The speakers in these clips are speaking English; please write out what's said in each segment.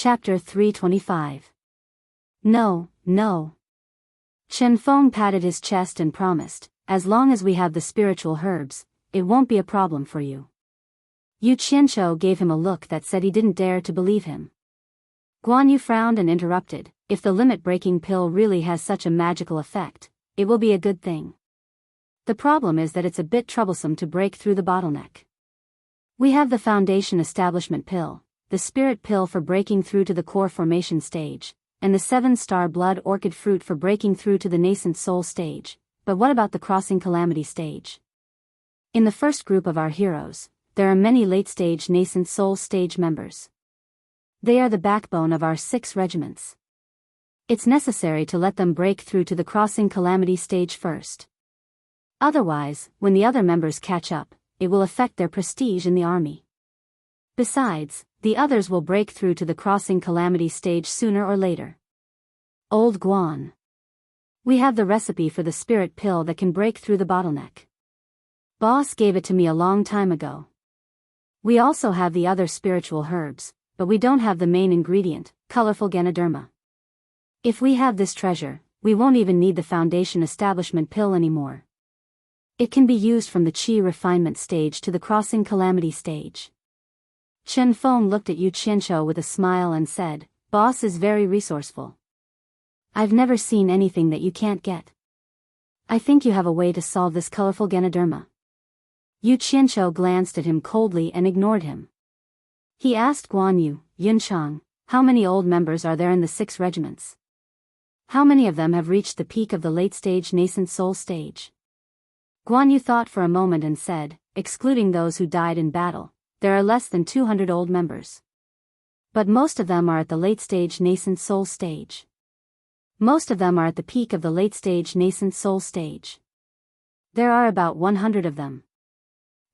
Chapter 325. No, no. Chen Feng patted his chest and promised, as long as we have the spiritual herbs, it won't be a problem for you. Yu Qianzhou gave him a look that said he didn't dare to believe him. Guan Yu frowned and interrupted, if the limit-breaking pill really has such a magical effect, it will be a good thing. The problem is that it's a bit troublesome to break through the bottleneck. We have the Foundation Establishment Pill, the Spirit Pill for breaking through to the core formation stage, and the 7-star Blood Orchid Fruit for breaking through to the nascent soul stage, but what about the Crossing Calamity stage? In the first group of our heroes, there are many late-stage nascent soul stage members. They are the backbone of our 6 regiments. It's necessary to let them break through to the Crossing Calamity stage first. Otherwise, when the other members catch up, it will affect their prestige in the army. Besides, the others will break through to the Crossing Calamity stage sooner or later. Old Guan. We have the recipe for the spirit pill that can break through the bottleneck. Boss gave it to me a long time ago. We also have the other spiritual herbs, but we don't have the main ingredient, colorful Ganoderma. If we have this treasure, we won't even need the Foundation Establishment Pill anymore. It can be used from the Qi refinement stage to the Crossing Calamity stage. Chen Feng looked at Yu Qianzhou with a smile and said, Boss is very resourceful. I've never seen anything that you can't get. I think you have a way to solve this colorful Ganoderma. Yu Qianzhou glanced at him coldly and ignored him. He asked Guan Yu, Yunchang, how many old members are there in the 6 regiments? How many of them have reached the peak of the late-stage nascent soul stage? Guan Yu thought for a moment and said, excluding those who died in battle, there are less than 200 old members. But most of them are at the late-stage nascent soul stage. Most of them are at the peak of the late-stage nascent soul stage. There are about 100 of them.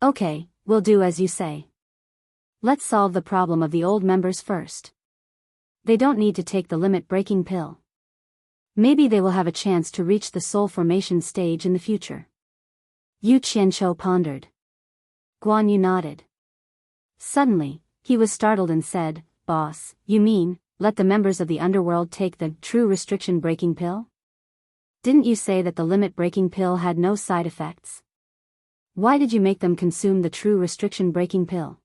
Okay, we'll do as you say. Let's solve the problem of the old members first. They don't need to take the limit-breaking pill. Maybe they will have a chance to reach the soul formation stage in the future. Yu Qianzhou pondered. Guan Yu nodded. Suddenly, he was startled and said, Boss, you mean, let the members of the underworld take the true restriction-breaking pill? Didn't you say that the limit-breaking pill had no side effects? Why did you make them consume the true restriction-breaking pill?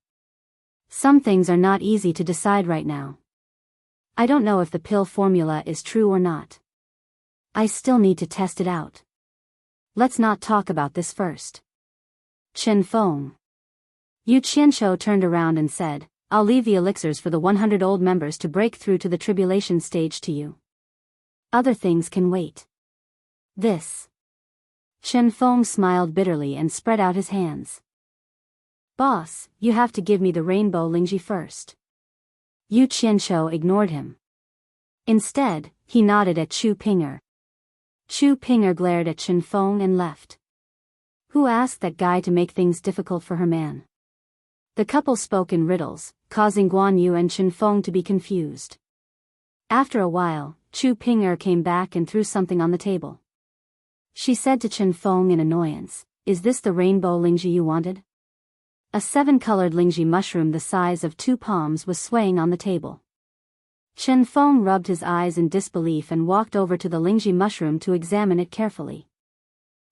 Some things are not easy to decide right now. I don't know if the pill formula is true or not. I still need to test it out. Let's not talk about this first. Chen Feng. Yu Qianzhou turned around and said, I'll leave the elixirs for the 100 old members to break through to the tribulation stage to you. Other things can wait. This. Chen Feng smiled bitterly and spread out his hands. Boss, you have to give me the rainbow Lingji first. Yu Qianzhou ignored him. Instead, he nodded at Chu Ping'er. Chu Ping'er glared at Chen Feng and left. Who asked that guy to make things difficult for her man? The couple spoke in riddles, causing Guan Yu and Chen Feng to be confused. After a while, Chu Ping'er came back and threw something on the table. She said to Chen Feng in annoyance, Is this the rainbow Lingji you wanted? A 7-colored Lingji mushroom the size of 2 palms was swaying on the table. Chen Feng rubbed his eyes in disbelief and walked over to the Lingji mushroom to examine it carefully.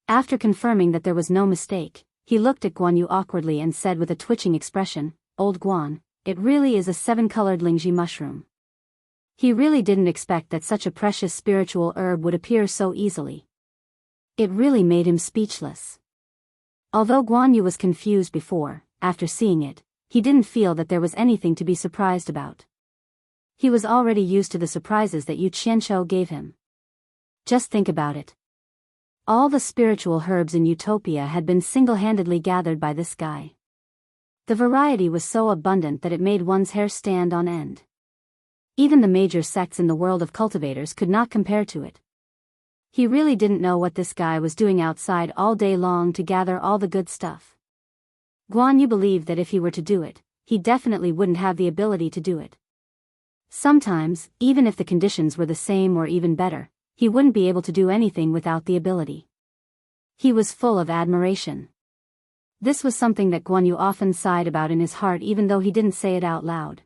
After confirming that there was no mistake, he looked at Guan Yu awkwardly and said with a twitching expression, Old Guan, it really is a 7-colored Lingji mushroom. He really didn't expect that such a precious spiritual herb would appear so easily. It really made him speechless. Although Guan Yu was confused before, after seeing it, he didn't feel that there was anything to be surprised about. He was already used to the surprises that Yu Qianzhou gave him. Just think about it. All the spiritual herbs in Utopia had been single-handedly gathered by this guy. The variety was so abundant that it made one's hair stand on end. Even the major sects in the world of cultivators could not compare to it. He really didn't know what this guy was doing outside all day long to gather all the good stuff. Guan Yu believed that if he were to do it, he definitely wouldn't have the ability to do it. Sometimes, even if the conditions were the same or even better, he wouldn't be able to do anything without the ability. He was full of admiration. This was something that Guan Yu often sighed about in his heart even though he didn't say it out loud.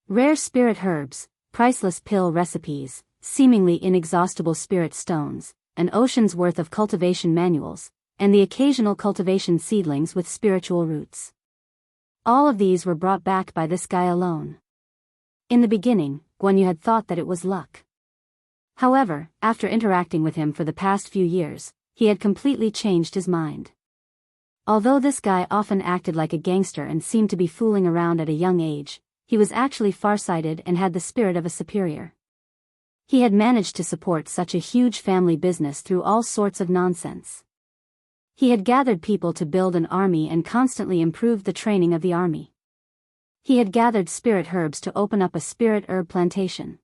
Rare spirit herbs, priceless pill recipes, seemingly inexhaustible spirit stones, an ocean's worth of cultivation manuals, and the occasional cultivation seedlings with spiritual roots. All of these were brought back by this guy alone. In the beginning, Guan Yu had thought that it was luck. However, after interacting with him for the past few years, he had completely changed his mind. Although this guy often acted like a gangster and seemed to be fooling around at a young age, he was actually farsighted and had the spirit of a superior. He had managed to support such a huge family business through all sorts of nonsense. He had gathered people to build an army and constantly improved the training of the army. He had gathered spirit herbs to open up a spirit herb plantation.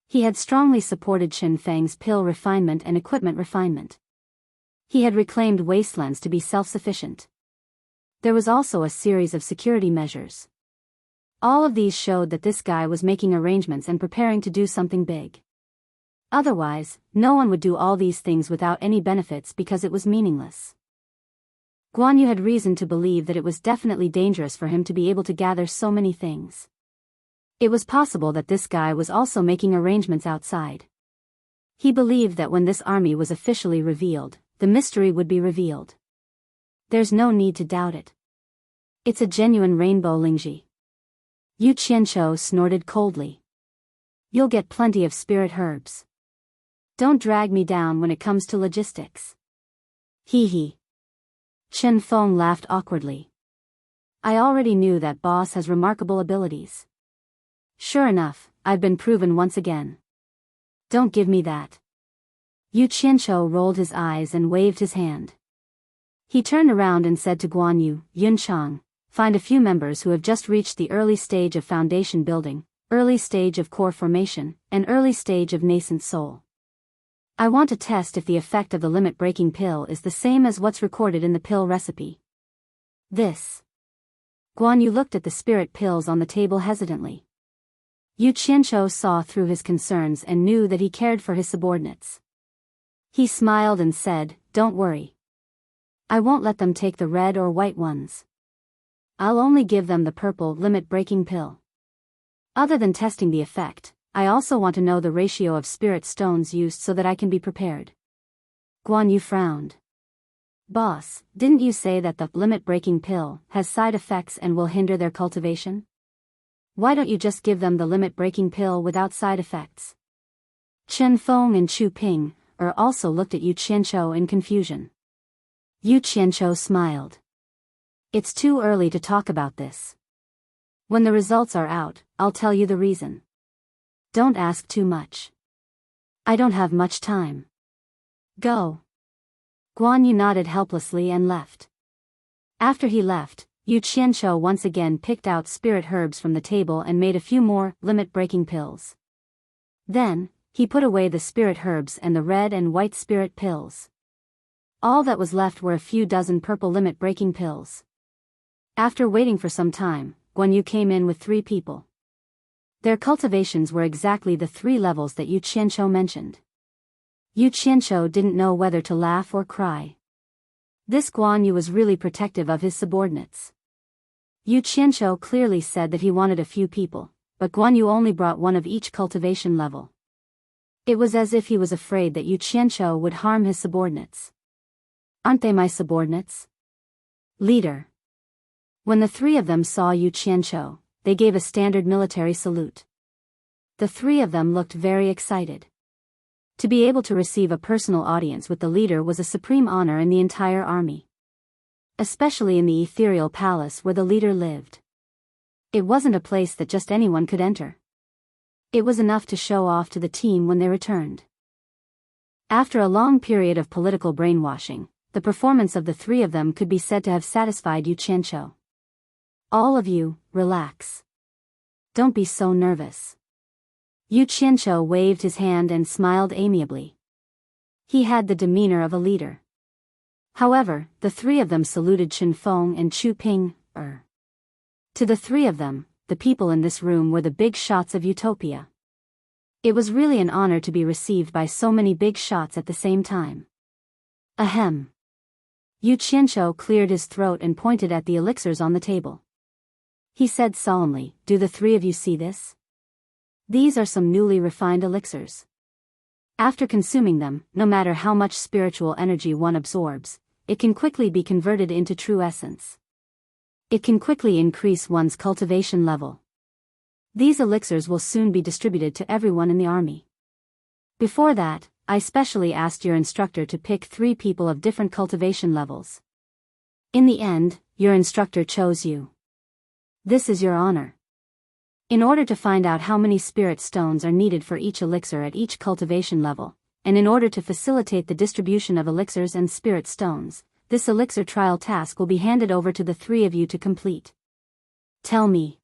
He had strongly supported Qin Feng's pill refinement and equipment refinement. He had reclaimed wastelands to be self-sufficient. There was also a series of security measures. All of these showed that this guy was making arrangements and preparing to do something big. Otherwise, no one would do all these things without any benefits because it was meaningless. Guan Yu had reason to believe that it was definitely dangerous for him to be able to gather so many things. It was possible that this guy was also making arrangements outside. He believed that when this army was officially revealed, the mystery would be revealed. There's no need to doubt it. It's a genuine rainbow Lingji. Yu Qianqiu snorted coldly. You'll get plenty of spirit herbs. Don't drag me down when it comes to logistics. Hee hee. Chen Feng laughed awkwardly. I already knew that boss has remarkable abilities. Sure enough, I've been proven once again. Don't give me that. Yu Qianqiu rolled his eyes and waved his hand. He turned around and said to Guan Yu, Yunchang, find a few members who have just reached the early stage of foundation building, early stage of core formation, and early stage of nascent soul. I want to test if the effect of the limit-breaking pill is the same as what's recorded in the pill recipe. This. Guan Yu looked at the spirit pills on the table hesitantly. Yu Qianqiu saw through his concerns and knew that he cared for his subordinates. He smiled and said, Don't worry. I won't let them take the red or white ones. I'll only give them the purple limit-breaking pill. Other than testing the effect, I also want to know the ratio of spirit stones used so that I can be prepared. Guan Yu frowned. Boss, didn't you say that the limit-breaking pill has side effects and will hinder their cultivation? Why don't you just give them the limit-breaking pill without side effects? Chen Feng and Chu Ping also looked at Yu Qianqiu in confusion. Yu Qianqiu smiled. It's too early to talk about this. When the results are out, I'll tell you the reason. Don't ask too much. I don't have much time. Go. Guan Yu nodded helplessly and left. After he left, Yu Qianqiu once again picked out spirit herbs from the table and made a few more limit-breaking pills. Then, he put away the spirit herbs and the red and white spirit pills. All that was left were a few dozen purple limit-breaking pills. After waiting for some time, Guan Yu came in with 3 people. Their cultivations were exactly the 3 levels that Yu Qianqiu mentioned. Yu Qianqiu didn't know whether to laugh or cry. This Guan Yu was really protective of his subordinates. Yu Qianqiu clearly said that he wanted a few people, but Guan Yu only brought 1 of each cultivation level. It was as if he was afraid that Yu Qianqiu would harm his subordinates. Aren't they my subordinates? Leader. When the 3 of them saw Yu Qianqiu, they gave a standard military salute. The 3 of them looked very excited. To be able to receive a personal audience with the leader was a supreme honor in the entire army. Especially in the ethereal palace where the leader lived. It wasn't a place that just anyone could enter. It was enough to show off to the team when they returned. After a long period of political brainwashing, the performance of the 3 of them could be said to have satisfied Yu Qianqiu. All of you, relax. Don't be so nervous. Yu Qianqiu waved his hand and smiled amiably. He had the demeanor of a leader. However, the 3 of them saluted Chen Feng and Chu Ping. To the 3 of them, the people in this room were the big shots of Utopia. It was really an honor to be received by so many big shots at the same time. Ahem. Yu Qianqiu cleared his throat and pointed at the elixirs on the table. He said solemnly, "Do the three of you see this? These are some newly refined elixirs. After consuming them, no matter how much spiritual energy one absorbs, it can quickly be converted into true essence. It can quickly increase one's cultivation level. These elixirs will soon be distributed to everyone in the army. Before that, I specially asked your instructor to pick 3 people of different cultivation levels. In the end, your instructor chose you. This is your honor. In order to find out how many spirit stones are needed for each elixir at each cultivation level, and in order to facilitate the distribution of elixirs and spirit stones, this elixir trial task will be handed over to the 3 of you to complete. Tell me.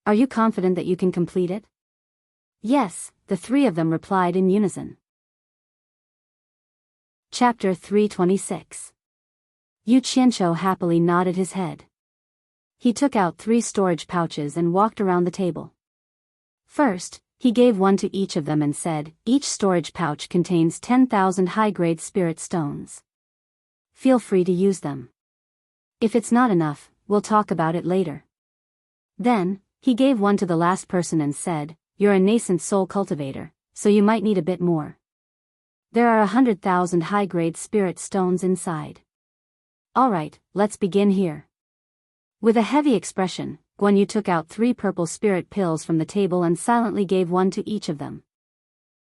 Are you confident that you can complete it?" "Yes," the 3 of them replied in unison. Chapter 326. Yu Qianqiu happily nodded his head. He took out 3 storage pouches and walked around the table. First, he gave one to each of them and said, "Each storage pouch contains 10,000 high-grade spirit stones. Feel free to use them. If it's not enough, we'll talk about it later." Then, he gave one to the last person and said, "You're a nascent soul cultivator, so you might need a bit more. There are 100,000 high-grade spirit stones inside. Alright, let's begin here." With a heavy expression, Guan Yu took out 3 purple spirit pills from the table and silently gave one to each of them.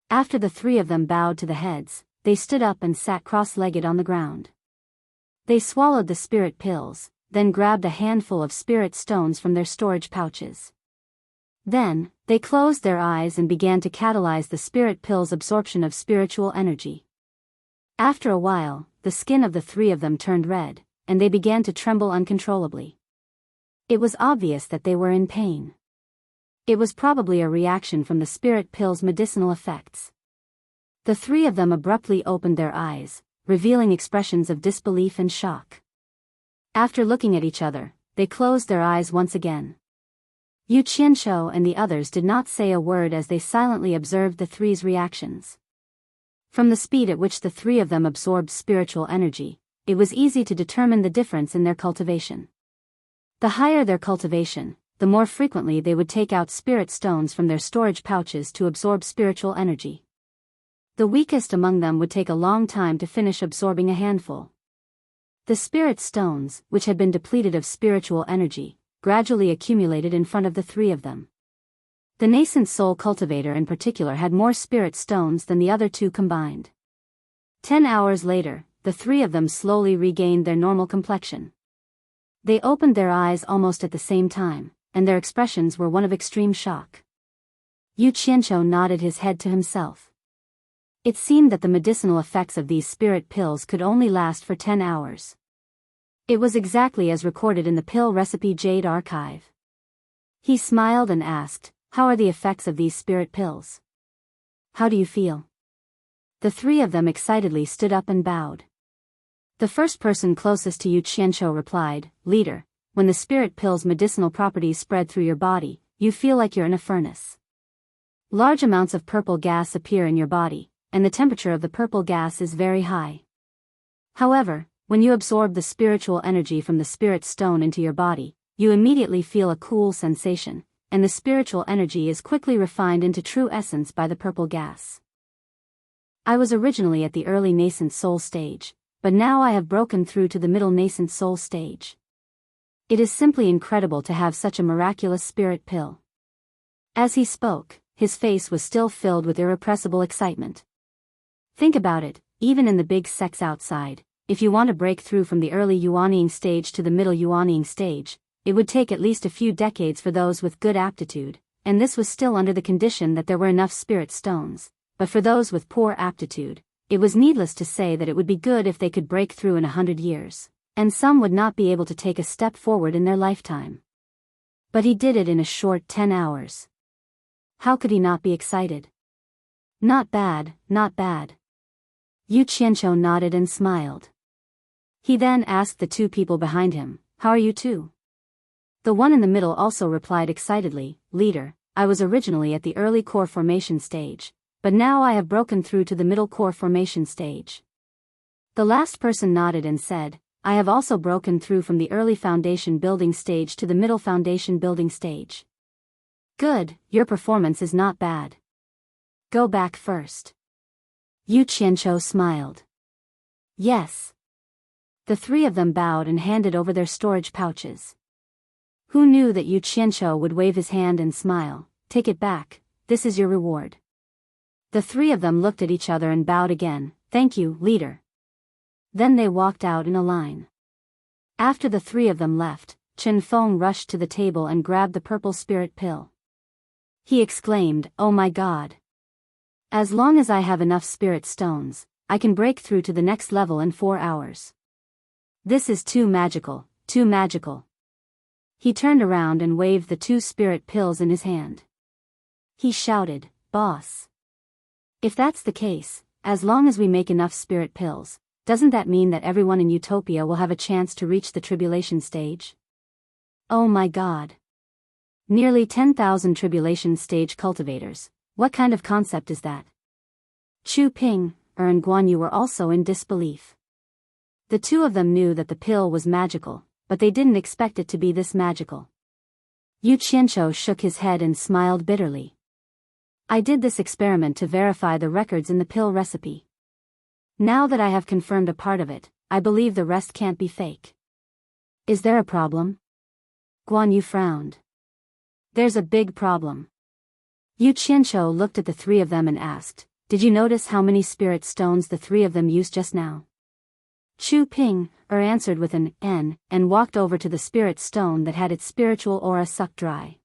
After the 3 of them bowed to the heads, they stood up and sat cross-legged on the ground. They swallowed the spirit pills, then grabbed a handful of spirit stones from their storage pouches. Then, they closed their eyes and began to catalyze the spirit pills' absorption of spiritual energy. After a while, the skin of the 3 of them turned red, and they began to tremble uncontrollably. It was obvious that they were in pain. It was probably a reaction from the spirit pills' medicinal effects. The 3 of them abruptly opened their eyes, revealing expressions of disbelief and shock. After looking at each other, they closed their eyes once again. Yu Qianqiu and the others did not say a word as they silently observed the 3's reactions. From the speed at which the 3 of them absorbed spiritual energy, it was easy to determine the difference in their cultivation. The higher their cultivation, the more frequently they would take out spirit stones from their storage pouches to absorb spiritual energy. The weakest among them would take a long time to finish absorbing a handful. The spirit stones, which had been depleted of spiritual energy, gradually accumulated in front of the 3 of them. The nascent soul cultivator in particular had more spirit stones than the other 2 combined. 10 hours later, the 3 of them slowly regained their normal complexion. They opened their eyes almost at the same time, and their expressions were one of extreme shock. Yu Qianqiu nodded his head to himself. It seemed that the medicinal effects of these spirit pills could only last for 10 hours. It was exactly as recorded in the pill recipe Jade Archive. He smiled and asked, "How are the effects of these spirit pills? How do you feel?" The 3 of them excitedly stood up and bowed. The first person closest to Yu Qianqiu replied, "Leader, when the spirit pill's medicinal properties spread through your body, you feel like you're in a furnace. Large amounts of purple gas appear in your body, and the temperature of the purple gas is very high. However, when you absorb the spiritual energy from the spirit stone into your body, you immediately feel a cool sensation, and the spiritual energy is quickly refined into true essence by the purple gas. I was originally at the early nascent soul stage, but now I have broken through to the middle nascent soul stage. It is simply incredible to have such a miraculous spirit pill." As he spoke, his face was still filled with irrepressible excitement. Think about it, even in the big sects outside, if you want to break through from the early Yuanying stage to the middle Yuanying stage, it would take at least a few decades for those with good aptitude, and this was still under the condition that there were enough spirit stones. But for those with poor aptitude, it was needless to say that it would be good if they could break through in 100 years, and some would not be able to take a step forward in their lifetime. But he did it in a short 10 hours. How could he not be excited? Not bad, not bad. Yu Qianqiu nodded and smiled. He then asked the 2 people behind him, "How are you 2? The one in the middle also replied excitedly, "Leader, I was originally at the early core formation stage, but now I have broken through to the middle core formation stage." The last person nodded and said, I have also broken through from the early foundation building stage to the middle foundation building stage. Good, your performance is not bad. Go back first. Yu Qianqiu smiled. Yes. The three of them bowed and handed over their storage pouches. Who knew that Yu Qianqiu would wave his hand and smile? Take it back, this is your reward. The three of them looked at each other and bowed again. Thank you, leader. Then they walked out in a line. After the three of them left, Chen Feng rushed to the table and grabbed the purple spirit pill. He exclaimed, "Oh my god. As long as I have enough spirit stones, I can break through to the next level in 4 hours. This is too magical, too magical." He turned around and waved the 2 spirit pills in his hand. He shouted, "Boss. If that's the case, as long as we make enough spirit pills, doesn't that mean that everyone in Utopia will have a chance to reach the tribulation stage?" Oh my god. Nearly 10,000 tribulation stage cultivators. What kind of concept is that? Chu Ping and Guanyu were also in disbelief. The two of them knew that the pill was magical, but they didn't expect it to be this magical. Yu Qianqiu shook his head and smiled bitterly. I did this experiment to verify the records in the pill recipe. Now that I have confirmed a part of it, I believe the rest can't be fake. Is there a problem? Guanyu frowned. There's a big problem. Yu Qianqiu looked at the three of them and asked, did you notice how many spirit stones the three of them used just now? Chu Ping answered with an N and walked over to the spirit stone that had its spiritual aura sucked dry.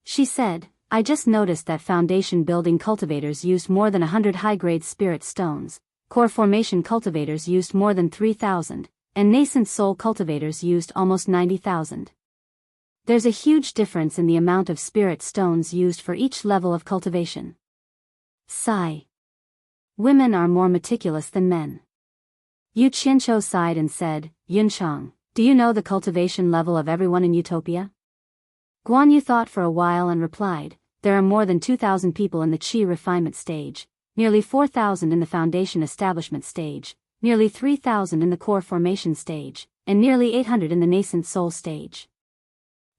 She said, I just noticed that foundation building cultivators used more than 100 high-grade spirit stones, core formation cultivators used more than 3,000, and nascent soul cultivators used almost 90,000. There's a huge difference in the amount of spirit stones used for each level of cultivation. Sigh. Women are more meticulous than men. Yu Qianqiu sighed and said, Yunchang, do you know the cultivation level of everyone in Utopia? Guanyu thought for a while and replied, there are more than 2,000 people in the Qi refinement stage, nearly 4,000 in the foundation establishment stage, nearly 3,000 in the core formation stage, and nearly 800 in the nascent soul stage.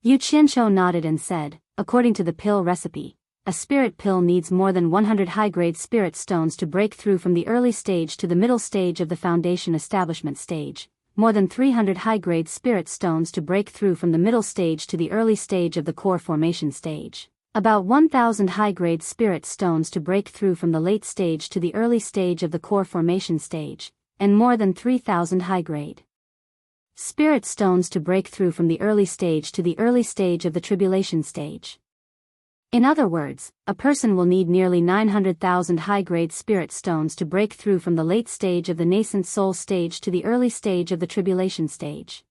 Yu Qianqiu nodded and said, according to the pill recipe, a spirit pill needs more than 100 high-grade spirit stones to break through from the early stage to the middle stage of the foundation establishment stage, more than 300 high-grade spirit stones to break through from the middle stage to the early stage of the core formation stage, about 1,000 high-grade spirit stones to break through from the late stage to the early stage of the core formation stage, and more than 3,000 high-grade spirit stones to break through from the early stage to the early stage of the tribulation stage. In other words, a person will need nearly 900,000 high-grade spirit stones to break through from the late stage of the nascent soul stage to the early stage of the tribulation stage.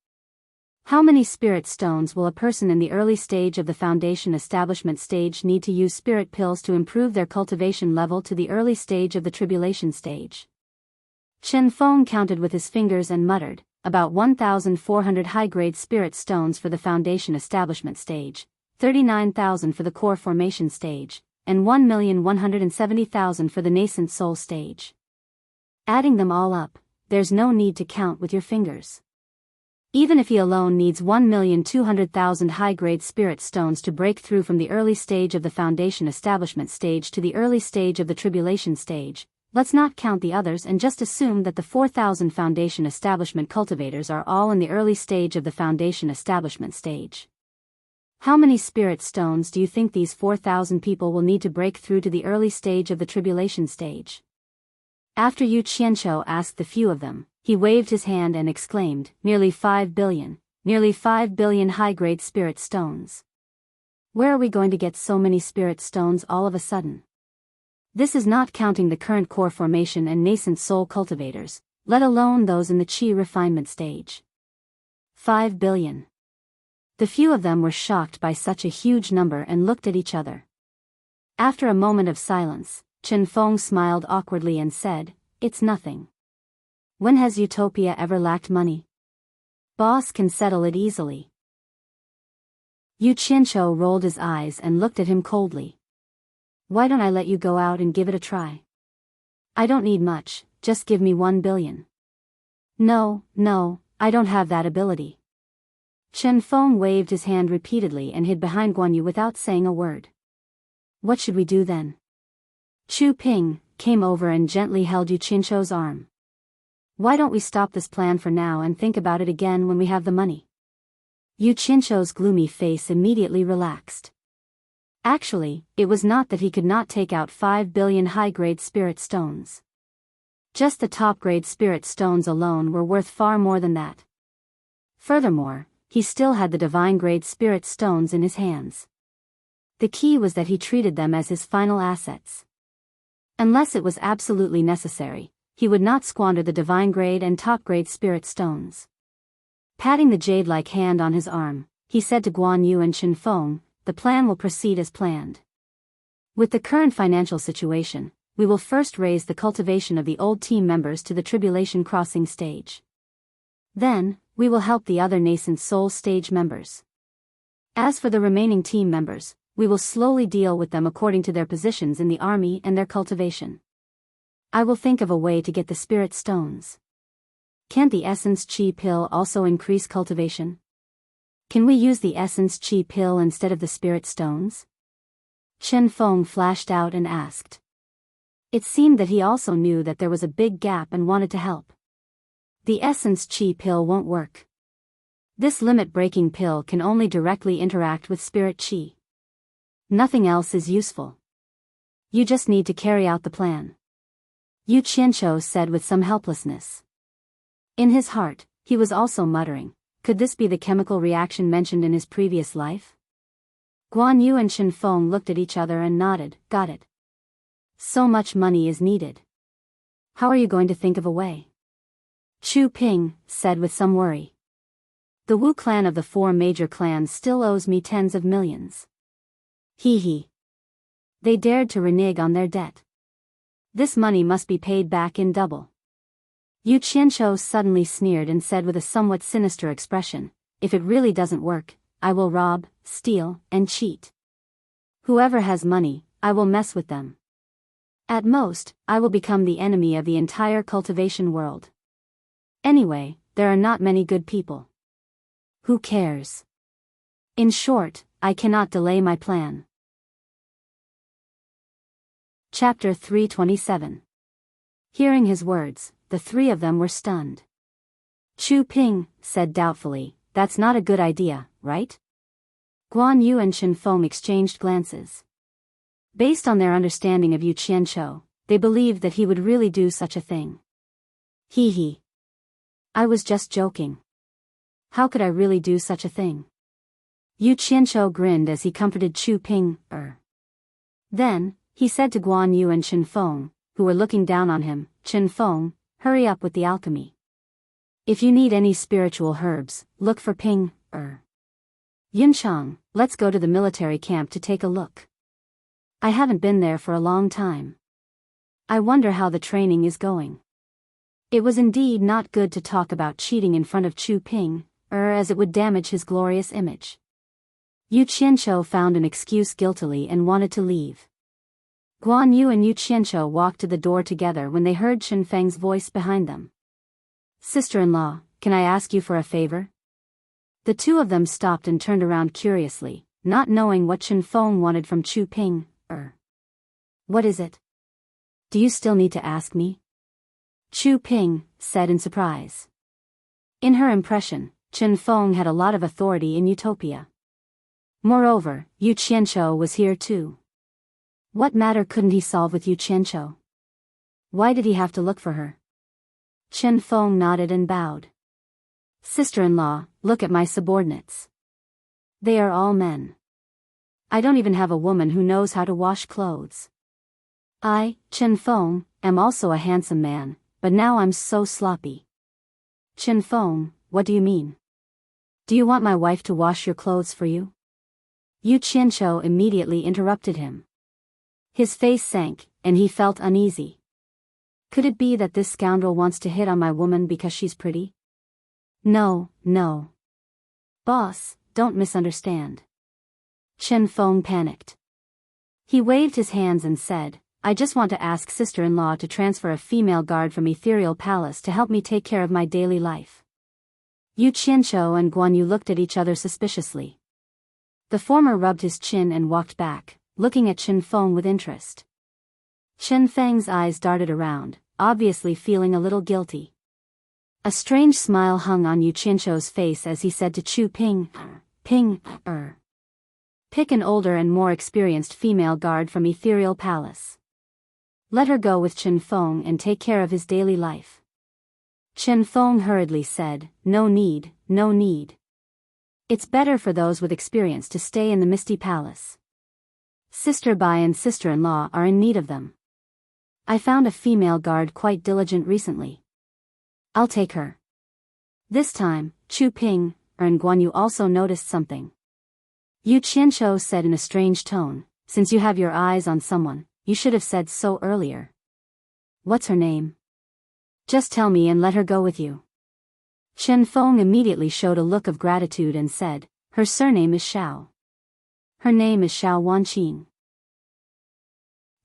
How many spirit stones will a person in the early stage of the foundation establishment stage need to use spirit pills to improve their cultivation level to the early stage of the tribulation stage? Chen Feng counted with his fingers and muttered, about 1,400 high-grade spirit stones for the foundation establishment stage, 39,000 for the core formation stage, and 1,170,000 for the nascent soul stage. Adding them all up, there's no need to count with your fingers. Even if he alone needs 1,200,000 high-grade spirit stones to break through from the early stage of the foundation establishment stage to the early stage of the tribulation stage, let's not count the others and just assume that the 4,000 foundation establishment cultivators are all in the early stage of the foundation establishment stage. How many spirit stones do you think these 4,000 people will need to break through to the early stage of the tribulation stage? After Yu Qianqiu asked the few of them, he waved his hand and exclaimed, nearly 5 billion high-grade spirit stones. Where are we going to get so many spirit stones all of a sudden? This is not counting the current core formation and nascent soul cultivators, let alone those in the Qi refinement stage. 5 billion. The few of them were shocked by such a huge number and looked at each other. After a moment of silence, Chen Feng smiled awkwardly and said, it's nothing. When has Utopia ever lacked money? Boss can settle it easily. Yu Qianqiu rolled his eyes and looked at him coldly. Why don't I let you go out and give it a try? I don't need much, just give me 1 billion. No, no, I don't have that ability. Chen Feng waved his hand repeatedly and hid behind Guan Yu without saying a word. What should we do then? Chu Ping came over and gently held Yu Qianzhou's arm. Why don't we stop this plan for now and think about it again when we have the money? Yu Qianzhou's gloomy face immediately relaxed. Actually, it was not that he could not take out 5 billion high-grade spirit stones. Just the top-grade spirit stones alone were worth far more than that. Furthermore, he still had the divine-grade spirit stones in his hands. The key was that he treated them as his final assets. Unless it was absolutely necessary, he would not squander the divine-grade and top-grade spirit stones. Patting the jade-like hand on his arm, he said to Guan Yu and Chen Feng, the plan will proceed as planned. With the current financial situation, we will first raise the cultivation of the old team members to the tribulation crossing stage. Then, we will help the other nascent soul stage members. As for the remaining team members, we will slowly deal with them according to their positions in the army and their cultivation. I will think of a way to get the spirit stones. Can't the essence chi pill also increase cultivation? Can we use the essence chi pill instead of the spirit stones? Chen Feng flashed out and asked. It seemed that he also knew that there was a big gap and wanted to help. The essence chi pill won't work. This limit-breaking pill can only directly interact with spirit chi. Nothing else is useful. You just need to carry out the plan. Yu Qianzhou said with some helplessness. In his heart, he was also muttering, could this be the chemical reaction mentioned in his previous life? Guan Yu and Chen Feng looked at each other and nodded, got it. So much money is needed. How are you going to think of a way? Chu Ping said with some worry. The Wu clan of the 4 major clans still owes me tens of millions. He. They dared to renege on their debt. This money must be paid back in double. Yu Qianzhou suddenly sneered and said with a somewhat sinister expression, if it really doesn't work, I will rob, steal, and cheat. Whoever has money, I will mess with them. At most, I will become the enemy of the entire cultivation world. Anyway, there are not many good people. Who cares? In short, I cannot delay my plan. Chapter 327. Hearing his words, the 3 of them were stunned. Chu Ping said doubtfully, that's not a good idea, right? Guan Yu and Chen Feng exchanged glances. Based on their understanding of Yu Qianzhou, they believed that he would really do such a thing. He. I was just joking. How could I really do such a thing? Yu Qianzhou grinned as he comforted Chu Ping. Then, he said to Guan Yu and Chen Feng, who were looking down on him, Chen Feng, hurry up with the alchemy. If you need any spiritual herbs, look for Ping. Yunchang, let's go to the military camp to take a look. I haven't been there for a long time. I wonder how the training is going. It was indeed not good to talk about cheating in front of Chu Ping, as it would damage his glorious image. Yu Qianzhou found an excuse guiltily and wanted to leave. Guan Yu and Yu Qianzhou walked to the door together when they heard Chen Feng's voice behind them. Sister-in-law, can I ask you for a favor? The 2 of them stopped and turned around curiously, not knowing what Chen Feng wanted from Chu Ping. What is it? Do you still need to ask me? Chu Ping said in surprise. In her impression, Chen Feng had a lot of authority in Utopia. Moreover, Yu Qianzhou was here too. What matter couldn't he solve with Yu Qianzhou? Why did he have to look for her? Chen Feng nodded and bowed. Sister-in-law, look at my subordinates. They are all men. I don't even have a woman who knows how to wash clothes. I, Chen Feng, am also a handsome man, but now I'm so sloppy. Chen Feng, what do you mean? Do you want my wife to wash your clothes for you? Yu Qianzhou immediately interrupted him. His face sank, and he felt uneasy. Could it be that this scoundrel wants to hit on my woman because she's pretty? No. Boss, don't misunderstand. Chen Feng panicked. He waved his hands and said, I just want to ask sister-in-law to transfer a female guard from Ethereal Palace to help me take care of my daily life. Yu Qianqiu and Guan Yu looked at each other suspiciously. The former rubbed his chin and walked back, looking at Chen Feng with interest. Chen Feng's eyes darted around, obviously feeling a little guilty. A strange smile hung on Yu Qianqiu's face as he said to Chu Ping, Pick an older and more experienced female guard from Ethereal Palace. Let her go with Chen Feng and take care of his daily life. Chen Feng hurriedly said, No need, no need. It's better for those with experience to stay in the Misty Palace. Sister Bai and sister-in-law are in need of them. I found a female guard quite diligent recently. I'll take her. This time, Chu Ping and Guan Yu also noticed something. Yu Qianqiu said in a strange tone, Since you have your eyes on someone, you should have said so earlier. What's her name? Just tell me and let her go with you. Chen Feng immediately showed a look of gratitude and said, Her surname is Xiao. Her name is Xiao Wanqing.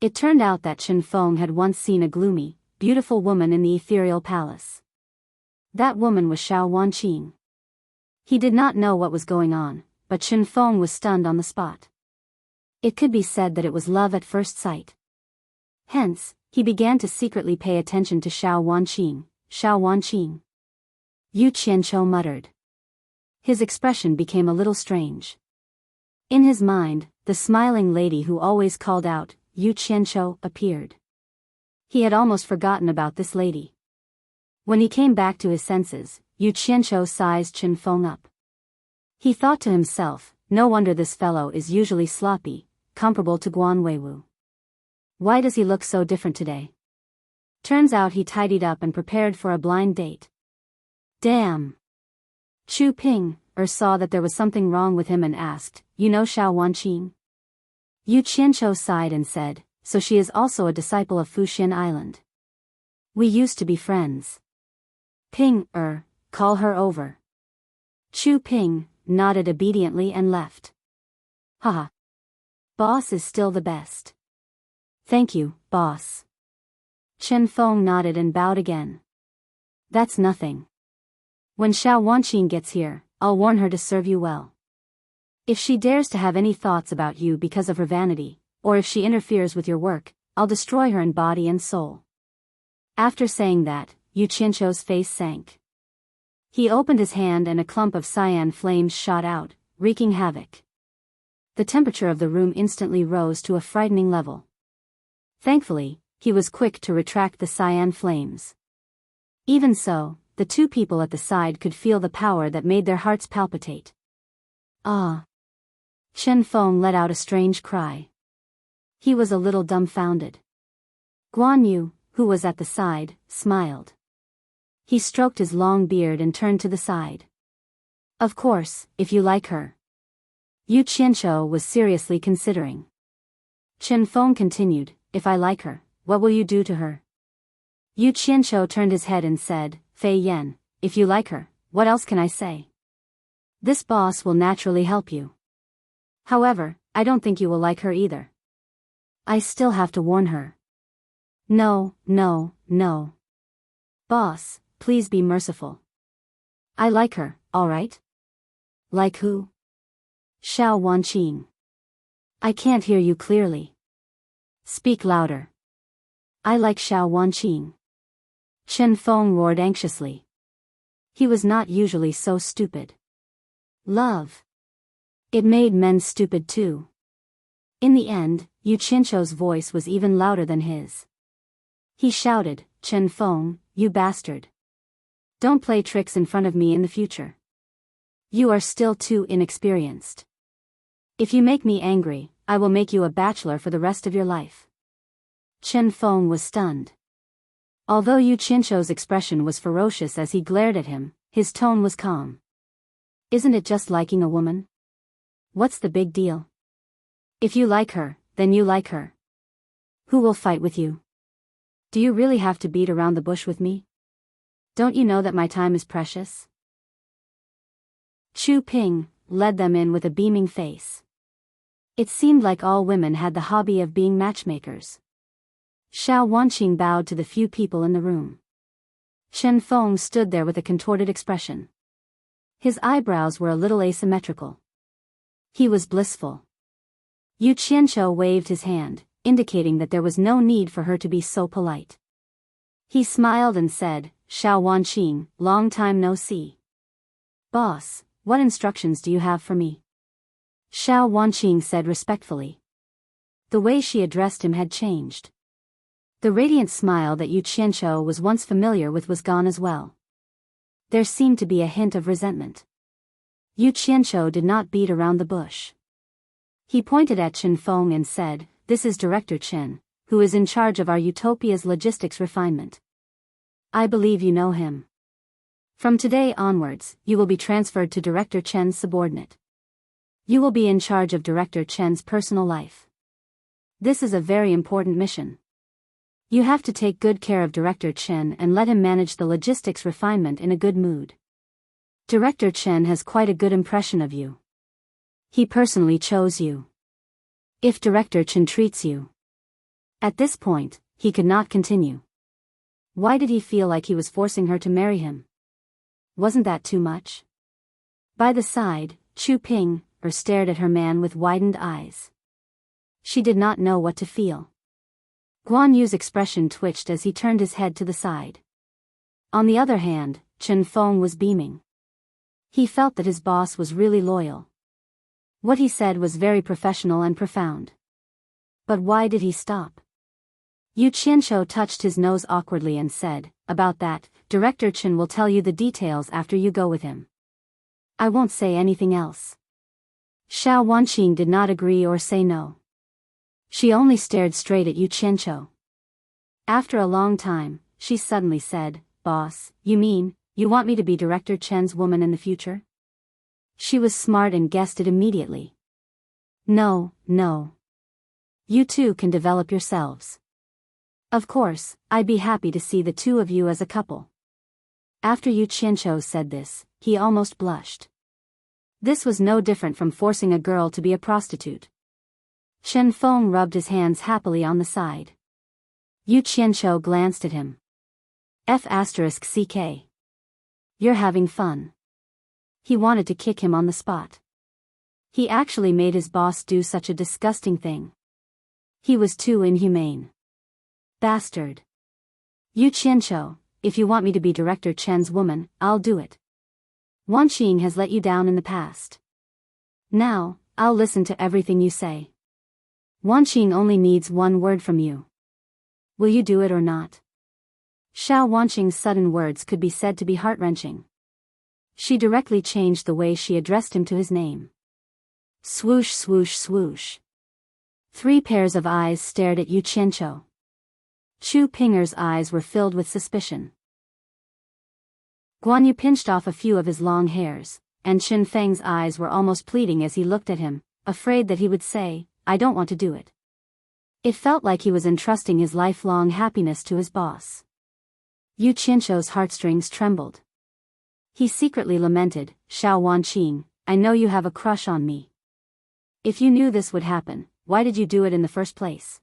It turned out that Chen Feng had once seen a gloomy, beautiful woman in the Ethereal Palace. That woman was Xiao Wanqing. He did not know what was going on, but Chen Feng was stunned on the spot. It could be said that it was love at first sight. Hence, he began to secretly pay attention to Xiao Wanqing. Xiao Wanqing. Yu Qianqiu muttered. His expression became a little strange. In his mind, the smiling lady who always called out, Yu Qianqiu, appeared. He had almost forgotten about this lady. When he came back to his senses, Yu Qianqiu sized Chen Feng up. He thought to himself, no wonder this fellow is usually sloppy, comparable to Guan Weiwu. Why does he look so different today? Turns out he tidied up and prepared for a blind date. Damn. Chu Ping saw that there was something wrong with him and asked, You know Xiao Wanqing? Yu Qianqiu sighed and said, So she is also a disciple of Fuxian Island. We used to be friends. Ping, call her over. Chu Ping nodded obediently and left. Haha. Boss is still the best. Thank you, boss. Chen Feng nodded and bowed again. That's nothing. When Xiao Wanqing gets here, I'll warn her to serve you well. If she dares to have any thoughts about you because of her vanity, or if she interferes with your work, I'll destroy her in body and soul. After saying that, Yu Qianqiu's face sank. He opened his hand and a clump of cyan flames shot out, wreaking havoc. The temperature of the room instantly rose to a frightening level. Thankfully, he was quick to retract the cyan flames. Even so, the two people at the side could feel the power that made their hearts palpitate. Ah! Chen Feng let out a strange cry. He was a little dumbfounded. Guan Yu, who was at the side, smiled. He stroked his long beard and turned to the side. Of course, if you like her. Yu Qianqiu was seriously considering. Chen Feng continued, If I like her, what will you do to her? Yu Qianqiu turned his head and said, Fei Yan, if you like her, what else can I say? This boss will naturally help you. However, I don't think you will like her either. I still have to warn her. No. Boss, please be merciful. I like her, alright? Like who? Xiao Wanqing. I can't hear you clearly. Speak louder. I like Xiao Wanqing. Chen Feng roared anxiously. He was not usually so stupid. Love. It made men stupid too. In the end, Yu Qianqiu's voice was even louder than his. He shouted, Chen Feng, you bastard. Don't play tricks in front of me in the future. You are still too inexperienced. If you make me angry, I will make you a bachelor for the rest of your life. Chen Feng was stunned. Although Yu Qianqiu's expression was ferocious as he glared at him, his tone was calm. Isn't it just liking a woman? What's the big deal? If you like her, then you like her. Who will fight with you? Do you really have to beat around the bush with me? Don't you know that my time is precious? Chu Ping led them in with a beaming face. It seemed like all women had the hobby of being matchmakers. Xiao Wanqing bowed to the few people in the room. Chen Feng stood there with a contorted expression. His eyebrows were a little asymmetrical. He was blissful. Yu Qianqiu waved his hand, indicating that there was no need for her to be so polite. He smiled and said, Xiao Wanqing, long time no see. Boss, what instructions do you have for me? Xiao Wanqing said respectfully. The way she addressed him had changed. The radiant smile that Yu Qianqiu was once familiar with was gone as well. There seemed to be a hint of resentment. Yu Qianqiu did not beat around the bush. He pointed at Chen Feng and said, This is Director Chen, who is in charge of our Utopia's logistics refinement. I believe you know him. From today onwards, you will be transferred to Director Chen's subordinate. You will be in charge of Director Chen's personal life. This is a very important mission. You have to take good care of Director Chen and let him manage the logistics refinement in a good mood. Director Chen has quite a good impression of you. He personally chose you. If Director Chen treats you. At this point, he could not continue. Why did he feel like he was forcing her to marry him? Wasn't that too much? By the side, Chu Ping stared at her man with widened eyes. She did not know what to feel. Guan Yu's expression twitched as he turned his head to the side. On the other hand, Chen Feng was beaming. He felt that his boss was really loyal. What he said was very professional and profound. But why did he stop? Yu Qianqiu touched his nose awkwardly and said, About that, Director Chen will tell you the details after you go with him. I won't say anything else. Xiao Wanqing did not agree or say no. She only stared straight at Yu Qianqiu. After a long time, she suddenly said, Boss, you mean, you want me to be Director Chen's woman in the future? She was smart and guessed it immediately. No. You two can develop yourselves. Of course, I'd be happy to see the two of you as a couple. After Yu Qianqiu said this, he almost blushed. This was no different from forcing a girl to be a prostitute. Chen Feng rubbed his hands happily on the side. Yu Qianqiu glanced at him. F***ck. You're having fun. He wanted to kick him on the spot. He actually made his boss do such a disgusting thing. He was too inhumane. Bastard. Yu Qianqiu, if you want me to be Director Chen's woman, I'll do it. Wanqing has let you down in the past. Now, I'll listen to everything you say. Wanqing only needs one word from you. Will you do it or not? Xiao Wanqing's sudden words could be said to be heart-wrenching. She directly changed the way she addressed him to his name. Swoosh swoosh swoosh. 3 pairs of eyes stared at Yu Qianqiu. Chu Pinger's eyes were filled with suspicion. Guan Yu pinched off a few of his long hairs, and Chen Feng's eyes were almost pleading as he looked at him, afraid that he would say, I don't want to do it. It felt like he was entrusting his lifelong happiness to his boss. Yu Qianqiu's heartstrings trembled. He secretly lamented, Xiao Wanqing, I know you have a crush on me. If you knew this would happen, why did you do it in the first place?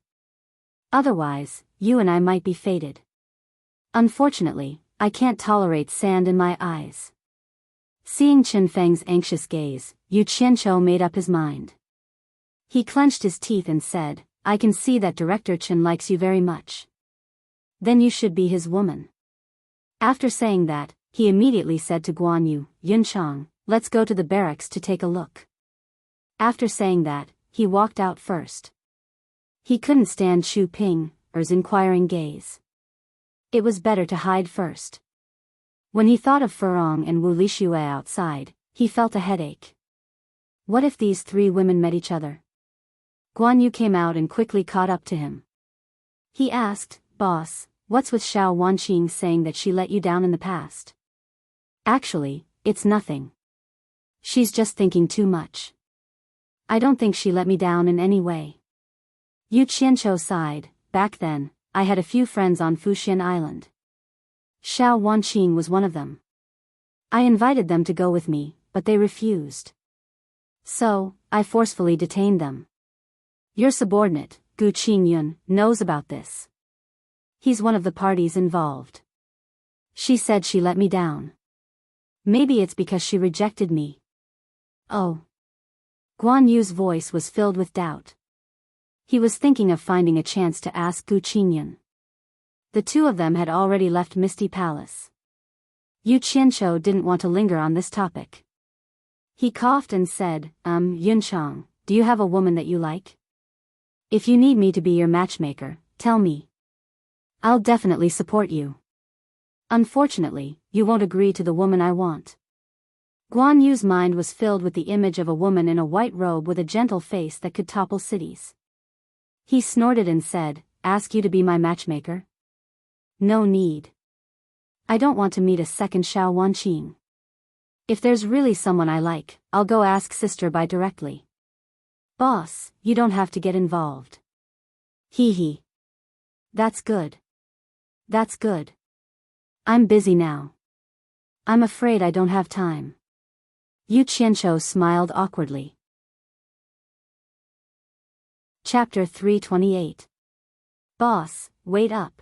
Otherwise, you and I might be fated. Unfortunately, I can't tolerate sand in my eyes. Seeing Chen Feng's anxious gaze, Yu Qianqiu made up his mind. He clenched his teeth and said, I can see that Director Chen likes you very much. Then you should be his woman. After saying that, he immediately said to Guan Yu, Yunchang, let's go to the barracks to take a look. After saying that, he walked out first. He couldn't stand Chu Pinger's inquiring gaze. It was better to hide first. When he thought of Furong and Wu Lixue outside, he felt a headache. What if these 3 women met each other? Guan Yu came out and quickly caught up to him. He asked, Boss, what's with Xiao Wanqing saying that she let you down in the past? Actually, it's nothing. She's just thinking too much. I don't think she let me down in any way. Yu Qianqiu sighed. Back then, I had a few friends on Fuxian Island. Xiao Wanqing was one of them. I invited them to go with me, but they refused. So, I forcefully detained them. Your subordinate, Gu Qingyun, knows about this. He's one of the parties involved. She said she let me down. Maybe it's because she rejected me. Oh. Guan Yu's voice was filled with doubt. He was thinking of finding a chance to ask Gu Qinyan. The two of them had already left Misty Palace. Yu Qianqiu didn't want to linger on this topic. He coughed and said, Yunchang, do you have a woman that you like? If you need me to be your matchmaker, tell me. I'll definitely support you. Unfortunately, you won't agree to the woman I want. Guan Yu's mind was filled with the image of a woman in a white robe with a gentle face that could topple cities. He snorted and said, ask you to be my matchmaker? No need. I don't want to meet a second Xiao Wanqing. If there's really someone I like, I'll go ask Sister Bai directly. Boss, you don't have to get involved. Hee hee. That's good. That's good. I'm busy now. I'm afraid I don't have time. Yu Qianqiu smiled awkwardly. Chapter 328. Boss, wait up.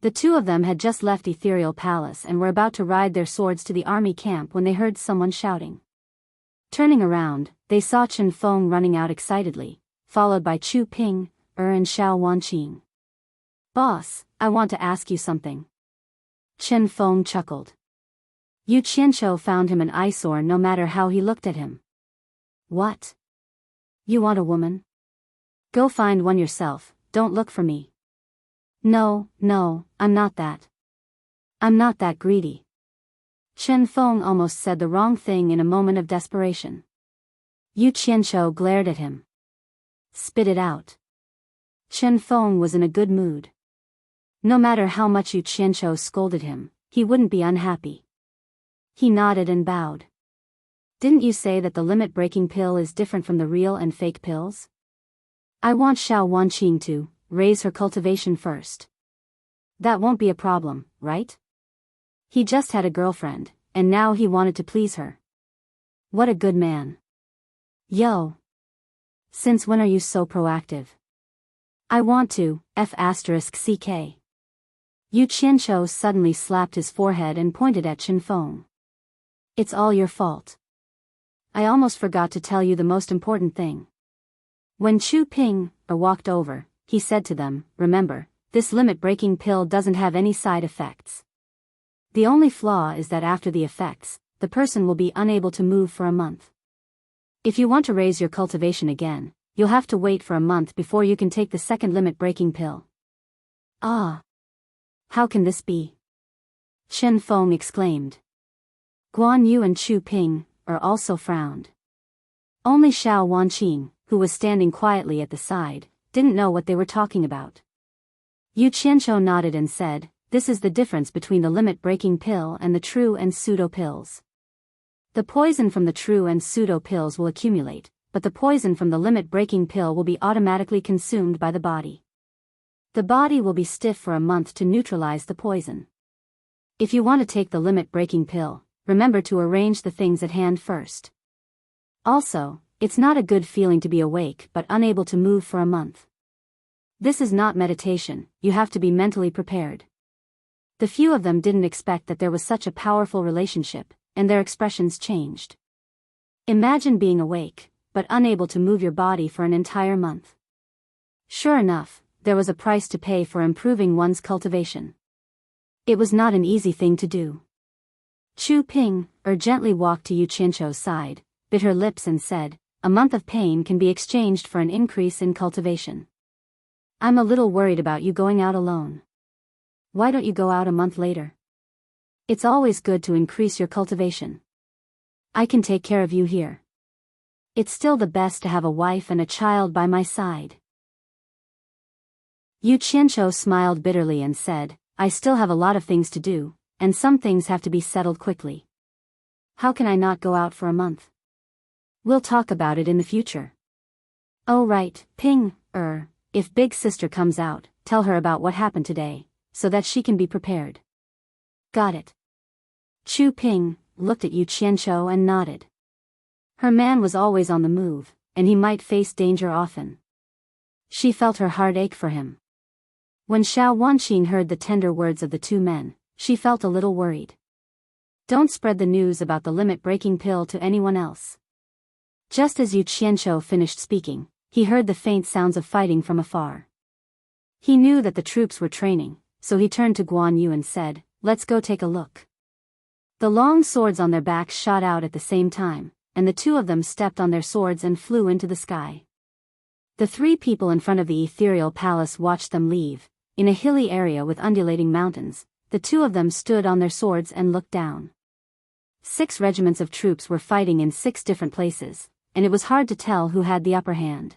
The two of them had just left Ethereal Palace and were about to ride their swords to the army camp when they heard someone shouting. Turning around, they saw Chen Feng running out excitedly, followed by Chu Ping, and Xiao Wanqing. Boss, I want to ask you something. Chen Feng chuckled. Yu Qianqiu found him an eyesore no matter how he looked at him. What? You want a woman? Go find one yourself, don't look for me. No, I'm not that. I'm not that greedy. Chen Feng almost said the wrong thing in a moment of desperation. Yu Qianqiu glared at him. Spit it out. Chen Feng was in a good mood. No matter how much Yu Qianqiu scolded him, he wouldn't be unhappy. He nodded and bowed. Didn't you say that the limit-breaking pill is different from the real and fake pills? I want Xiao Wanqing to raise her cultivation first. That won't be a problem, right? He just had a girlfriend, and now he wanted to please her. What a good man. Yo. Since when are you so proactive? I want to, *CK. Yu Qianqiu suddenly slapped his forehead and pointed at Chen Feng. It's all your fault. I almost forgot to tell you the most important thing. When Chu Ping walked over, he said to them, remember, this limit-breaking pill doesn't have any side effects. The only flaw is that after the effects, the person will be unable to move for a month. If you want to raise your cultivation again, you'll have to wait for a month before you can take the second limit-breaking pill. Ah! How can this be? Chen Feng exclaimed. Guan Yu and Chu Ping also frowned. Only Xiao Wanqing, who was standing quietly at the side, didn't know what they were talking about. Yu Qianqiu nodded and said, this is the difference between the limit-breaking pill and the true and pseudo pills. The poison from the true and pseudo pills will accumulate, but the poison from the limit-breaking pill will be automatically consumed by the body. The body will be stiff for a month to neutralize the poison. If you want to take the limit-breaking pill, remember to arrange the things at hand first. Also, it's not a good feeling to be awake but unable to move for a month. This is not meditation, you have to be mentally prepared. The few of them didn't expect that there was such a powerful relationship, and their expressions changed. Imagine being awake, but unable to move your body for an entire month. Sure enough, there was a price to pay for improving one's cultivation. It was not an easy thing to do. Chu Ping gently walked to Yu Qianqiu's side, bit her lips and said, a month of pain can be exchanged for an increase in cultivation. I'm a little worried about you going out alone. Why don't you go out a month later? It's always good to increase your cultivation. I can take care of you here. It's still the best to have a wife and a child by my side. Yu Qianqiu smiled bitterly and said, I still have a lot of things to do, and some things have to be settled quickly. How can I not go out for a month? We'll talk about it in the future. Oh right, Ping, if big sister comes out, tell her about what happened today, so that she can be prepared. Got it. Chu Ping looked at Yu Qianqiu and nodded. Her man was always on the move, and he might face danger often. She felt her heart ache for him. When Xiao Wanqing heard the tender words of the two men, she felt a little worried. Don't spread the news about the limit-breaking pill to anyone else. Just as Yu Qianqiu finished speaking, he heard the faint sounds of fighting from afar. He knew that the troops were training, so he turned to Guan Yu and said, "Let's go take a look." The long swords on their backs shot out at the same time, and the two of them stepped on their swords and flew into the sky. The three people in front of the ethereal palace watched them leave. In a hilly area with undulating mountains, the two of them stood on their swords and looked down. 6 regiments of troops were fighting in 6 different places, and it was hard to tell who had the upper hand.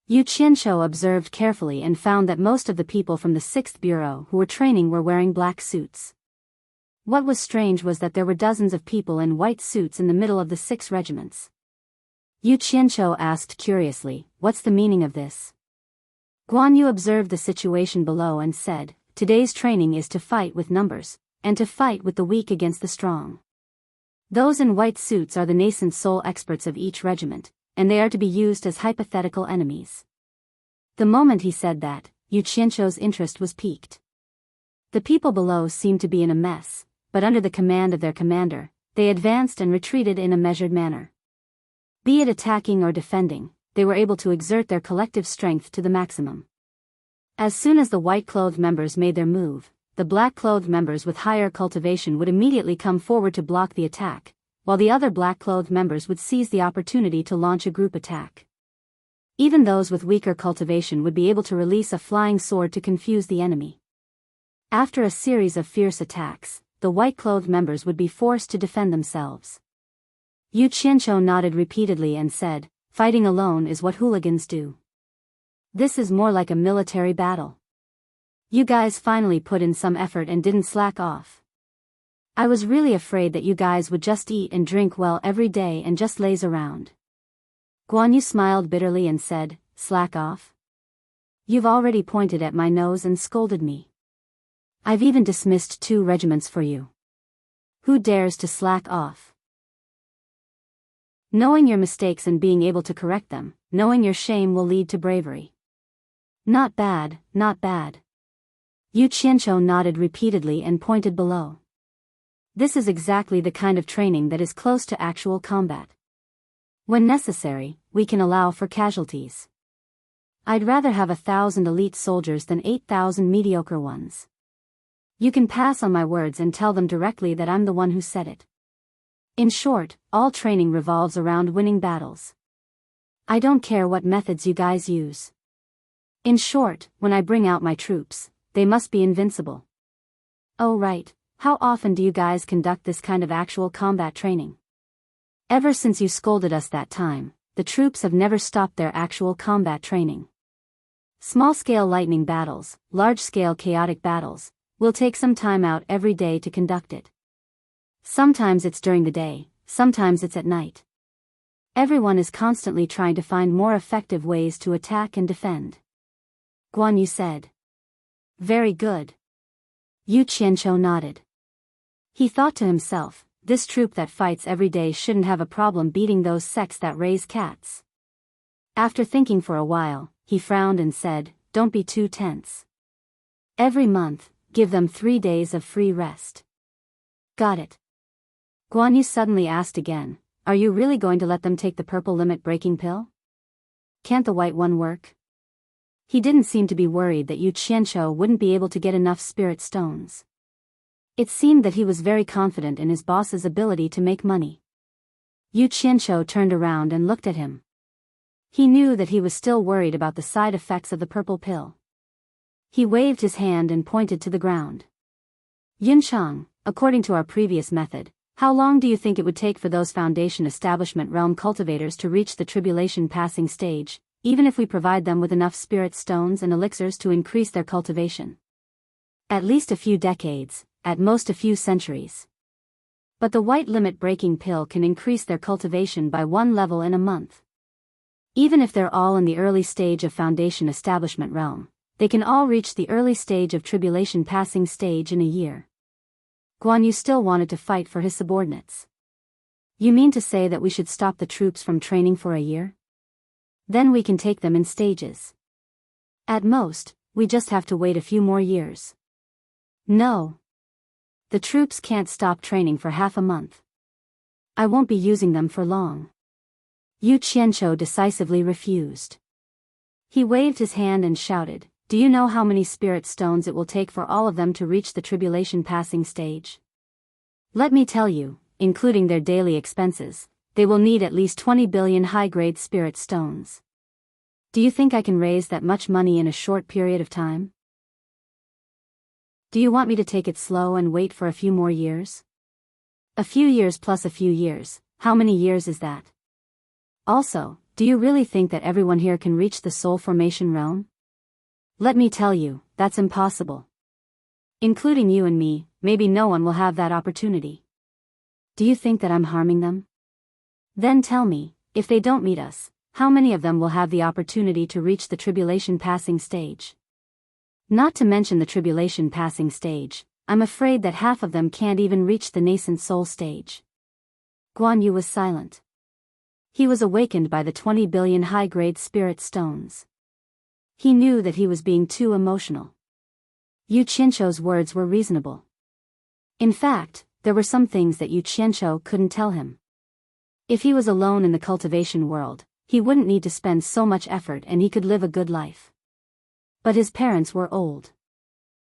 Yu Qianqiu observed carefully and found that most of the people from the 6th Bureau who were training were wearing black suits. What was strange was that there were dozens of people in white suits in the middle of the 6 regiments. Yu Qianqiu asked curiously, "What's the meaning of this?" Guan Yu observed the situation below and said, "Today's training is to fight with numbers, and to fight with the weak against the strong. Those in white suits are the nascent soul experts of each regiment, and they are to be used as hypothetical enemies." The moment he said that, Yu Qianqiu's interest was piqued. The people below seemed to be in a mess, but under the command of their commander, they advanced and retreated in a measured manner. Be it attacking or defending, they were able to exert their collective strength to the maximum. As soon as the white-clothed members made their move, the black-clothed members with higher cultivation would immediately come forward to block the attack, while the other black-clothed members would seize the opportunity to launch a group attack. Even those with weaker cultivation would be able to release a flying sword to confuse the enemy. After a series of fierce attacks, the white-clothed members would be forced to defend themselves. Yu Qianqiu nodded repeatedly and said, "Fighting alone is what hooligans do. This is more like a military battle. You guys finally put in some effort and didn't slack off. I was really afraid that you guys would just eat and drink well every day and just laze around." Guan Yu smiled bitterly and said, "Slack off? You've already pointed at my nose and scolded me. I've even dismissed 2 regiments for you. Who dares to slack off? Knowing your mistakes and being able to correct them, knowing your shame will lead to bravery. Not bad, not bad." Yu Qianqiu nodded repeatedly and pointed below. This is exactly the kind of training that is close to actual combat. When necessary, we can allow for casualties. I'd rather have 1,000 elite soldiers than 8,000 mediocre ones. You can pass on my words and tell them directly that I'm the one who said it. In short, all training revolves around winning battles. I don't care what methods you guys use. In short, when I bring out my troops, they must be invincible. Oh right, how often do you guys conduct this kind of actual combat training? Ever since you scolded us that time, the troops have never stopped their actual combat training. Small-scale lightning battles, large-scale chaotic battles, will take some time out every day to conduct it. Sometimes it's during the day, sometimes it's at night. Everyone is constantly trying to find more effective ways to attack and defend. Guan Yu said. Very good. Yu Qianqiu nodded. He thought to himself, this troop that fights every day shouldn't have a problem beating those sects that raise cats. After thinking for a while, he frowned and said, "Don't be too tense. Every month, give them 3 days of free rest." Got it. Guan Yu suddenly asked again, "Are you really going to let them take the purple limit-breaking pill? Can't the white one work?" He didn't seem to be worried that Yu Qianqiu wouldn't be able to get enough spirit stones. It seemed that he was very confident in his boss's ability to make money. Yu Qianqiu turned around and looked at him. He knew that he was still worried about the side effects of the purple pill. He waved his hand and pointed to the ground. "Yunchang, according to our previous method, how long do you think it would take for those Foundation Establishment Realm cultivators to reach the tribulation passing stage, even if we provide them with enough spirit stones and elixirs to increase their cultivation?" "At least a few decades, at most a few centuries. But the white limit-breaking pill can increase their cultivation by 1 level in a month. Even if they're all in the early stage of Foundation Establishment Realm, they can all reach the early stage of tribulation passing stage in a year." Guan Yu still wanted to fight for his subordinates. "You mean to say that we should stop the troops from training for a year? Then we can take them in stages. At most, we just have to wait a few more years. No. The troops can't stop training for half a month. I won't be using them for long. Yu Qianqiu decisively refused. He waved his hand and shouted, "Do you know how many spirit stones it will take for all of them to reach the tribulation passing stage? Let me tell you, including their daily expenses, they will need at least 20 billion high-grade spirit stones. Do you think I can raise that much money in a short period of time? Do you want me to take it slow and wait for a few more years? A few years plus a few years, how many years is that? Also, do you really think that everyone here can reach the soul formation realm? Let me tell you, that's impossible. Including you and me, maybe no one will have that opportunity. Do you think that I'm harming them? Then tell me, if they don't meet us, how many of them will have the opportunity to reach the tribulation passing stage? Not to mention the tribulation passing stage, I'm afraid that half of them can't even reach the nascent soul stage." Guan Yu was silent. He was awakened by the 20 billion high-grade spirit stones. He knew that he was being too emotional. Yu Qianqiu's words were reasonable. In fact, there were some things that Yu Qianqiu couldn't tell him. If he was alone in the cultivation world, he wouldn't need to spend so much effort and he could live a good life. But his parents were old.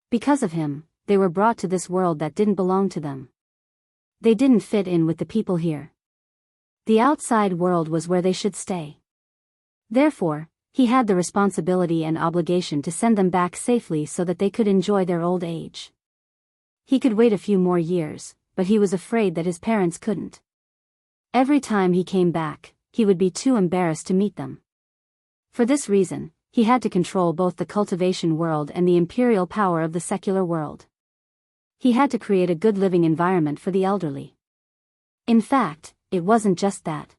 Because of him, they were brought to this world that didn't belong to them. They didn't fit in with the people here. The outside world was where they should stay. Therefore, he had the responsibility and obligation to send them back safely so that they could enjoy their old age. He could wait a few more years, but he was afraid that his parents couldn't. Every time he came back, he would be too embarrassed to meet them. For this reason, he had to control both the cultivation world and the imperial power of the secular world. He had to create a good living environment for the elderly. In fact, it wasn't just that.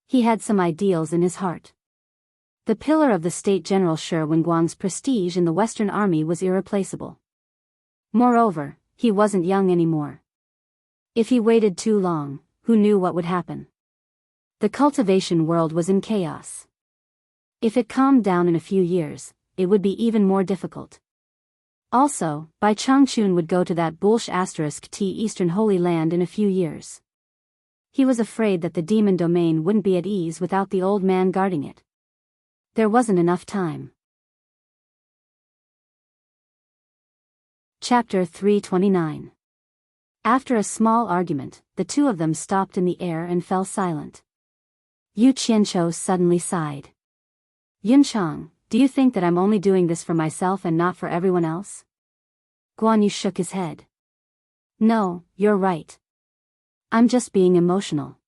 He had some ideals in his heart. The pillar of the state General Shi Wenguang's prestige in the Western Army was irreplaceable. Moreover, he wasn't young anymore. If he waited too long, who knew what would happen? The cultivation world was in chaos. If it calmed down in a few years, it would be even more difficult. Also, Bai Changchun would go to that *T Eastern Holy Land in a few years. He was afraid that the demon domain wouldn't be at ease without the old man guarding it. There wasn't enough time. Chapter 329. After a small argument, the two of them stopped in the air and fell silent. Yu Qianqiu suddenly sighed. "Yunchang, do you think that I'm only doing this for myself and not for everyone else?" Guan Yu shook his head. "No, you're right. I'm just being emotional.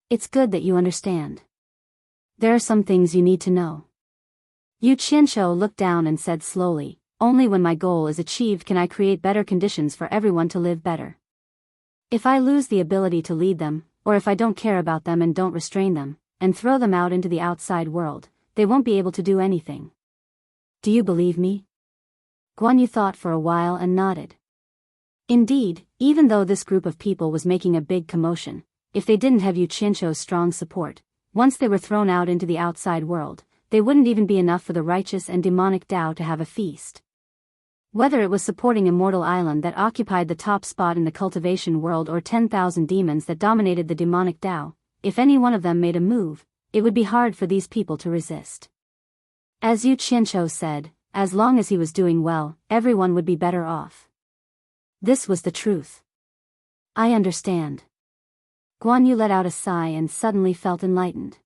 It's good that you understand. There are some things you need to know." Yu Qianqiu looked down and said slowly, "Only when my goal is achieved can I create better conditions for everyone to live better. If I lose the ability to lead them, or if I don't care about them and don't restrain them, and throw them out into the outside world, they won't be able to do anything. Do you believe me?" Guan Yu thought for a while and nodded. Indeed, even though this group of people was making a big commotion, if they didn't have Yu Qianqiu's strong support, once they were thrown out into the outside world, they wouldn't even be enough for the righteous and demonic Tao to have a feast. Whether it was supporting Immortal Island that occupied the top spot in the cultivation world or 10,000 demons that dominated the demonic Tao, if any one of them made a move, it would be hard for these people to resist. As Yu Qianqiu said, as long as he was doing well, everyone would be better off. This was the truth. "I understand." Guan Yu let out a sigh and suddenly felt enlightened.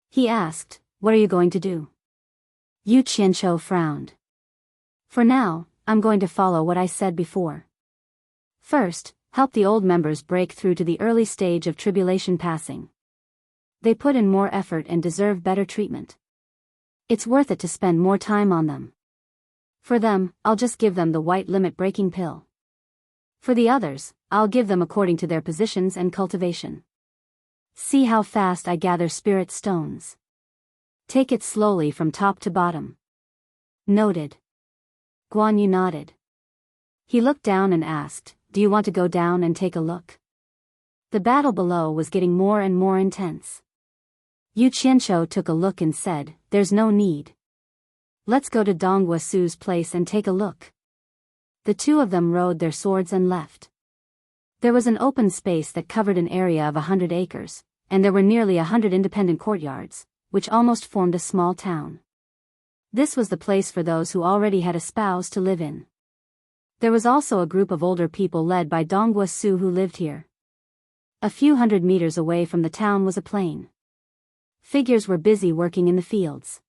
He asked, "What are you going to do?" Yu Qianqiu frowned. "For now, I'm going to follow what I said before. First, help the old members break through to the early stage of tribulation passing. They put in more effort and deserve better treatment. It's worth it to spend more time on them. For them, I'll just give them the white limit breaking pill. For the others, I'll give them according to their positions and cultivation. See how fast I gather spirit stones. Take it slowly from top to bottom." Noted. Guan Yu nodded. He looked down and asked, "Do you want to go down and take a look?" The battle below was getting more and more intense. Yu Qianqiu took a look and said, "There's no need. Let's go to Dong Guasu's place and take a look. The two of them rode their swords and left. There was an open space that covered an area of 100 acres, and there were nearly 100 independent courtyards, which almost formed a small town. This was the place for those who already had a spouse to live in. There was also a group of older people led by Dong Guasu who lived here. A few hundred meters away from the town was a plain. Figures were busy working in the fields.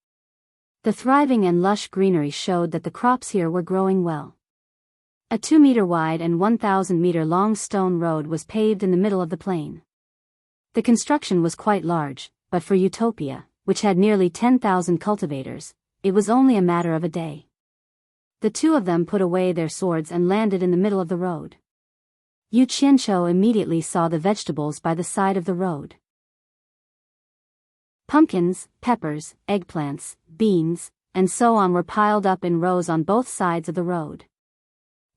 The thriving and lush greenery showed that the crops here were growing well. A 2-meter wide and 1,000-meter long stone road was paved in the middle of the plain. The construction was quite large, but for Utopia, which had nearly 10,000 cultivators, it was only a matter of a day. The two of them put away their swords and landed in the middle of the road. Yu Qianqiu immediately saw the vegetables by the side of the road. Pumpkins, peppers, eggplants, beans, and so on were piled up in rows on both sides of the road.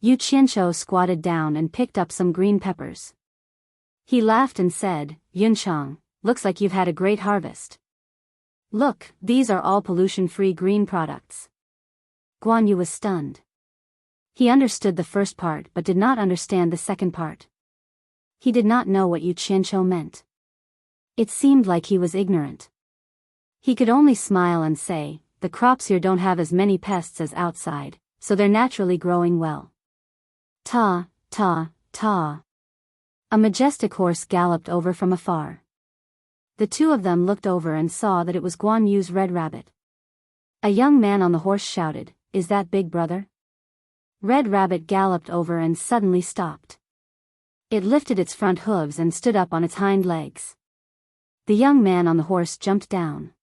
Yu Qianqiu squatted down and picked up some green peppers. He laughed and said, "Yunchang, looks like you've had a great harvest. Look, these are all pollution-free green products." Guan Yu was stunned. He understood the first part but did not understand the second part. He did not know what Yu Qianqiu meant. It seemed like he was ignorant. He could only smile and say, "The crops here don't have as many pests as outside, so they're naturally growing well." Ta, ta, ta. A majestic horse galloped over from afar. The two of them looked over and saw that it was Guan Yu's red rabbit. A young man on the horse shouted, "Is that Big Brother?" Red Rabbit galloped over and suddenly stopped. It lifted its front hooves and stood up on its hind legs. The young man on the horse jumped down.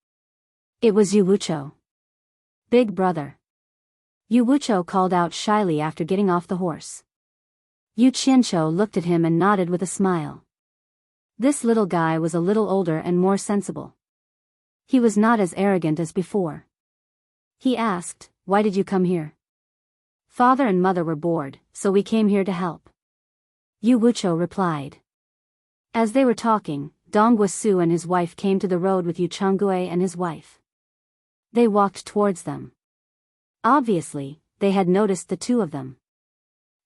It was Yu Wuchou. "Big Brother." Yu Wuchou called out shyly after getting off the horse. Yu Qianqiu looked at him and nodded with a smile. This little guy was a little older and more sensible. He was not as arrogant as before. He asked, "Why did you come here?" "Father and mother were bored, so we came here to help." Yu Wuchou replied. As they were talking, Dong Guasu and his wife came to the road with Yu Changgui and his wife. They walked towards them. Obviously, they had noticed the two of them.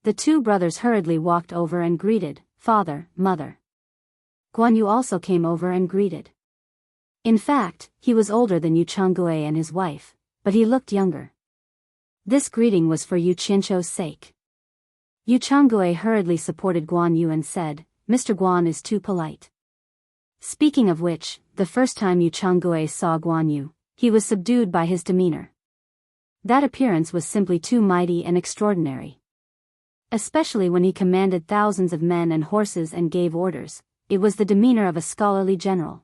The two brothers hurriedly walked over and greeted, "Father, mother." Guan Yu also came over and greeted. In fact, he was older than Yu Changgui and his wife, but he looked younger. This greeting was for Yu Qianqiu's sake. Yu Changgui hurriedly supported Guan Yu and said, "Mr. Guan is too polite." Speaking of which, the first time Yu Changgui saw Guan Yu, he was subdued by his demeanor. That appearance was simply too mighty and extraordinary. Especially when he commanded thousands of men and horses and gave orders, it was the demeanor of a scholarly general.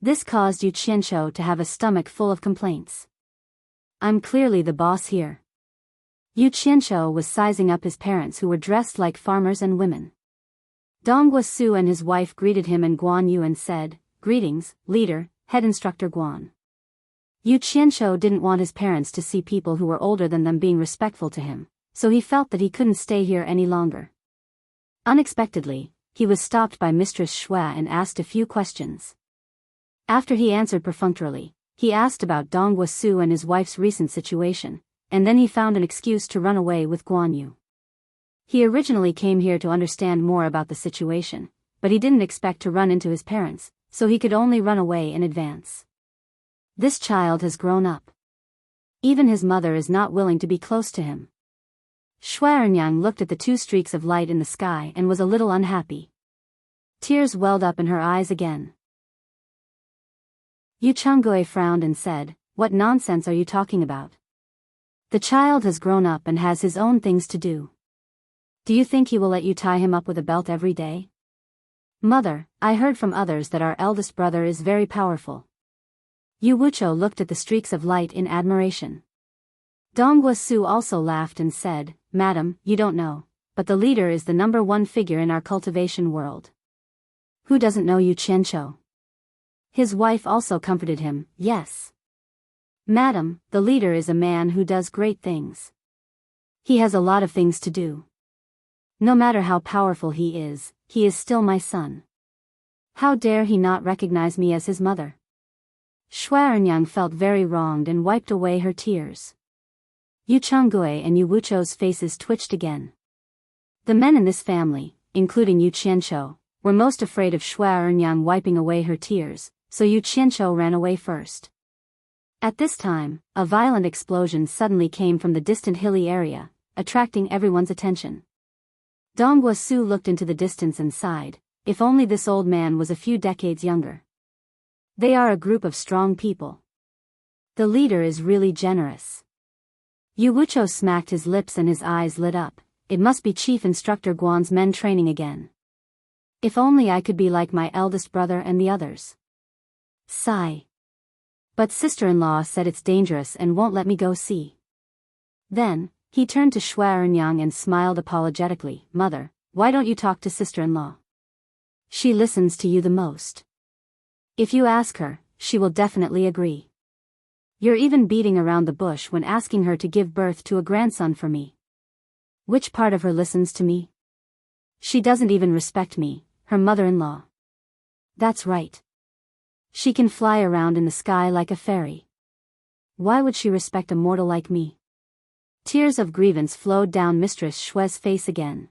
This caused Yu Qianqiu to have a stomach full of complaints. "I'm clearly the boss here." Yu Qianqiu was sizing up his parents who were dressed like farmers and women. Dong Guasu and his wife greeted him and Guan Yu and said, "Greetings, leader, head instructor Guan." Yu Qianqiu didn't want his parents to see people who were older than them being respectful to him, so he felt that he couldn't stay here any longer. Unexpectedly, he was stopped by Mistress Xue and asked a few questions. After he answered perfunctorily, he asked about Dong Guasu and his wife's recent situation, and then he found an excuse to run away with Guan Yu. He originally came here to understand more about the situation, but he didn't expect to run into his parents, so he could only run away in advance. This child has grown up. Even his mother is not willing to be close to him. Shuainyang looked at the two streaks of light in the sky and was a little unhappy. Tears welled up in her eyes again. Yu Changgui frowned and said, "What nonsense are you talking about? The child has grown up and has his own things to do. Do you think he will let you tie him up with a belt every day?" "Mother, I heard from others that our eldest brother is very powerful." Yu Wuchou looked at the streaks of light in admiration. Dong Guasu also laughed and said, "Madam, you don't know, but the leader is the #1 figure in our cultivation world." "Who doesn't know Yu Qianqiu?" His wife also comforted him, "Yes. Madam, the leader is a man who does great things. He has a lot of things to do. No matter how powerful he is still my son. How dare he not recognize me as his mother?" Shuaernyang felt very wronged and wiped away her tears. Yu Chonggui and Yu Wucho's faces twitched again. The men in this family, including Yu Qianqiu, were most afraid of Shuaernyang wiping away her tears, so Yu Qianqiu ran away first. At this time, a violent explosion suddenly came from the distant hilly area, attracting everyone's attention. Dong Guosu looked into the distance and sighed, if only this old man was a few decades younger. They are a group of strong people. The leader is really generous. Yu Wucho smacked his lips and his eyes lit up. It must be Chief Instructor Guan's men training again. If only I could be like my eldest brother and the others. Sigh. But sister-in-law said it's dangerous and won't let me go see. Then, he turned to Shuaernyang and smiled apologetically. Mother, why don't you talk to sister-in-law? She listens to you the most. If you ask her, she will definitely agree. You're even beating around the bush when asking her to give birth to a grandson for me. Which part of her listens to me? She doesn't even respect me, her mother-in-law. That's right. She can fly around in the sky like a fairy. Why would she respect a mortal like me? Tears of grievance flowed down Mistress Shue's face again.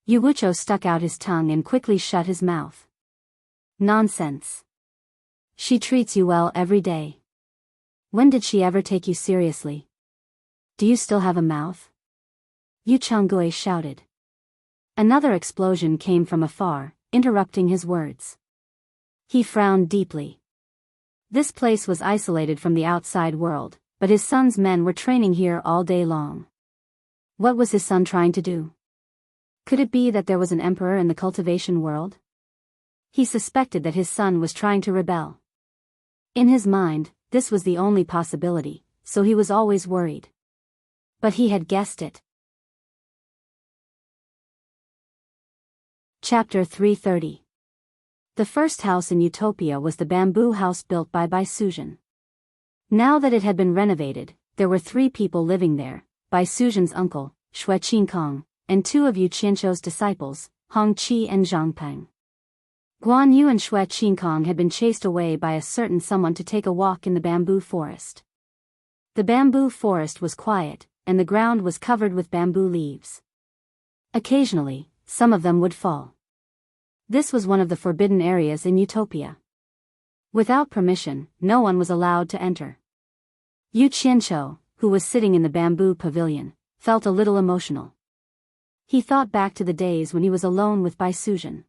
Yu Wucho stuck out his tongue and quickly shut his mouth. Nonsense. She treats you well every day. When did she ever take you seriously? Do you still have a mouth? Yu Chonggui shouted. Another explosion came from afar, interrupting his words. He frowned deeply. This place was isolated from the outside world, but his son's men were training here all day long. What was his son trying to do? Could it be that there was an emperor in the cultivation world? He suspected that his son was trying to rebel. In his mind, this was the only possibility, so he was always worried. But he had guessed it. Chapter 330. The first house in Utopia was the bamboo house built by Bai Suzhen. Now that it had been renovated, there were 3 people living there, Bai Suzhen's uncle, Xue Qingkong, and 2 of Yu Qianqiu's disciples, Hong Qi and Zhang Peng. Guan Yu and Xue Qingkong had been chased away by a certain someone to take a walk in the bamboo forest. The bamboo forest was quiet, and the ground was covered with bamboo leaves. Occasionally, some of them would fall. This was one of the forbidden areas in Utopia. Without permission, no one was allowed to enter. Yu Qianqiu, who was sitting in the bamboo pavilion, felt a little emotional. He thought back to the days when he was alone with Bai Suzhen.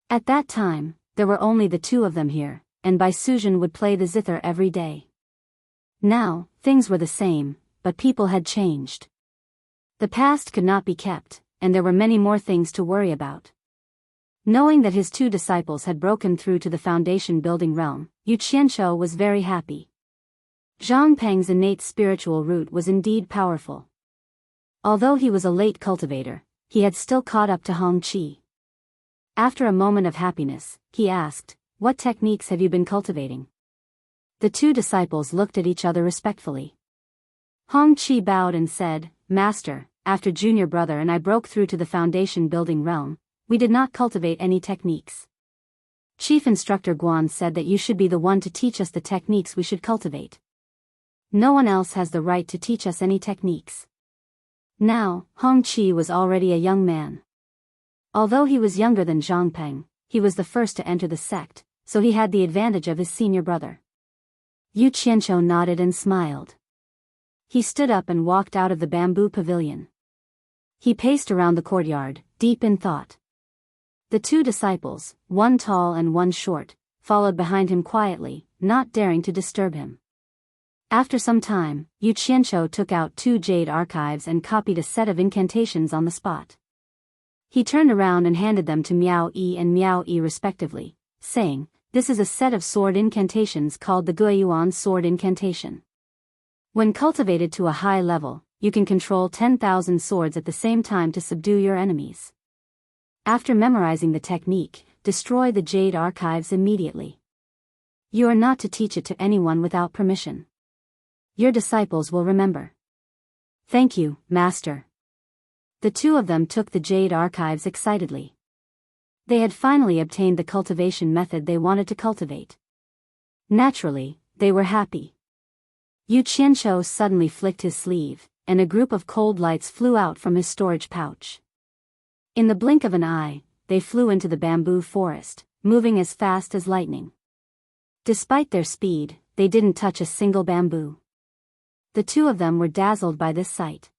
At that time, there were only the 2 of them here, and Bai Suzhen would play the zither every day. Now, things were the same, but people had changed. The past could not be kept, and there were many more things to worry about. Knowing that his 2 disciples had broken through to the foundation building realm, Yu Qianqiu was very happy. Zhang Peng's innate spiritual root was indeed powerful. Although he was a late cultivator, he had still caught up to Hong Qi. After a moment of happiness, he asked, "What techniques have you been cultivating?" The 2 disciples looked at each other respectfully. Hong Qi bowed and said, "Master, after junior brother and I broke through to the foundation building realm, we did not cultivate any techniques. Chief Instructor Guan said that you should be the one to teach us the techniques we should cultivate. No one else has the right to teach us any techniques." Now, Hong Qi was already a young man. Although he was younger than Zhang Peng, he was the first to enter the sect, so he had the advantage of his senior brother. Yu Qianqiu nodded and smiled. He stood up and walked out of the bamboo pavilion. He paced around the courtyard, deep in thought. The 2 disciples, one tall and one short, followed behind him quietly, not daring to disturb him. After some time, Yu Qianqiu took out 2 jade archives and copied a set of incantations on the spot. He turned around and handed them to Miao Yi and Miao Yi respectively, saying, "This is a set of sword incantations called the Guiyuan sword incantation. When cultivated to a high level, you can control 10,000 swords at the same time to subdue your enemies. After memorizing the technique, destroy the jade archives immediately. You are not to teach it to anyone without permission. Your disciples will remember." "Thank you, Master." The 2 of them took the jade archives excitedly. They had finally obtained the cultivation method they wanted to cultivate. Naturally, they were happy. Yu Qianqiu suddenly flicked his sleeve, and a group of cold lights flew out from his storage pouch. In the blink of an eye, they flew into the bamboo forest, moving as fast as lightning. Despite their speed, they didn't touch a single bamboo. The two of them were dazzled by this sight.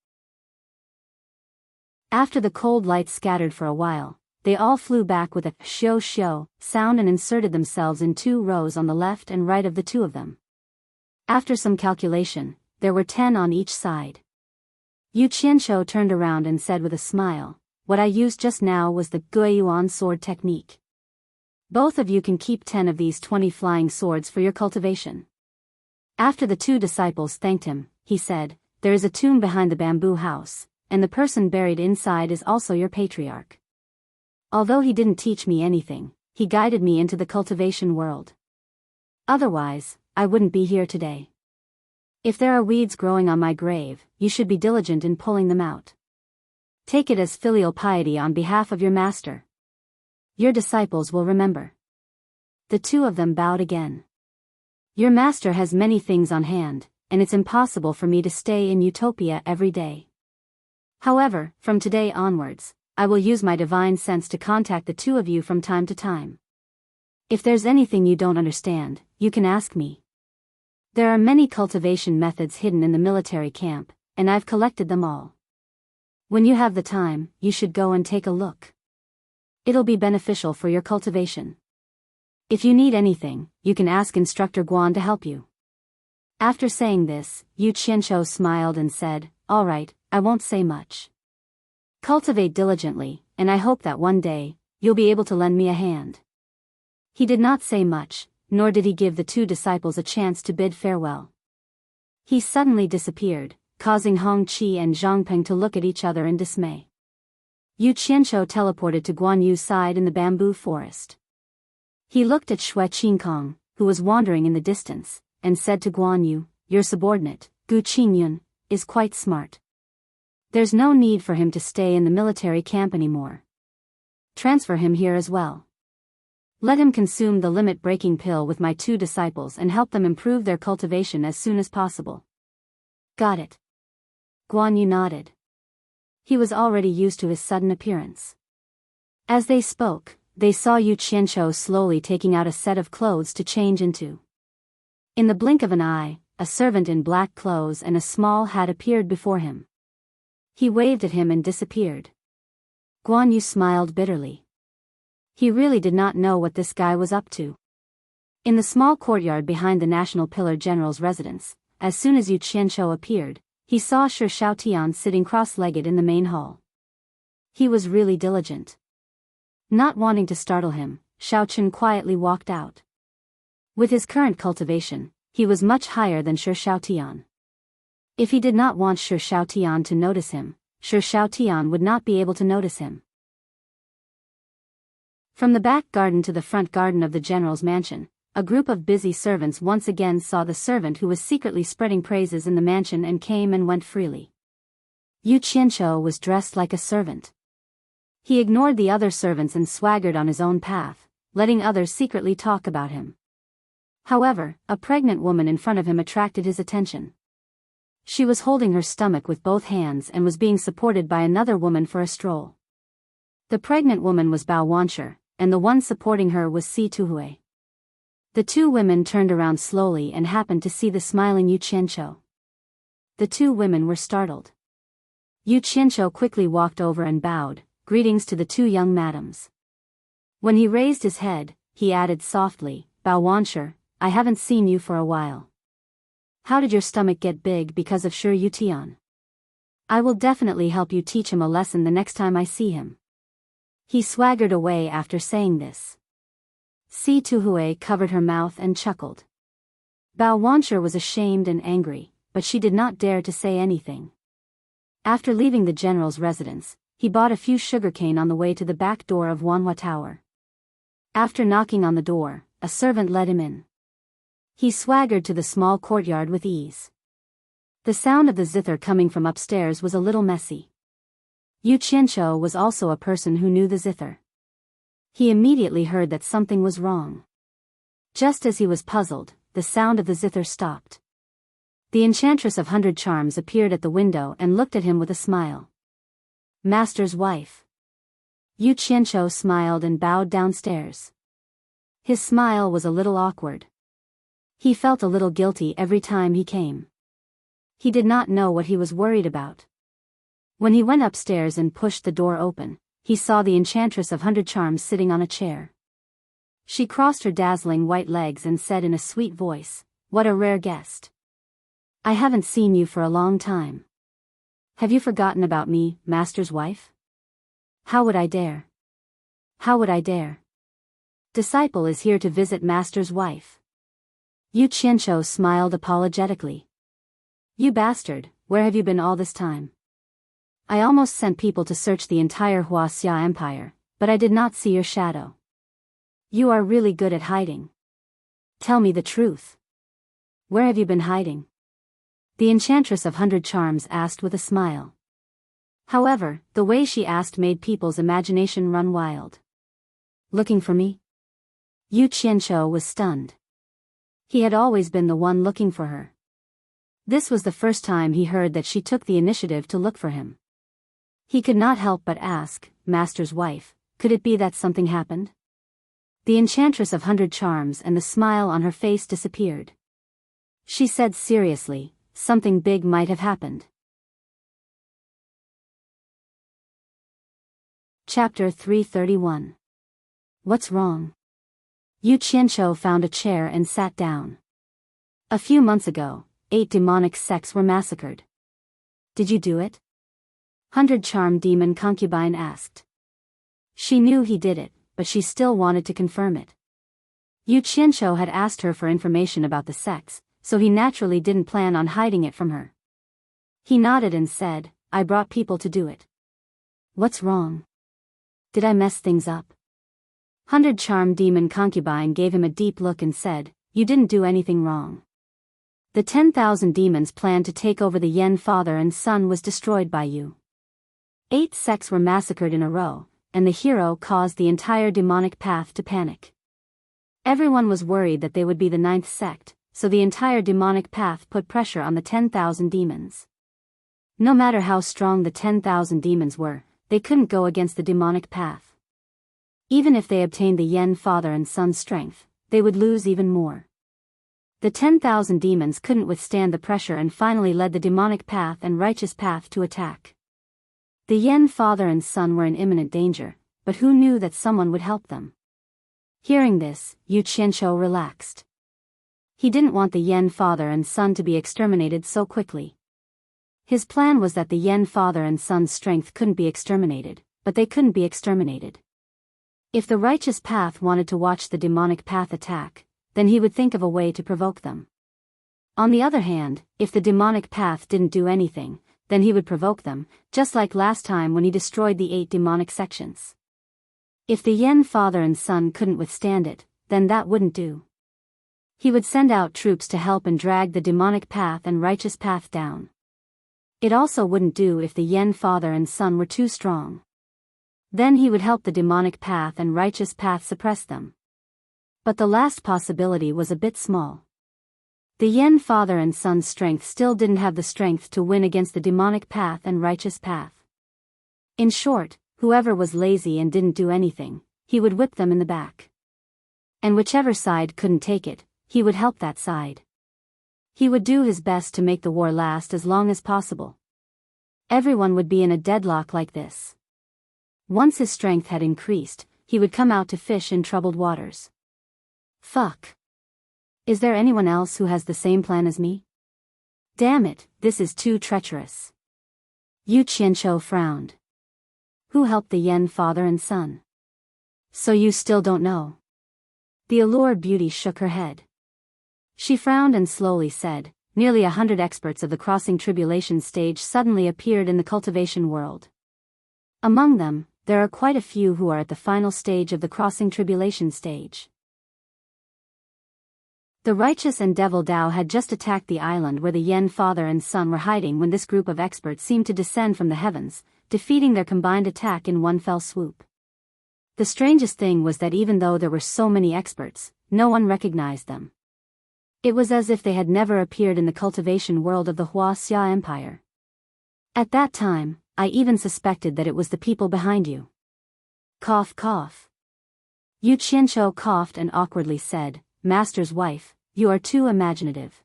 After the cold lights scattered for a while, they all flew back with a shio shio sound and inserted themselves in 2 rows on the left and right of the two of them. After some calculation, there were 10 on each side. Yu Qianqiu turned around and said with a smile, "What I used just now was the Guiyuan sword technique. Both of you can keep 10 of these 20 flying swords for your cultivation." After the 2 disciples thanked him, he said, "There is a tomb behind the bamboo house, and the person buried inside is also your patriarch. Although he didn't teach me anything, he guided me into the cultivation world. Otherwise, I wouldn't be here today. If there are weeds growing on my grave, you should be diligent in pulling them out. Take it as filial piety on behalf of your master. Your disciples will remember." The two of them bowed again. "Your master has many things on hand, and it's impossible for me to stay in Utopia every day. However, from today onwards, I will use my divine sense to contact the two of you from time to time. If there's anything you don't understand, you can ask me. There are many cultivation methods hidden in the military camp, and I've collected them all. When you have the time, you should go and take a look. It'll be beneficial for your cultivation. If you need anything, you can ask Instructor Guan to help you." After saying this, Yu Qianqiu smiled and said, "All right, I won't say much. Cultivate diligently, and I hope that one day, you'll be able to lend me a hand." He did not say much, nor did he give the 2 disciples a chance to bid farewell. He suddenly disappeared, causing Hong Qi and Zhang Peng to look at each other in dismay. Yu Qianqiu teleported to Guan Yu's side in the bamboo forest. He looked at Xue Qingkong, who was wandering in the distance, and said to Guan Yu, "Your subordinate, Gu Qingyun, is quite smart. There's no need for him to stay in the military camp anymore. Transfer him here as well. Let him consume the limit-breaking pill with my 2 disciples and help them improve their cultivation as soon as possible." "Got it." Guan Yu nodded. He was already used to his sudden appearance. As they spoke, they saw Yu Qianqiu slowly taking out a set of clothes to change into. In the blink of an eye, a servant in black clothes and a small hat appeared before him. He waved at him and disappeared. Guan Yu smiled bitterly. He really did not know what this guy was up to. In the small courtyard behind the National Pillar General's residence, as soon as Yu Qianqiu appeared, he saw Shi Xiaotian sitting cross-legged in the main hall. He was really diligent. Not wanting to startle him, Xiao Chen quietly walked out. With his current cultivation, he was much higher than Shi Xiaotian. If he did not want Shi Xiaotian to notice him, Shi Xiaotian would not be able to notice him. From the back garden to the front garden of the general's mansion, a group of busy servants once again saw the servant who was secretly spreading praises in the mansion and came and went freely. Yu Qianqiu was dressed like a servant. He ignored the other servants and swaggered on his own path, letting others secretly talk about him. However, a pregnant woman in front of him attracted his attention. She was holding her stomach with both hands and was being supported by another woman for a stroll. The pregnant woman was Bao Wanshi, and the one supporting her was Si Tuhui. The 2 women turned around slowly and happened to see the smiling Yu Qianqiu. The 2 women were startled. Yu Qianqiu quickly walked over and bowed, "Greetings to the 2 young madams." When he raised his head, he added softly, "Bao Wanshi, I haven't seen you for a while. How did your stomach get big because of Shi Yutian? I will definitely help you teach him a lesson the next time I see him." He swaggered away after saying this. Si Tuhui covered her mouth and chuckled. Bao Wanshi was ashamed and angry, but she did not dare to say anything. After leaving the general's residence, he bought a few sugarcane on the way to the back door of Wanhua Tower. After knocking on the door, a servant led him in. He swaggered to the small courtyard with ease. The sound of the zither coming from upstairs was a little messy. Yu Qianqiu was also a person who knew the zither. He immediately heard that something was wrong. Just as he was puzzled, the sound of the zither stopped. The Enchantress of 100 Charms appeared at the window and looked at him with a smile. Master's wife. Yu Qianqiu smiled and bowed downstairs. His smile was a little awkward. He felt a little guilty every time he came. He did not know what he was worried about. When he went upstairs and pushed the door open, he saw the Enchantress of 100 Charms sitting on a chair. She crossed her dazzling white legs and said in a sweet voice, "What a rare guest. I haven't seen you for a long time. Have you forgotten about me, Master's wife? How would I dare? How would I dare? Disciple is here to visit Master's wife." Yu Qianqiu smiled apologetically. "You bastard, where have you been all this time? I almost sent people to search the entire Huaxia Empire, but I did not see your shadow. You are really good at hiding. Tell me the truth. Where have you been hiding?" The Enchantress of 100 Charms asked with a smile. However, the way she asked made people's imagination run wild. "Looking for me?" Yu Qianqiu was stunned. He had always been the one looking for her. This was the first time he heard that she took the initiative to look for him. He could not help but ask, "Master's wife, could it be that something happened?" The Enchantress of 100 Charms and the smile on her face disappeared. She said seriously, "Something big might have happened." Chapter 331. What's wrong? Yu Qianqiu found a chair and sat down. A few months ago, 8 demonic sects were massacred. Did you do it? 100 Charm Demon Concubine asked. She knew he did it, but she still wanted to confirm it. Yu Qianqiu had asked her for information about the sects, so he naturally didn't plan on hiding it from her. He nodded and said, "I brought people to do it." "What's wrong? Did I mess things up?" 100 Charm Demon Concubine gave him a deep look and said, "You didn't do anything wrong. The 10,000 demons planned to take over the Yen father and son was destroyed by you. 8 sects were massacred in a row, and the hero caused the entire demonic path to panic. Everyone was worried that they would be the 9th sect, so the entire demonic path put pressure on the 10,000 demons. No matter how strong the 10,000 demons were, they couldn't go against the demonic path. Even if they obtained the Yen father and son's strength, they would lose even more. The 10,000 demons couldn't withstand the pressure and finally led the demonic path and righteous path to attack. The Yen father and son were in imminent danger, but who knew that someone would help them? Hearing this, Yu Qianqiu relaxed. He didn't want the Yen father and son to be exterminated so quickly. His plan was that the Yen father and son's strength couldn't be exterminated, but they couldn't be exterminated. If the righteous path wanted to watch the demonic path attack, then he would think of a way to provoke them. On the other hand, if the demonic path didn't do anything, then he would provoke them, just like last time when he destroyed the 8 demonic sections. If the Yen father and son couldn't withstand it, then that wouldn't do. He would send out troops to help and drag the demonic path and righteous path down. It also wouldn't do if the Yen father and son were too strong. Then he would help the demonic path and righteous path suppress them. But the last possibility was a bit small. The Yen father and son's strength still didn't have the strength to win against the demonic path and righteous path. In short, whoever was lazy and didn't do anything, he would whip them in the back. And whichever side couldn't take it, he would help that side. He would do his best to make the war last as long as possible. Everyone would be in a deadlock like this. Once his strength had increased, he would come out to fish in troubled waters. Fuck. Is there anyone else who has the same plan as me? Damn it, this is too treacherous. Yu Qianqiu frowned. Who helped the Yen father and son? So you still don't know? The allured beauty shook her head. She frowned and slowly said, nearly 100 experts of the crossing tribulation stage suddenly appeared in the cultivation world. Among them, there are quite a few who are at the final stage of the crossing tribulation stage. The righteous and devil Dao had just attacked the island where the Yen father and son were hiding when this group of experts seemed to descend from the heavens, defeating their combined attack in one fell swoop. The strangest thing was that even though there were so many experts, no one recognized them. It was as if they had never appeared in the cultivation world of the Xia Empire. At that time, I even suspected that it was the people behind you. Cough cough. Yu Qianqiu coughed and awkwardly said, Master's wife, you are too imaginative.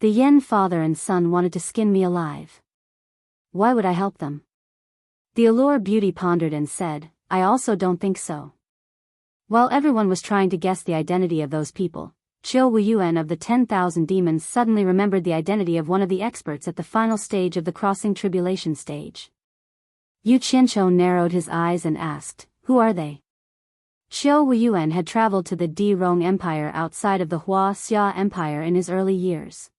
The Yen father and son wanted to skin me alive. Why would I help them? The Allure Beauty pondered and said, I also don't think so. While everyone was trying to guess the identity of those people, Qiu Wuyuan of the 10,000 demons suddenly remembered the identity of one of the experts at the final stage of the crossing tribulation stage. Yu Qianqiu narrowed his eyes and asked, who are they? Qiu Wuyuan had traveled to the Di Rong Empire outside of the Xia Empire in his early years.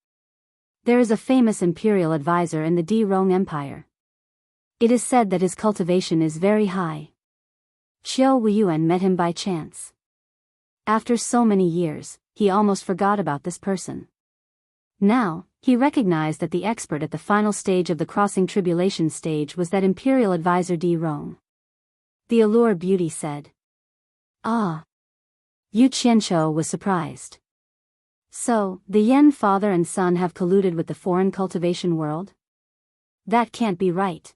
There is a famous imperial advisor in the Di Rong Empire. It is said that his cultivation is very high. Qiu Wuyuan met him by chance. After so many years, he almost forgot about this person. Now, he recognized that the expert at the final stage of the crossing tribulation stage was that imperial advisor Di Rong. The Allure Beauty said. Ah. Yu Qianqiu was surprised. So, the Yen father and son have colluded with the foreign cultivation world? That can't be right.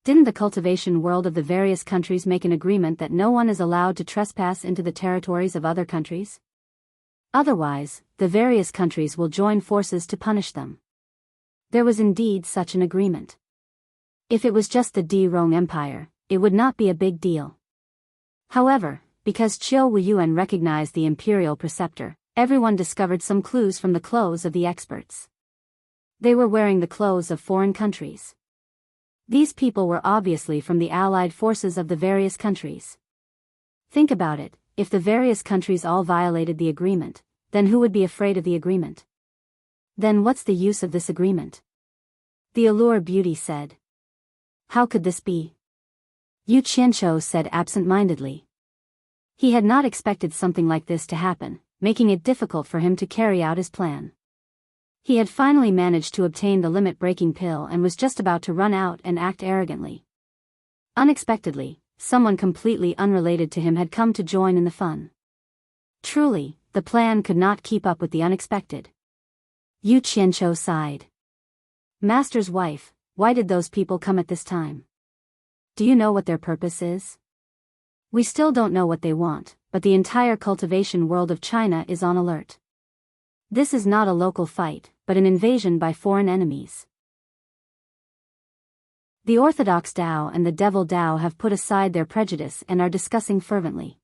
Didn't the cultivation world of the various countries make an agreement that no one is allowed to trespass into the territories of other countries? Otherwise, the various countries will join forces to punish them. There was indeed such an agreement. If it was just the Di Rong Empire, it would not be a big deal. However, because Qiu Wuyuan recognized the imperial preceptor, everyone discovered some clues from the clothes of the experts. They were wearing the clothes of foreign countries. These people were obviously from the allied forces of the various countries. Think about it, if the various countries all violated the agreement, then who would be afraid of the agreement? Then what's the use of this agreement? The Allure Beauty said. How could this be? Yu Qianqiu said absent-mindedly. He had not expected something like this to happen, making it difficult for him to carry out his plan. He had finally managed to obtain the limit-breaking pill and was just about to run out and act arrogantly. Unexpectedly, someone completely unrelated to him had come to join in the fun. Truly, the plan could not keep up with the unexpected. Yu Qianqiu sighed. Master's wife, why did those people come at this time? Do you know what their purpose is? We still don't know what they want, but the entire cultivation world of China is on alert. This is not a local fight, but an invasion by foreign enemies. The Orthodox Tao and the Devil Tao have put aside their prejudice and are discussing fervently.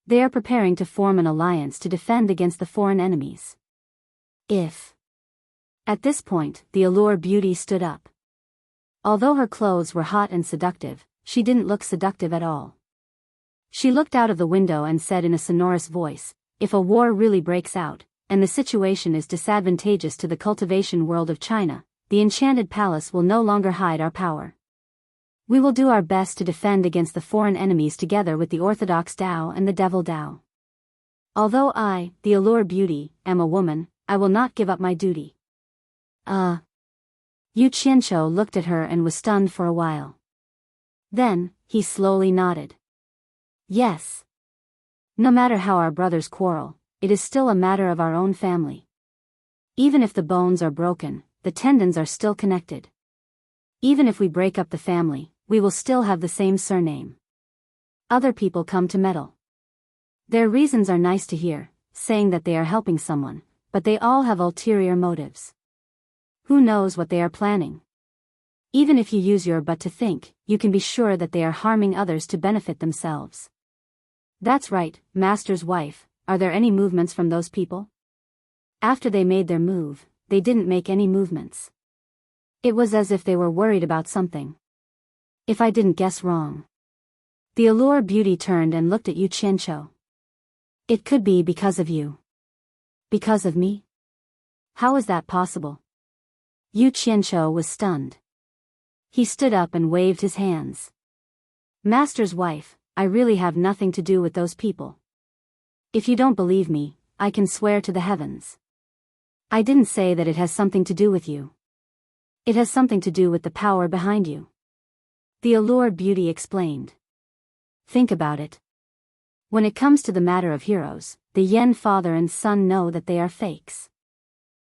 They are preparing to form an alliance to defend against the foreign enemies. At this point, the Allure Beauty stood up. Although her clothes were hot and seductive, she didn't look seductive at all. She looked out of the window and said in a sonorous voice, if a war really breaks out, and the situation is disadvantageous to the cultivation world of China, the enchanted palace will no longer hide our power. We will do our best to defend against the foreign enemies together with the Orthodox Tao and the Devil Tao. Although I, the Allure Beauty, am a woman, I will not give up my duty. Yu Qianqiu looked at her and was stunned for a while. Then, he slowly nodded. Yes. No matter how our brothers quarrel, it is still a matter of our own family. Even if the bones are broken, the tendons are still connected. Even if we break up the family, we will still have the same surname. Other people come to meddle. Their reasons are nice to hear, saying that they are helping someone, but they all have ulterior motives. Who knows what they are planning? Even if you use your butt to think, you can be sure that they are harming others to benefit themselves. That's right, Master's wife, are there any movements from those people? After they made their move, they didn't make any movements. It was as if they were worried about something. If I didn't guess wrong. The Allure Beauty turned and looked at Yu Qianqiu. It could be because of you. Because of me? How is that possible? Yu Qianqiu was stunned. He stood up and waved his hands. Master's wife, I really have nothing to do with those people. If you don't believe me, I can swear to the heavens. I didn't say that it has something to do with you. It has something to do with the power behind you. The Allure Beauty explained. Think about it. When it comes to the matter of heroes, the Yen father and son know that they are fakes.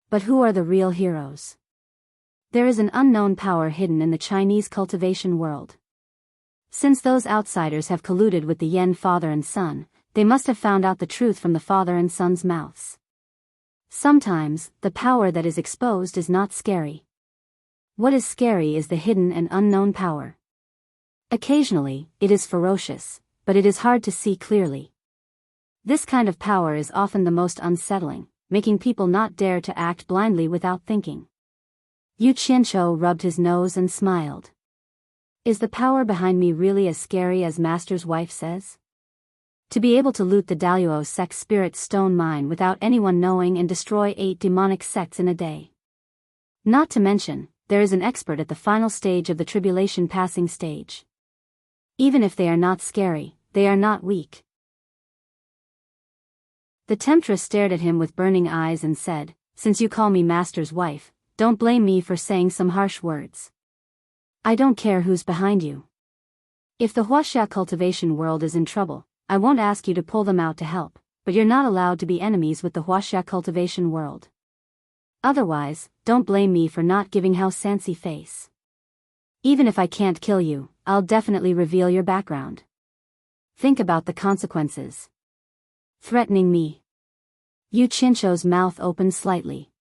But who are the real heroes? There is an unknown power hidden in the Chinese cultivation world. Since those outsiders have colluded with the Yen father and son, they must have found out the truth from the father and son's mouths. Sometimes, the power that is exposed is not scary. What is scary is the hidden and unknown power. Occasionally, it is ferocious, but it is hard to see clearly. This kind of power is often the most unsettling, making people not dare to act blindly without thinking. Yu Qianqiu rubbed his nose and smiled. Is the power behind me really as scary as Master's wife says? To be able to loot the Daluo sect spirit stone mine without anyone knowing and destroy 8 demonic sects in a day. Not to mention, there is an expert at the final stage of the tribulation passing stage. Even if they are not scary, they are not weak. The temptress stared at him with burning eyes and said, "Since you call me Master's wife, don't blame me for saying some harsh words. I don't care who's behind you. If the Huaxia cultivation world is in trouble, I won't ask you to pull them out to help, but you're not allowed to be enemies with the Huaxia cultivation world. Otherwise, don't blame me for not giving Hao Sansi face. Even if I can't kill you, I'll definitely reveal your background. Think about the consequences." Threatening me? Yu Qianqiu's mouth opened slightly.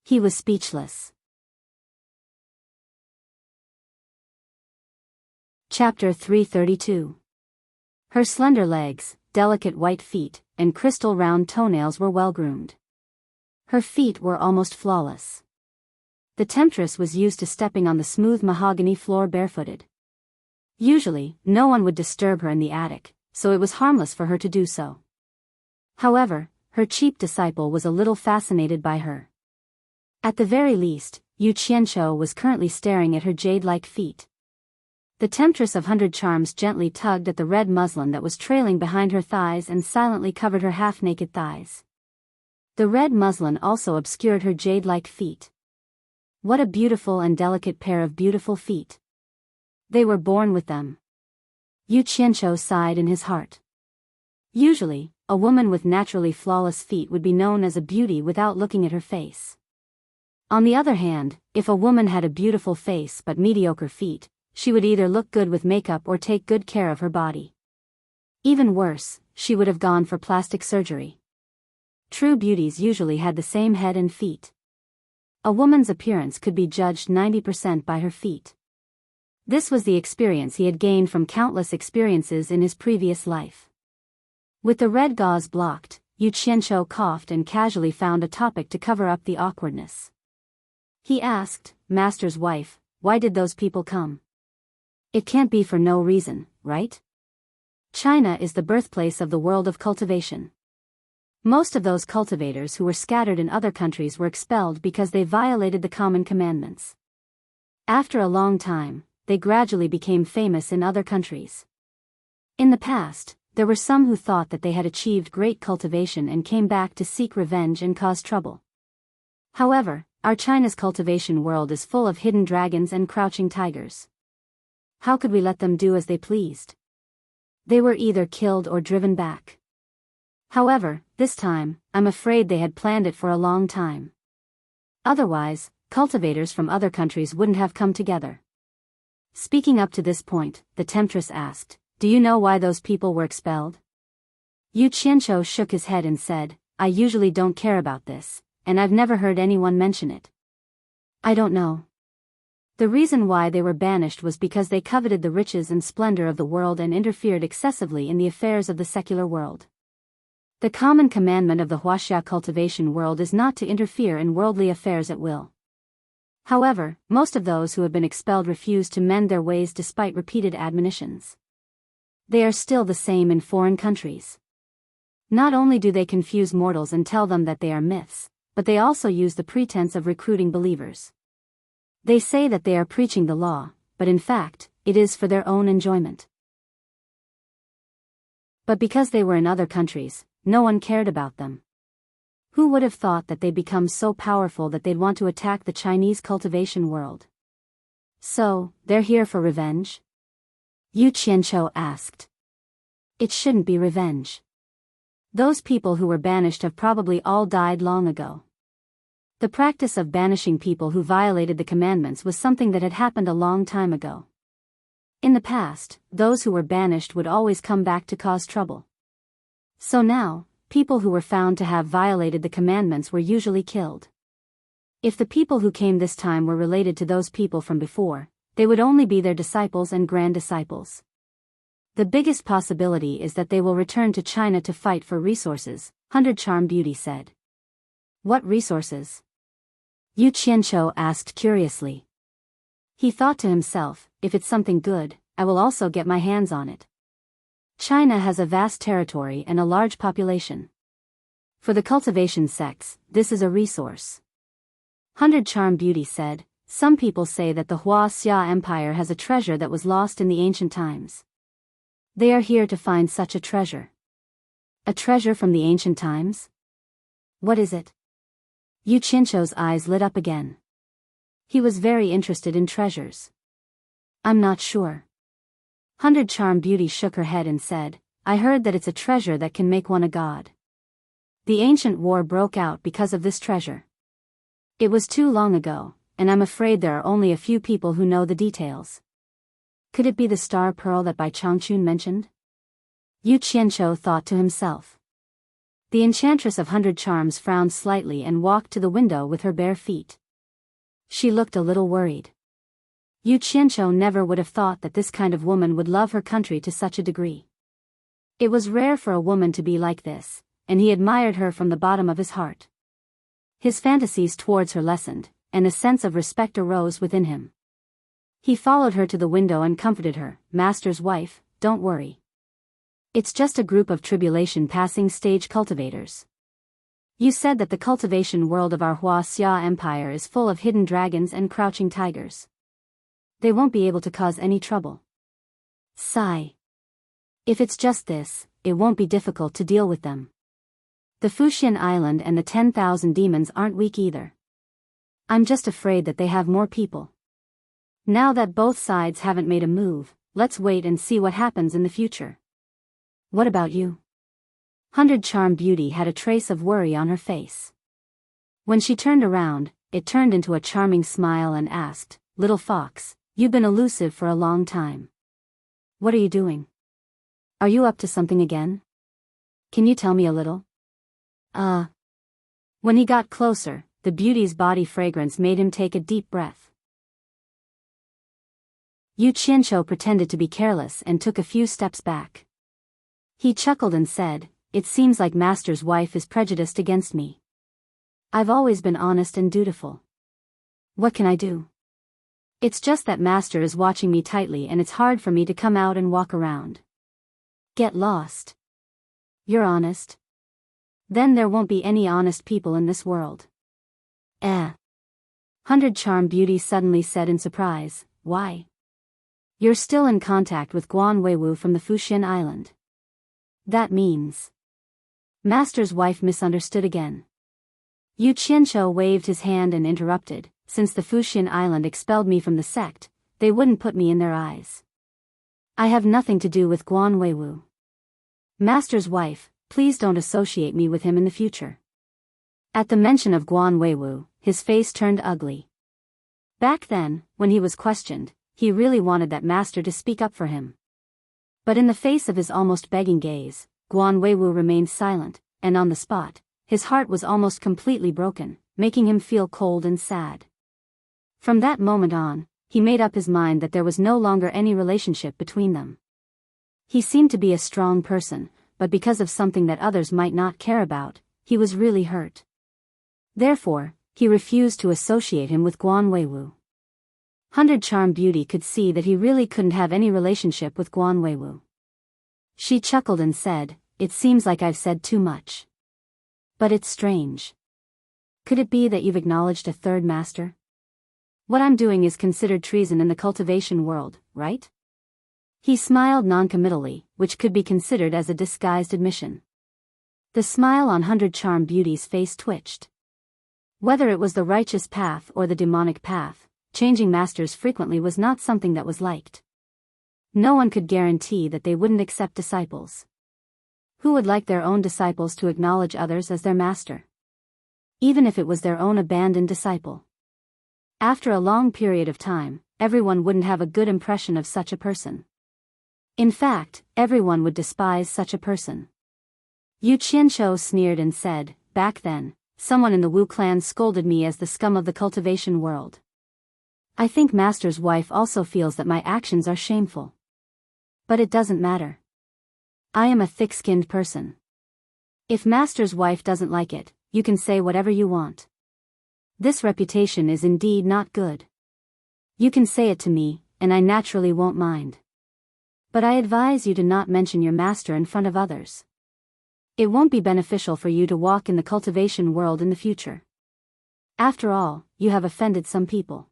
He was speechless. Chapter 332. Her slender legs, delicate white feet, and crystal round toenails were well groomed. Her feet were almost flawless. The temptress was used to stepping on the smooth mahogany floor barefooted. Usually, no one would disturb her in the attic, so it was harmless for her to do so. However, her cheap disciple was a little fascinated by her. At the very least, Yu Qianqiu was currently staring at her jade-like feet. The temptress of 100 charms gently tugged at the red muslin that was trailing behind her thighs and silently covered her half-naked thighs. The red muslin also obscured her jade-like feet. What a beautiful and delicate pair of beautiful feet. They were born with them. Yu Qianqiu sighed in his heart. Usually, a woman with naturally flawless feet would be known as a beauty without looking at her face. On the other hand, if a woman had a beautiful face but mediocre feet, she would either look good with makeup or take good care of her body. Even worse, she would have gone for plastic surgery. True beauties usually had the same head and feet. A woman's appearance could be judged 90% by her feet. This was the experience he had gained from countless experiences in his previous life. With the red gauze blocked, Yu Qianqiu coughed and casually found a topic to cover up the awkwardness. He asked, "Master's wife, why did those people come? It can't be for no reason, right? China is the birthplace of the world of cultivation. Most of those cultivators who were scattered in other countries were expelled because they violated the common commandments. After a long time, they gradually became famous in other countries. In the past, there were some who thought that they had achieved great cultivation and came back to seek revenge and cause trouble. However, our China's cultivation world is full of hidden dragons and crouching tigers. How could we let them do as they pleased? They were either killed or driven back. However, this time, I'm afraid they had planned it for a long time. Otherwise, cultivators from other countries wouldn't have come together." Speaking up to this point, the temptress asked, "Do you know why those people were expelled?" Yu Qianqiu shook his head and said, "I usually don't care about this, and I've never heard anyone mention it. I don't know. The reason why they were banished was because they coveted the riches and splendor of the world and interfered excessively in the affairs of the secular world. The common commandment of the Huaxia cultivation world is not to interfere in worldly affairs at will. However, most of those who have been expelled refuse to mend their ways despite repeated admonitions. They are still the same in foreign countries. Not only do they confuse mortals and tell them that they are myths, but they also use the pretense of recruiting believers. They say that they are preaching the law, but in fact, it is for their own enjoyment. But because they were in other countries, no one cared about them. Who would have thought that they'd become so powerful that they'd want to attack the Chinese cultivation world? So, they're here for revenge? Yu Qianqiu asked. It shouldn't be revenge. Those people who were banished have probably all died long ago. The practice of banishing people who violated the commandments was something that had happened a long time ago. In the past, those who were banished would always come back to cause trouble. So now, people who were found to have violated the commandments were usually killed. If the people who came this time were related to those people from before, they would only be their disciples and grand-disciples. The biggest possibility is that they will return to China to fight for resources, 100 Charm Beauty said. What resources? Yu Qianqiu asked curiously. He thought to himself, if it's something good, I will also get my hands on it. China has a vast territory and a large population. For the cultivation sects, this is a resource. 100 Charm Beauty said, some people say that the Xia Empire has a treasure that was lost in the ancient times. They are here to find such a treasure. A treasure from the ancient times? What is it? Yu Qianqiu's eyes lit up again. He was very interested in treasures. I'm not sure. 100 Charm Beauty shook her head and said, I heard that it's a treasure that can make one a god. The ancient war broke out because of this treasure. It was too long ago, and I'm afraid there are only a few people who know the details. Could it be the star pearl that Bai Changchun mentioned? Yu Qianqiu thought to himself. The enchantress of 100 Charms frowned slightly and walked to the window with her bare feet. She looked a little worried. Yu Qianqiu never would have thought that this kind of woman would love her country to such a degree. It was rare for a woman to be like this, and he admired her from the bottom of his heart. His fantasies towards her lessened, and a sense of respect arose within him. He followed her to the window and comforted her, Master's wife, don't worry. It's just a group of tribulation passing stage cultivators. You said that the cultivation world of our Xia Empire is full of hidden dragons and crouching tigers. They won't be able to cause any trouble. Sigh. If it's just this, it won't be difficult to deal with them. The Fuxian Island and the 10,000 demons aren't weak either. I'm just afraid that they have more people. Now that both sides haven't made a move, let's wait and see what happens in the future. What about you? 100 Charm Beauty had a trace of worry on her face. When she turned around, it turned into a charming smile and asked, Little Fox, you've been elusive for a long time. What are you doing? Are you up to something again? Can you tell me a little? When he got closer, the beauty's body fragrance made him take a deep breath. Yu Qianqiu pretended to be careless and took a few steps back. He chuckled and said, It seems like Master's wife is prejudiced against me. I've always been honest and dutiful. What can I do? It's just that Master is watching me tightly and it's hard for me to come out and walk around. Get lost. You're honest? Then there won't be any honest people in this world. 100 Charm Beauty suddenly said in surprise, Why? You're still in contact with Guan Weiwu from the Fuxian Island. That means... Master's wife misunderstood again. Yu Qianqiu waved his hand and interrupted, Since the Fuxian Island expelled me from the sect, they wouldn't put me in their eyes. I have nothing to do with Guan Weiwu. Master's wife, please don't associate me with him in the future. At the mention of Guan Weiwu, his face turned ugly. Back then, when he was questioned, he really wanted that master to speak up for him. But in the face of his almost begging gaze, Guan Weiwu remained silent, and on the spot, his heart was almost completely broken, making him feel cold and sad. From that moment on, he made up his mind that there was no longer any relationship between them. He seemed to be a strong person, but because of something that others might not care about, he was really hurt. Therefore, he refused to associate him with Guan Weiwu. 100 Charm Beauty could see that he really couldn't have any relationship with Guan Weiwu. She chuckled and said, It seems like I've said too much. But it's strange. Could it be that you've acknowledged a third master? What I'm doing is considered treason in the cultivation world, right? He smiled noncommittally, which could be considered as a disguised admission. The smile on 100 Charm Beauty's face twitched. Whether it was the righteous path or the demonic path, changing masters frequently was not something that was liked. No one could guarantee that they wouldn't accept disciples. Who would like their own disciples to acknowledge others as their master? Even if it was their own abandoned disciple. After a long period of time, everyone wouldn't have a good impression of such a person. In fact, everyone would despise such a person. Yu Qianqiu sneered and said, "Back then, someone in the Wu clan scolded me as the scum of the cultivation world. I think Master's wife also feels that my actions are shameful. But it doesn't matter. I am a thick-skinned person. If Master's wife doesn't like it, you can say whatever you want. This reputation is indeed not good. You can say it to me, and I naturally won't mind. But I advise you to not mention your master in front of others. It won't be beneficial for you to walk in the cultivation world in the future. After all, you have offended some people.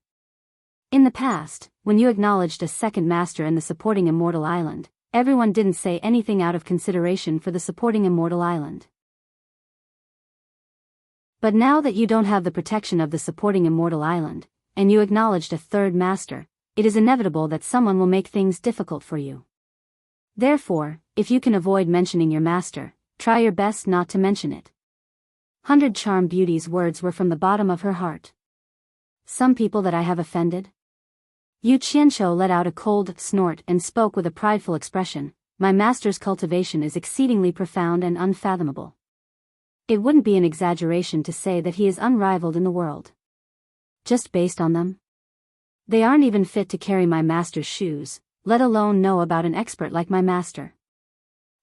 In the past, when you acknowledged a second master in the supporting Immortal Island, everyone didn't say anything out of consideration for the supporting Immortal Island. But now that you don't have the protection of the supporting Immortal Island, and you acknowledged a third master, it is inevitable that someone will make things difficult for you. Therefore, if you can avoid mentioning your master, try your best not to mention it." 100 Charm Beauty's words were from the bottom of her heart. Some people that I have offended? Yu Qianqiu let out a cold snort and spoke with a prideful expression. "My master's cultivation is exceedingly profound and unfathomable. It wouldn't be an exaggeration to say that he is unrivaled in the world. Just based on them, they aren't even fit to carry my master's shoes, let alone know about an expert like my master."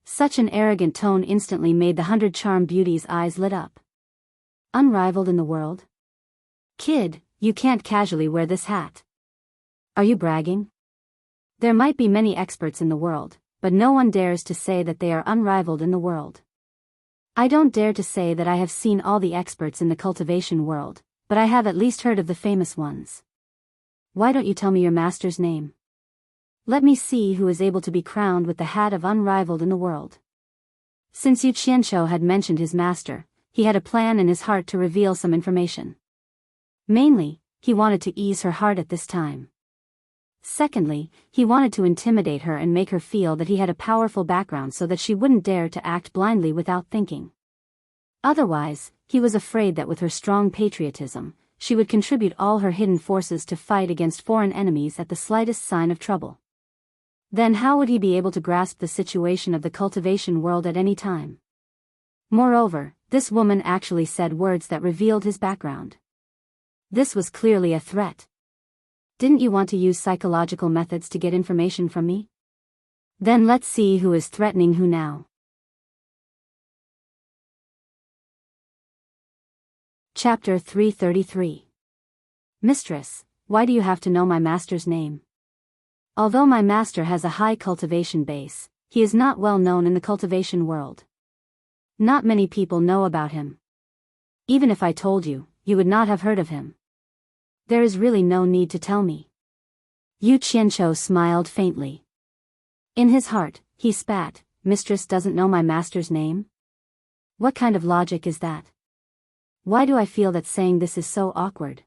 Such an arrogant tone instantly made the 100 Charm Beauty's eyes lit up. Unrivaled in the world? Kid, you can't casually wear this hat. Are you bragging? There might be many experts in the world, but no one dares to say that they are unrivaled in the world. I don't dare to say that I have seen all the experts in the cultivation world, but I have at least heard of the famous ones. Why don't you tell me your master's name? Let me see who is able to be crowned with the hat of unrivaled in the world." Since Yu Qianqiu had mentioned his master, he had a plan in his heart to reveal some information. Mainly, he wanted to ease her heart at this time. Secondly, he wanted to intimidate her and make her feel that he had a powerful background so that she wouldn't dare to act blindly without thinking. Otherwise, he was afraid that with her strong patriotism, she would contribute all her hidden forces to fight against foreign enemies at the slightest sign of trouble. Then how would he be able to grasp the situation of the cultivation world at any time? Moreover, this woman actually said words that revealed his background. This was clearly a threat. Didn't you want to use psychological methods to get information from me? Then let's see who is threatening who now. Chapter 333. Mistress, why do you have to know my master's name? Although my master has a high cultivation base, he is not well known in the cultivation world. Not many people know about him. Even if I told you, you would not have heard of him. There is really no need to tell me. Yu Qianqiu smiled faintly. In his heart, he spat, "Mistress doesn't know my master's name? What kind of logic is that? Why do I feel that saying this is so awkward?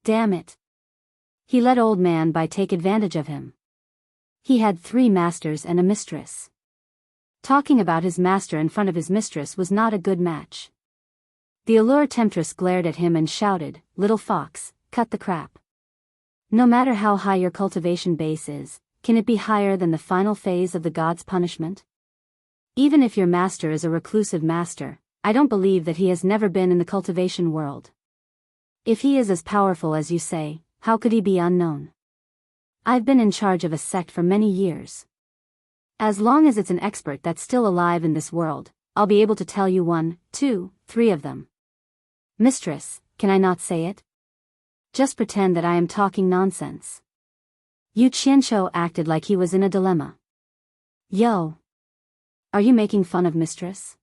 Damn it. He let old man Bai take advantage of him. He had 3 masters and a mistress. Talking about his master in front of his mistress was not a good match. The allure temptress glared at him and shouted, "Little fox, cut the crap. No matter how high your cultivation base is, can it be higher than the final phase of the god's punishment? Even if your master is a reclusive master, I don't believe that he has never been in the cultivation world. If he is as powerful as you say, how could he be unknown? I've been in charge of a sect for many years. As long as it's an expert that's still alive in this world, I'll be able to tell you 1, 2, 3 of them. Mistress, can I not say it? Just pretend that I am talking nonsense." Yu Qianqiu acted like he was in a dilemma. "Yo! Are you making fun of mistress?"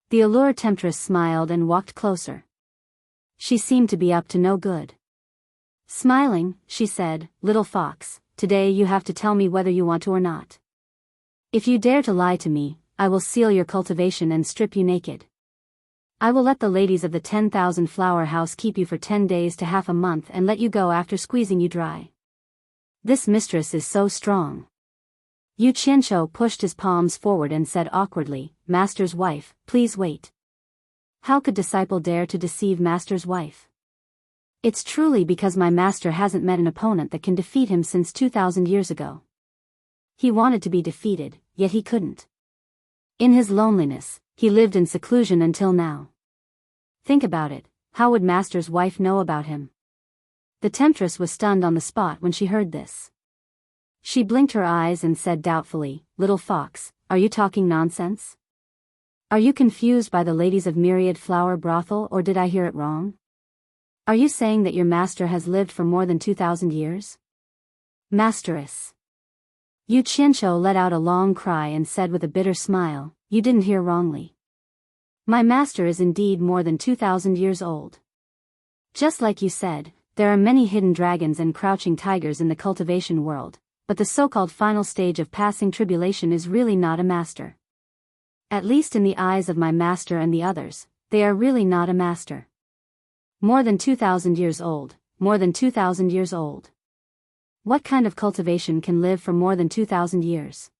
The allure temptress smiled and walked closer. She seemed to be up to no good. Smiling, she said, "Little fox, today you have to tell me whether you want to or not. If you dare to lie to me, I will seal your cultivation and strip you naked. I will let the ladies of the 10,000 flower house keep you for 10 days to half a month and let you go after squeezing you dry. This mistress is so strong. Yu Qianqiu pushed his palms forward and said awkwardly, Master's wife, please wait. How could disciple dare to deceive Master's wife? It's truly because my master hasn't met an opponent that can defeat him since 2,000 years ago. He wanted to be defeated, yet he couldn't. In his loneliness, he lived in seclusion until now. Think about it, how would Master's wife know about him? The temptress was stunned on the spot when she heard this. She blinked her eyes and said doubtfully, Little fox, are you talking nonsense? Are you confused by the ladies of Myriad Flower Brothel, or did I hear it wrong? Are you saying that your master has lived for more than 2,000 years? Masteress. Yu Qianqiu let out a long cry and said with a bitter smile, You didn't hear wrongly. My master is indeed more than 2,000 years old. Just like you said, there are many hidden dragons and crouching tigers in the cultivation world, but the so-called final stage of passing tribulation is really not a master. At least in the eyes of my master and the others, they are really not a master. More than 2,000 years old, more than 2,000 years old. What kind of cultivation can live for more than 2,000 years?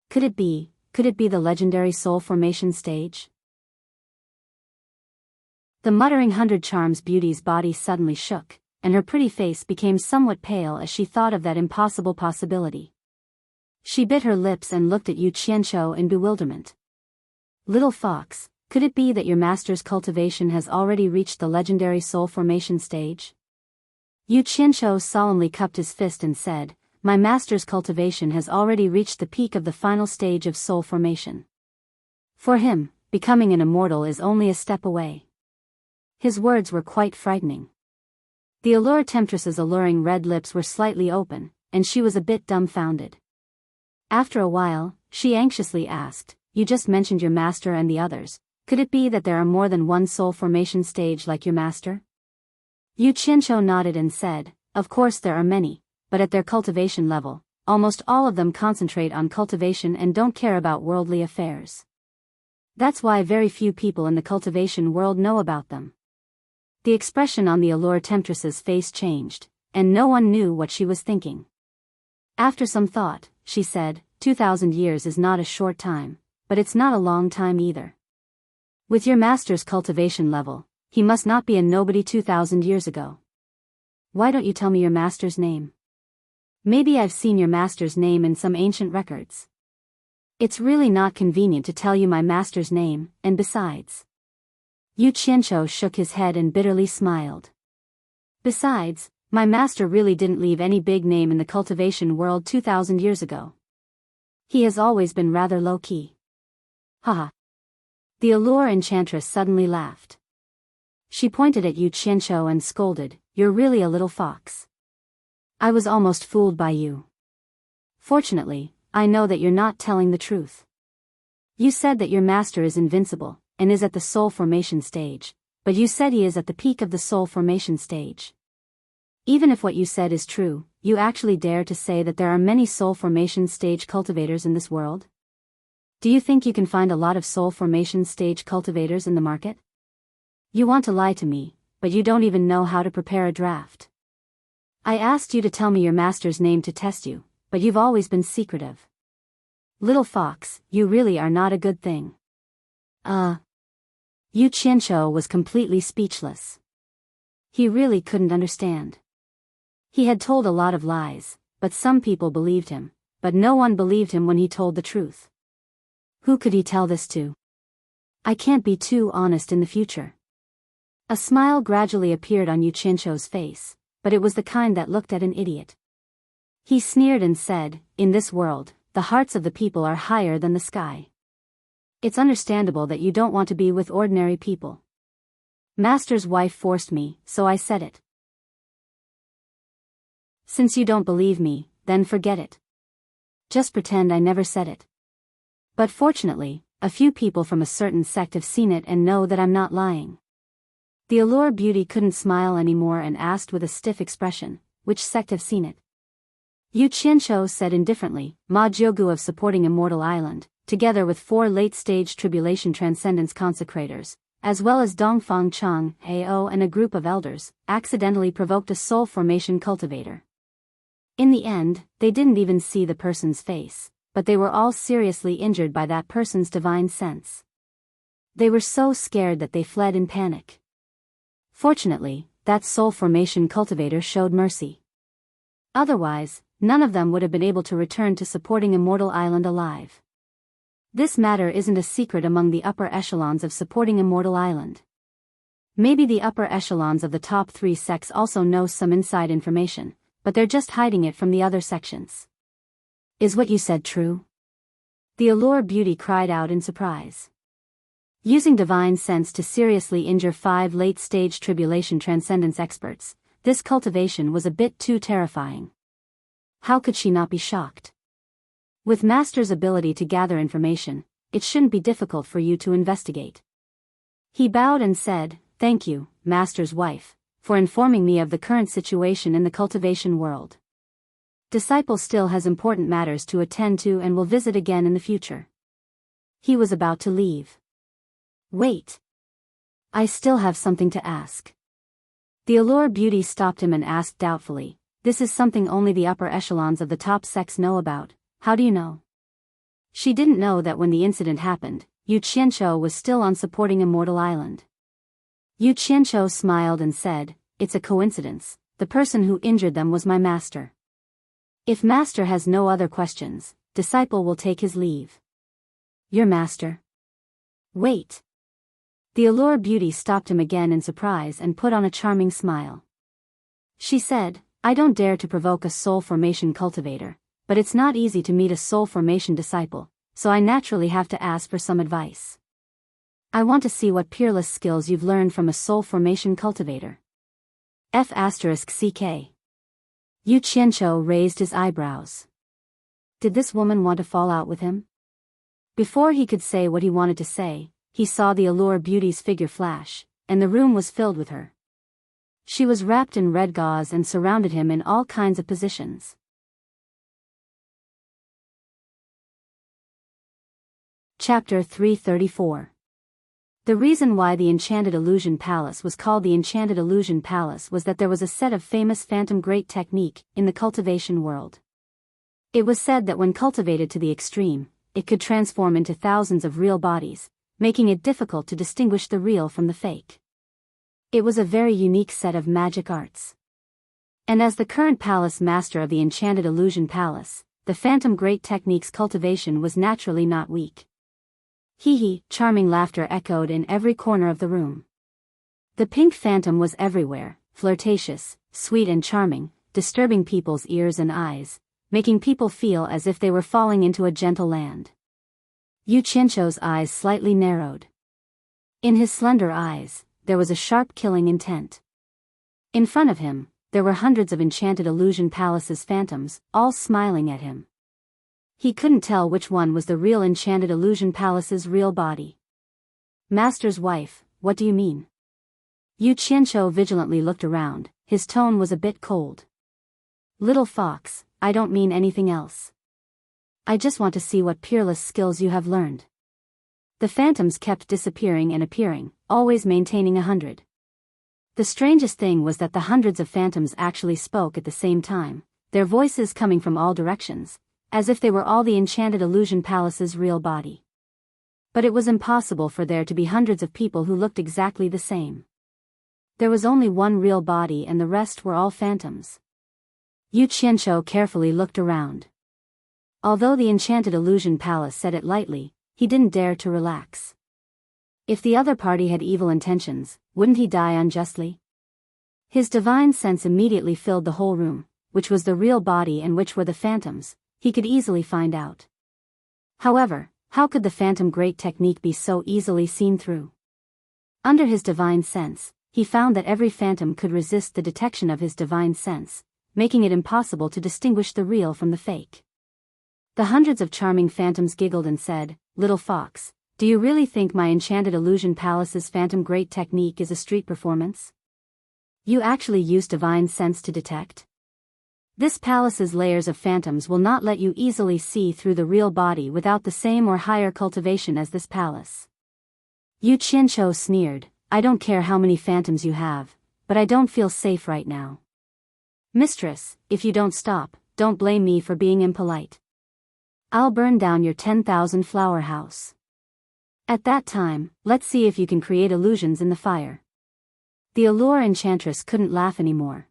Could it be the legendary soul formation stage? The muttering 100 Charms beauty's body suddenly shook, and her pretty face became somewhat pale as she thought of that impossible possibility. She bit her lips and looked at Yu Qianqiu in bewilderment. Little fox, could it be that your master's cultivation has already reached the legendary soul formation stage? Yu Qianqiu solemnly cupped his fist and said, My master's cultivation has already reached the peak of the final stage of soul formation. For him, becoming an immortal is only a step away. His words were quite frightening. The allure temptress's alluring red lips were slightly open, and she was a bit dumbfounded. After a while, she anxiously asked, You just mentioned your master and the others. Could it be that there are more than one soul formation stage like your master? Yu Qianqiu nodded and said, Of course there are many, but at their cultivation level, almost all of them concentrate on cultivation and don't care about worldly affairs. That's why very few people in the cultivation world know about them. The expression on the allure temptress's face changed, and no one knew what she was thinking. After some thought, she said, 2,000 years is not a short time, but it's not a long time either. With your master's cultivation level, he must not be a nobody 2,000 years ago. Why don't you tell me your master's name? Maybe I've seen your master's name in some ancient records. It's really not convenient to tell you my master's name, and besides. Yu Qianqiu shook his head and bitterly smiled. Besides, my master really didn't leave any big name in the cultivation world 2,000 years ago. He has always been rather low-key. Haha. The allure enchantress suddenly laughed. She pointed at Yu Qianqiu and scolded, You're really a little fox. I was almost fooled by you. Fortunately, I know that you're not telling the truth. You said that your master is invincible, and is at the soul formation stage, but you said he is at the peak of the soul formation stage. Even if what you said is true, you actually dare to say that there are many soul formation stage cultivators in this world? Do you think you can find a lot of soul formation stage cultivators in the market? You want to lie to me, but you don't even know how to prepare a draft. I asked you to tell me your master's name to test you, but you've always been secretive. Little fox, you really are not a good thing. Yu Qianqiu was completely speechless. He really couldn't understand. He had told a lot of lies, but some people believed him, but no one believed him when he told the truth. Who could he tell this to? I can't be too honest in the future. A smile gradually appeared on Yu Qianqiu's face, but it was the kind that looked at an idiot. He sneered and said, In this world, the hearts of the people are higher than the sky. It's understandable that you don't want to be with ordinary people. Master's wife forced me, so I said it. Since you don't believe me, then forget it. Just pretend I never said it. But fortunately, a few people from a certain sect have seen it and know that I'm not lying. The allure beauty couldn't smile anymore and asked with a stiff expression, Which sect have seen it? Yu Qianqiu said indifferently, Ma Jiugu of supporting Immortal Island, together with 4 late-stage tribulation transcendence consecrators, as well as Dongfang Chang, Ao and a group of elders, accidentally provoked a soul formation cultivator. In the end, they didn't even see the person's face, but they were all seriously injured by that person's divine sense. They were so scared that they fled in panic. Fortunately, that soul formation cultivator showed mercy. Otherwise, none of them would have been able to return to supporting Immortal Island alive. This matter isn't a secret among the upper echelons of supporting Immortal Island. Maybe the upper echelons of the top 3 sects also know some inside information, but they're just hiding it from the other sections. Is what you said true? The Allure Beauty cried out in surprise. Using divine sense to seriously injure 5 late-stage tribulation transcendence experts, this cultivation was a bit too terrifying. How could she not be shocked? With Master's ability to gather information, it shouldn't be difficult for you to investigate. He bowed and said, "Thank you, Master's wife, for informing me of the current situation in the cultivation world. Disciple still has important matters to attend to and will visit again in the future." He was about to leave. "Wait. I still have something to ask." The Allure Beauty stopped him and asked doubtfully, "This is something only the upper echelons of the top sects know about. How do you know?" She didn't know that when the incident happened, Yu Qianqiu was still on supporting Immortal Island. Yu Qianqiu smiled and said, "It's a coincidence, the person who injured them was my master. If Master has no other questions, Disciple will take his leave." "Your master?" "Wait." The Allure Beauty stopped him again in surprise and put on a charming smile. She said, "I don't dare to provoke a soul formation cultivator, but it's not easy to meet a soul formation disciple, so I naturally have to ask for some advice. I want to see what peerless skills you've learned from a soul formation cultivator." F***CK. Yu Qianqiu raised his eyebrows. Did this woman want to fall out with him? Before he could say what he wanted to say, he saw the Allure Beauty's figure flash, and the room was filled with her. She was wrapped in red gauze and surrounded him in all kinds of positions. Chapter 334. The reason why the Enchanted Illusion Palace was called the Enchanted Illusion Palace was that there was a set of famous phantom great technique in the cultivation world. It was said that when cultivated to the extreme, it could transform into thousands of real bodies, making it difficult to distinguish the real from the fake. It was a very unique set of magic arts. And as the current palace master of the Enchanted Illusion Palace, the phantom great technique's cultivation was naturally not weak. Hee, charming laughter echoed in every corner of the room. The pink phantom was everywhere, flirtatious, sweet and charming, disturbing people's ears and eyes, making people feel as if they were falling into a gentle land. Yu Qianqiu's eyes slightly narrowed. In his slender eyes, there was a sharp killing intent. In front of him, there were hundreds of Enchanted Illusion Palace's phantoms, all smiling at him. He couldn't tell which one was the real Enchanted Illusion Palace's real body. "Master's wife, what do you mean?" Yu Qianqiu vigilantly looked around, his tone was a bit cold. "Little fox, I don't mean anything else. I just want to see what peerless skills you have learned." The phantoms kept disappearing and appearing, always maintaining 100. The strangest thing was that the hundreds of phantoms actually spoke at the same time, their voices coming from all directions, as if they were all the Enchanted Illusion Palace's real body. But it was impossible for there to be hundreds of people who looked exactly the same. There was only one real body and the rest were all phantoms. Yu Qianqiu carefully looked around. Although the Enchanted Illusion Palace said it lightly, he didn't dare to relax. If the other party had evil intentions, wouldn't he die unjustly? His divine sense immediately filled the whole room, which was the real body and which were the phantoms, he could easily find out. However, how could the phantom great technique be so easily seen through? Under his divine sense, he found that every phantom could resist the detection of his divine sense, making it impossible to distinguish the real from the fake. The hundreds of charming phantoms giggled and said, "Little fox, do you really think my Enchanted Illusion Palace's phantom great technique is a street performance? You actually use divine sense to detect? This palace's layers of phantoms will not let you easily see through the real body without the same or higher cultivation as this palace." Yu Qianqiu sneered, "I don't care how many phantoms you have, but I don't feel safe right now. Mistress, if you don't stop, don't blame me for being impolite. I'll burn down your 10,000 flower house. At that time, let's see if you can create illusions in the fire." The allure enchantress couldn't laugh anymore.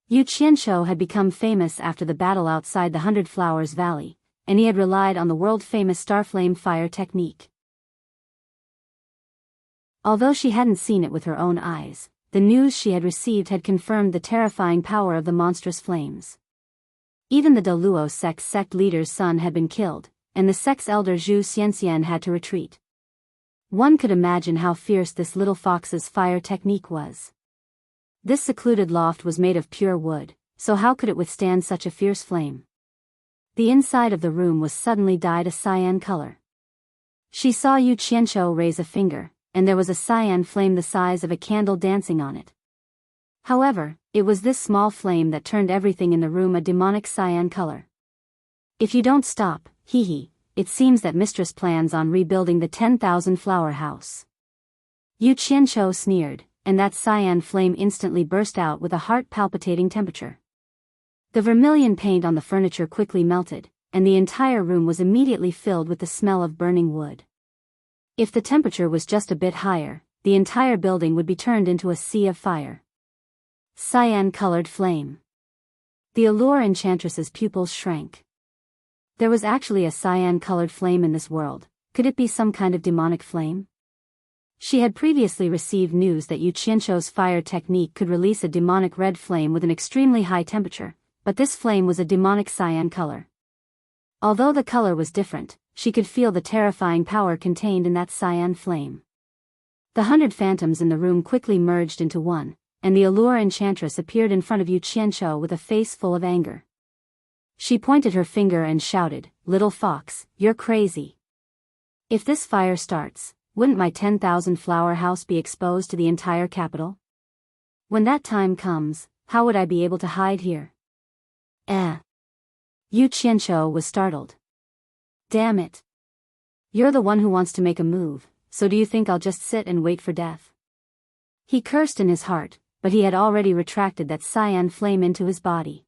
Yu Qianshou had become famous after the battle outside the 100 Flowers Valley, and he had relied on the world-famous Starflame fire technique. Although she hadn't seen it with her own eyes, the news she had received had confirmed the terrifying power of the monstrous flames. Even the Deluo sect leader's son had been killed, and the sect's elder Zhu Xianxian had to retreat. One could imagine how fierce this little fox's fire technique was. This secluded loft was made of pure wood, so how could it withstand such a fierce flame? The inside of the room was suddenly dyed a cyan color. She saw Yu Qianshou raise a finger, and there was a cyan flame the size of a candle dancing on it. However, it was this small flame that turned everything in the room a demonic cyan color. "If you don't stop, hee, it seems that mistress plans on rebuilding the 10,000 flower house." Yu Qianshou sneered, and that cyan flame instantly burst out with a heart-palpitating temperature. The vermilion paint on the furniture quickly melted, and the entire room was immediately filled with the smell of burning wood. If the temperature was just a bit higher, the entire building would be turned into a sea of fire. Cyan-colored flame. The allure enchantress's pupils shrank. There was actually a cyan-colored flame in this world. Could it be some kind of demonic flame? She had previously received news that Yu Qianshou's fire technique could release a demonic red flame with an extremely high temperature, but this flame was a demonic cyan color. Although the color was different, she could feel the terrifying power contained in that cyan flame. The 100 phantoms in the room quickly merged into one, and the allure enchantress appeared in front of Yu Qianshou with a face full of anger. She pointed her finger and shouted, "Little fox, you're crazy. If this fire starts, wouldn't my 10,000 flower house be exposed to the entire capital? When that time comes, how would I be able to hide here?" Yu Qianshou was startled. "Damn it. You're the one who wants to make a move, so do you think I'll just sit and wait for death?" He cursed in his heart, but he had already retracted that cyan flame into his body.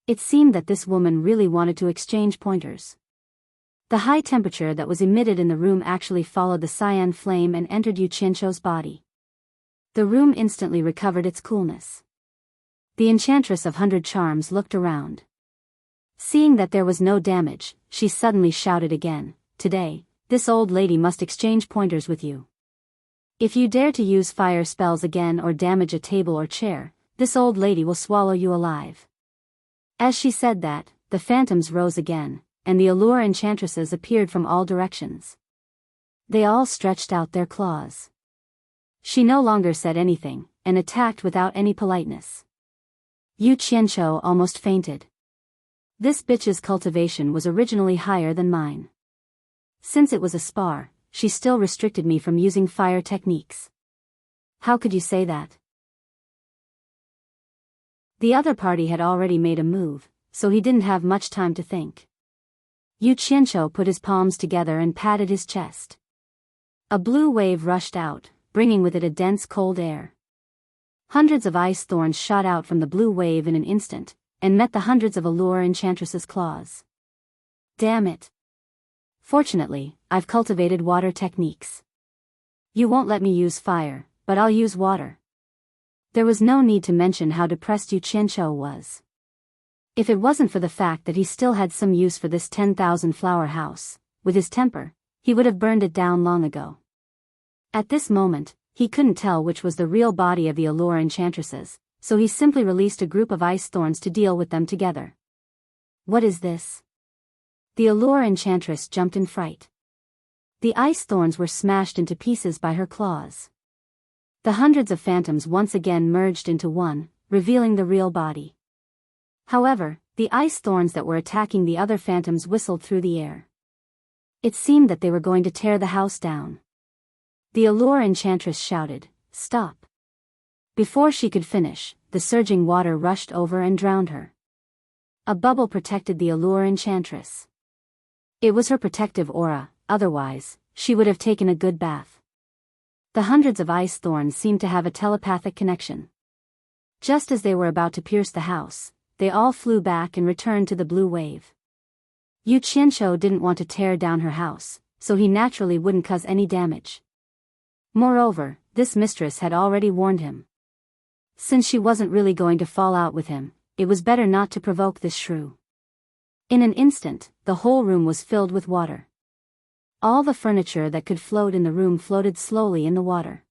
It seemed that this woman really wanted to exchange pointers. The high temperature that was emitted in the room actually followed the cyan flame and entered Yu Qianshou's body. The room instantly recovered its coolness. The Enchantress of 100 Charms looked around. Seeing that there was no damage, she suddenly shouted again, "Today, this old lady must exchange pointers with you. If you dare to use fire spells again or damage a table or chair, this old lady will swallow you alive." As she said that, the phantoms rose again, and the allure enchantresses appeared from all directions. They all stretched out their claws. She no longer said anything, and attacked without any politeness. Yu Qianshou almost fainted. This bitch's cultivation was originally higher than mine. Since it was a spar, she still restricted me from using fire techniques. How could you say that? The other party had already made a move, so he didn't have much time to think. Yu Qianshou put his palms together and patted his chest. A blue wave rushed out, bringing with it a dense cold air. Hundreds of ice thorns shot out from the blue wave in an instant, and met the hundreds of allure enchantress's claws. Damn it. Fortunately, I've cultivated water techniques. You won't let me use fire, but I'll use water. There was no need to mention how depressed Yu Qianshou was. If it wasn't for the fact that he still had some use for this 10,000 flower house, with his temper, he would have burned it down long ago. At this moment, he couldn't tell which was the real body of the allure enchantresses, so he simply released a group of ice thorns to deal with them together. What is this? The allure enchantress jumped in fright. The ice thorns were smashed into pieces by her claws. The hundreds of phantoms once again merged into one, revealing the real body. However, the ice thorns that were attacking the other phantoms whistled through the air. It seemed that they were going to tear the house down. The allure enchantress shouted, "Stop!" Before she could finish, the surging water rushed over and drowned her. A bubble protected the allure enchantress. It was her protective aura, otherwise, she would have taken a good bath. The hundreds of ice thorns seemed to have a telepathic connection. Just as they were about to pierce the house, they all flew back and returned to the blue wave. Yu Qianqiu didn't want to tear down her house, so he naturally wouldn't cause any damage. Moreover, this mistress had already warned him. Since she wasn't really going to fall out with him, it was better not to provoke this shrew. In an instant, the whole room was filled with water. All the furniture that could float in the room floated slowly in the water.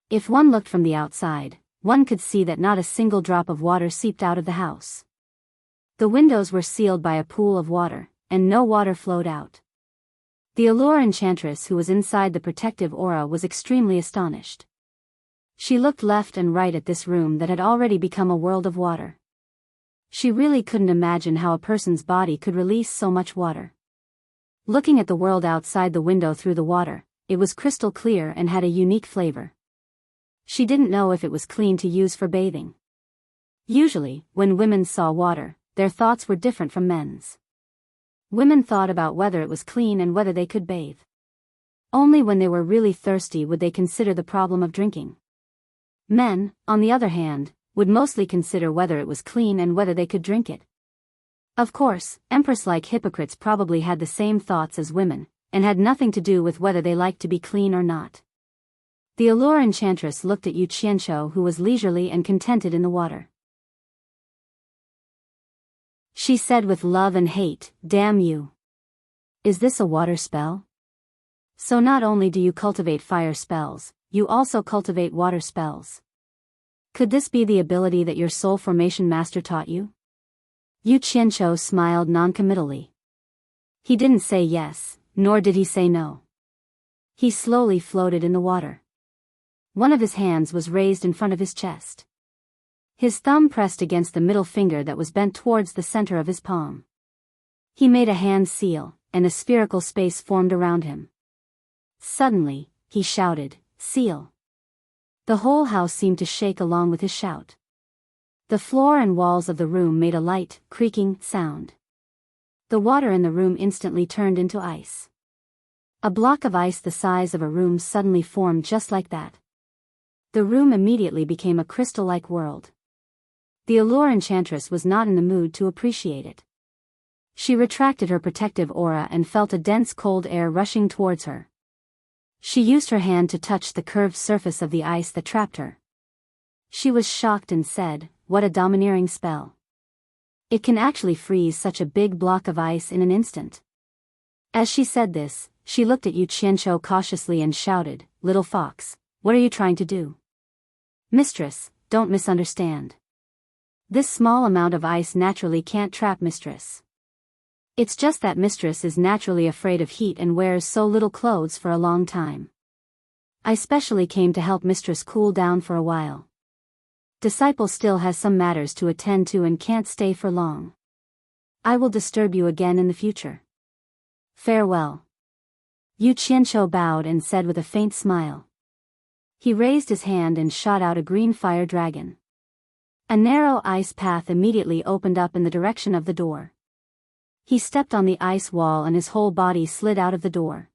If one looked from the outside, one could see that not a single drop of water seeped out of the house. The windows were sealed by a pool of water, and no water flowed out. The allure enchantress who was inside the protective aura was extremely astonished. She looked left and right at this room that had already become a world of water. She really couldn't imagine how a person's body could release so much water. Looking at the world outside the window through the water, it was crystal clear and had a unique flavor. She didn't know if it was clean to use for bathing. Usually, when women saw water, their thoughts were different from men's. Women thought about whether it was clean and whether they could bathe. Only when they were really thirsty would they consider the problem of drinking. Men, on the other hand, would mostly consider whether it was clean and whether they could drink it. Of course, empress-like hypocrites probably had the same thoughts as women, and had nothing to do with whether they liked to be clean or not. The allure enchantress looked at Yu Qianqiu, who was leisurely and contented in the water. She said with love and hate, "Damn you. Is this a water spell? So not only do you cultivate fire spells, you also cultivate water spells. Could this be the ability that your soul formation master taught you?" Yu Qianqiu smiled noncommittally. He didn't say yes, nor did he say no. He slowly floated in the water. One of his hands was raised in front of his chest. His thumb pressed against the middle finger that was bent towards the center of his palm. He made a hand seal, and a spherical space formed around him. Suddenly, he shouted, "Seal!" The whole house seemed to shake along with his shout. The floor and walls of the room made a light, creaking sound. The water in the room instantly turned into ice. A block of ice the size of a room suddenly formed just like that. The room immediately became a crystal-like world. The allure enchantress was not in the mood to appreciate it. She retracted her protective aura and felt a dense cold air rushing towards her. She used her hand to touch the curved surface of the ice that trapped her. She was shocked and said, "What a domineering spell. It can actually freeze such a big block of ice in an instant." As she said this, she looked at Yu Qianqiu cautiously and shouted, "Little fox, what are you trying to do?" "Mistress, don't misunderstand. This small amount of ice naturally can't trap mistress. It's just that mistress is naturally afraid of heat and wears so little clothes for a long time. I specially came to help mistress cool down for a while. Disciple still has some matters to attend to and can't stay for long. I will disturb you again in the future. Farewell." Yu Qianqiu bowed and said with a faint smile. He raised his hand and shot out a green fire dragon. A narrow ice path immediately opened up in the direction of the door. He stepped on the ice wall and his whole body slid out of the door.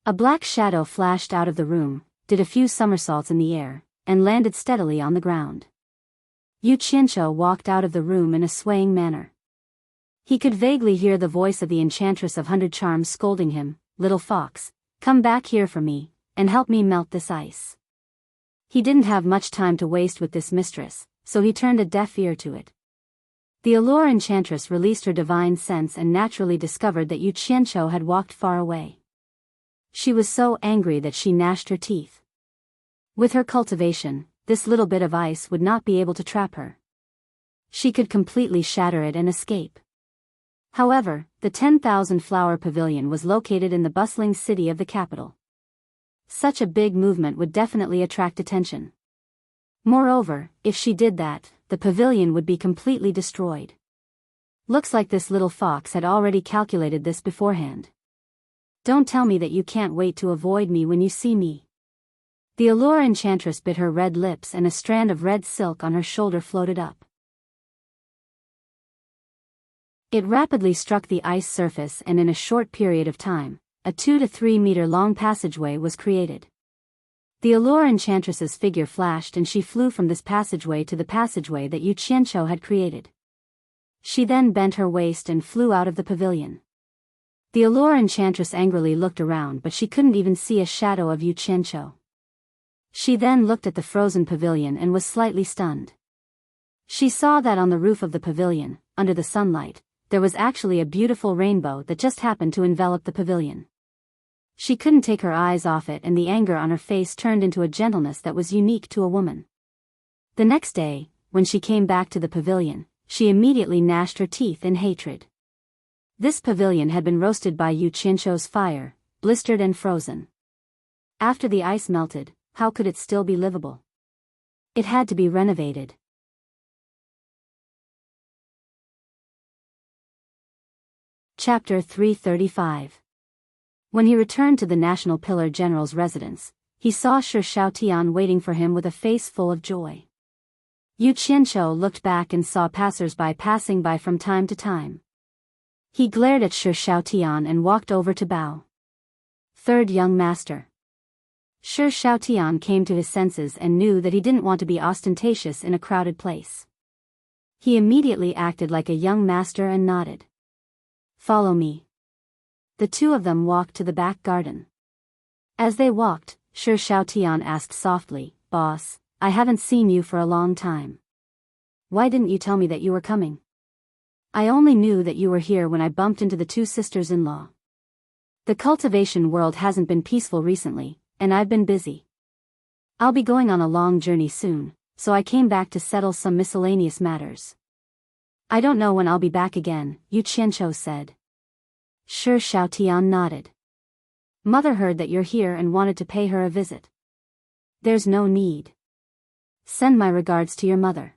A black shadow flashed out of the room, did a few somersaults in the air, and landed steadily on the ground. Yu Qianqiu walked out of the room in a swaying manner. He could vaguely hear the voice of the Enchantress of 100 Charms scolding him, "Little fox, come back here for me, and help me melt this ice." He didn't have much time to waste with this mistress, so he turned a deaf ear to it. The allure enchantress released her divine sense and naturally discovered that Yu Qianqiu had walked far away. She was so angry that she gnashed her teeth. With her cultivation, this little bit of ice would not be able to trap her. She could completely shatter it and escape. However, the 10,000 flower pavilion was located in the bustling city of the capital. Such a big movement would definitely attract attention. Moreover, if she did that, the pavilion would be completely destroyed. Looks like this little fox had already calculated this beforehand. "Don't tell me that you can't wait to avoid me when you see me." The allure enchantress bit her red lips and a strand of red silk on her shoulder floated up. It rapidly struck the ice surface and in a short period of time, a 2 to 3 meter long passageway was created. The allure enchantress's figure flashed and she flew from this passageway to the passageway that Yu Qianqiu had created. She then bent her waist and flew out of the pavilion. The allure enchantress angrily looked around, but she couldn't even see a shadow of Yu Qianqiu. She then looked at the frozen pavilion and was slightly stunned. She saw that on the roof of the pavilion, under the sunlight, there was actually a beautiful rainbow that just happened to envelop the pavilion. She couldn't take her eyes off it, and the anger on her face turned into a gentleness that was unique to a woman. The next day, when she came back to the pavilion, she immediately gnashed her teeth in hatred. This pavilion had been roasted by Yu Qianqiu's fire, blistered and frozen. After the ice melted, how could it still be livable? It had to be renovated. Chapter 335. When he returned to the National Pillar General's residence, he saw Shi Xiaotian waiting for him with a face full of joy. Yu Qianqiu looked back and saw passers-by passing by from time to time. He glared at Shi Xiaotian and walked over to bow. Third young master. Shi Xiaotian came to his senses and knew that he didn't want to be ostentatious in a crowded place. He immediately acted like a young master and nodded. Follow me. The two of them walked to the back garden. As they walked, Shi Xiaotian asked softly, "Boss, I haven't seen you for a long time. Why didn't you tell me that you were coming? I only knew that you were here when I bumped into the two sisters-in-law. The cultivation world hasn't been peaceful recently, and I've been busy. I'll be going on a long journey soon, so I came back to settle some miscellaneous matters. I don't know when I'll be back again," Yu Qianqiu said. Shi Xiaotian nodded. Mother heard that you're here and wanted to pay her a visit. There's no need. Send my regards to your mother.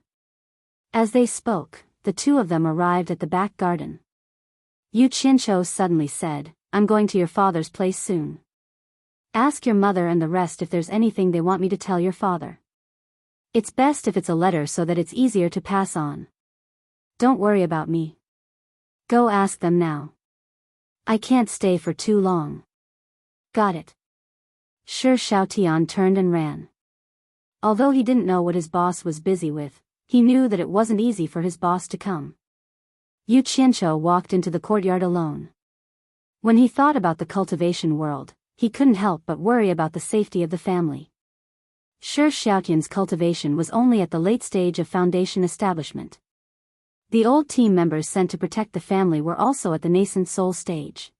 As they spoke, the two of them arrived at the back garden. Yu Qianqiu suddenly said, "I'm going to your father's place soon. Ask your mother and the rest if there's anything they want me to tell your father. It's best if it's a letter so that it's easier to pass on. Don't worry about me. Go ask them now. I can't stay for too long." Got it. Shi Xiaotian turned and ran. Although he didn't know what his boss was busy with, he knew that it wasn't easy for his boss to come. Yu Qianqiu walked into the courtyard alone. When he thought about the cultivation world, he couldn't help but worry about the safety of the family. Shi Xiaotian's cultivation was only at the late stage of foundation establishment. The old team members sent to protect the family were also at the nascent soul stage.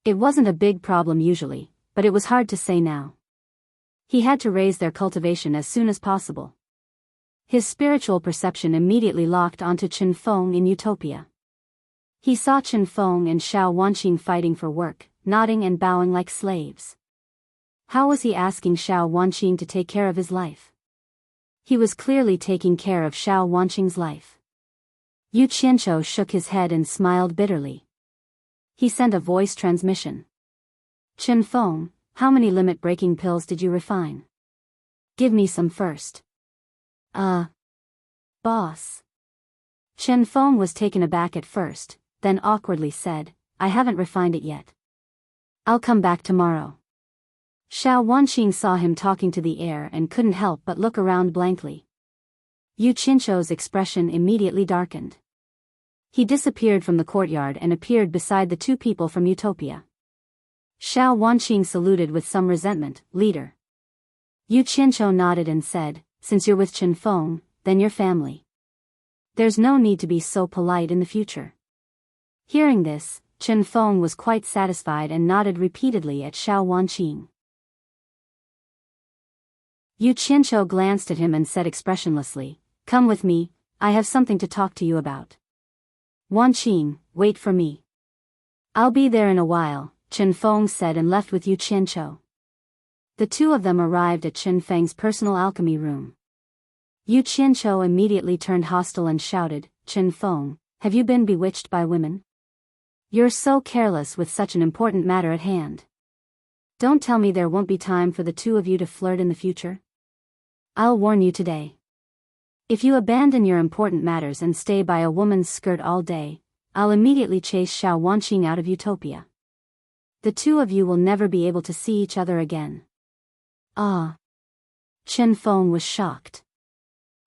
It wasn't a big problem usually, but it was hard to say now. He had to raise their cultivation as soon as possible. His spiritual perception immediately locked onto Chen Feng in Utopia. He saw Chen Feng and Xiao Wanqing fighting for work, nodding and bowing like slaves. How was he asking Xiao Wanqing to take care of his life? He was clearly taking care of Xiao Wanqing's life. Yu Qianqiu shook his head and smiled bitterly. He sent a voice transmission. "Chen Feng, how many limit-breaking pills did you refine? Give me some first." Boss." Chen Feng was taken aback at first, then awkwardly said, "I haven't refined it yet. I'll come back tomorrow." Xiao Wanqing saw him talking to the air and couldn't help but look around blankly. Yu Qianqiu's expression immediately darkened. He disappeared from the courtyard and appeared beside the two people from Utopia. Xiao Wanqing saluted with some resentment, "Leader." Yu Qianqiu nodded and said, "Since you're with Chen Feng, then you're family. There's no need to be so polite in the future." Hearing this, Chen Feng was quite satisfied and nodded repeatedly at Xiao Wanqing. Yu Qianqiu glanced at him and said expressionlessly, "Come with me, I have something to talk to you about." "Wanqing, wait for me. I'll be there in a while," Chen Feng said and left with Yu Qianqiu. The two of them arrived at Chen Feng's personal alchemy room. Yu Qianqiu immediately turned hostile and shouted, "Chen Feng, have you been bewitched by women? You're so careless with such an important matter at hand. Don't tell me there won't be time for the two of you to flirt in the future. I'll warn you today. If you abandon your important matters and stay by a woman's skirt all day, I'll immediately chase Xiao Wanqing out of Utopia. The two of you will never be able to see each other again." Chen Feng was shocked.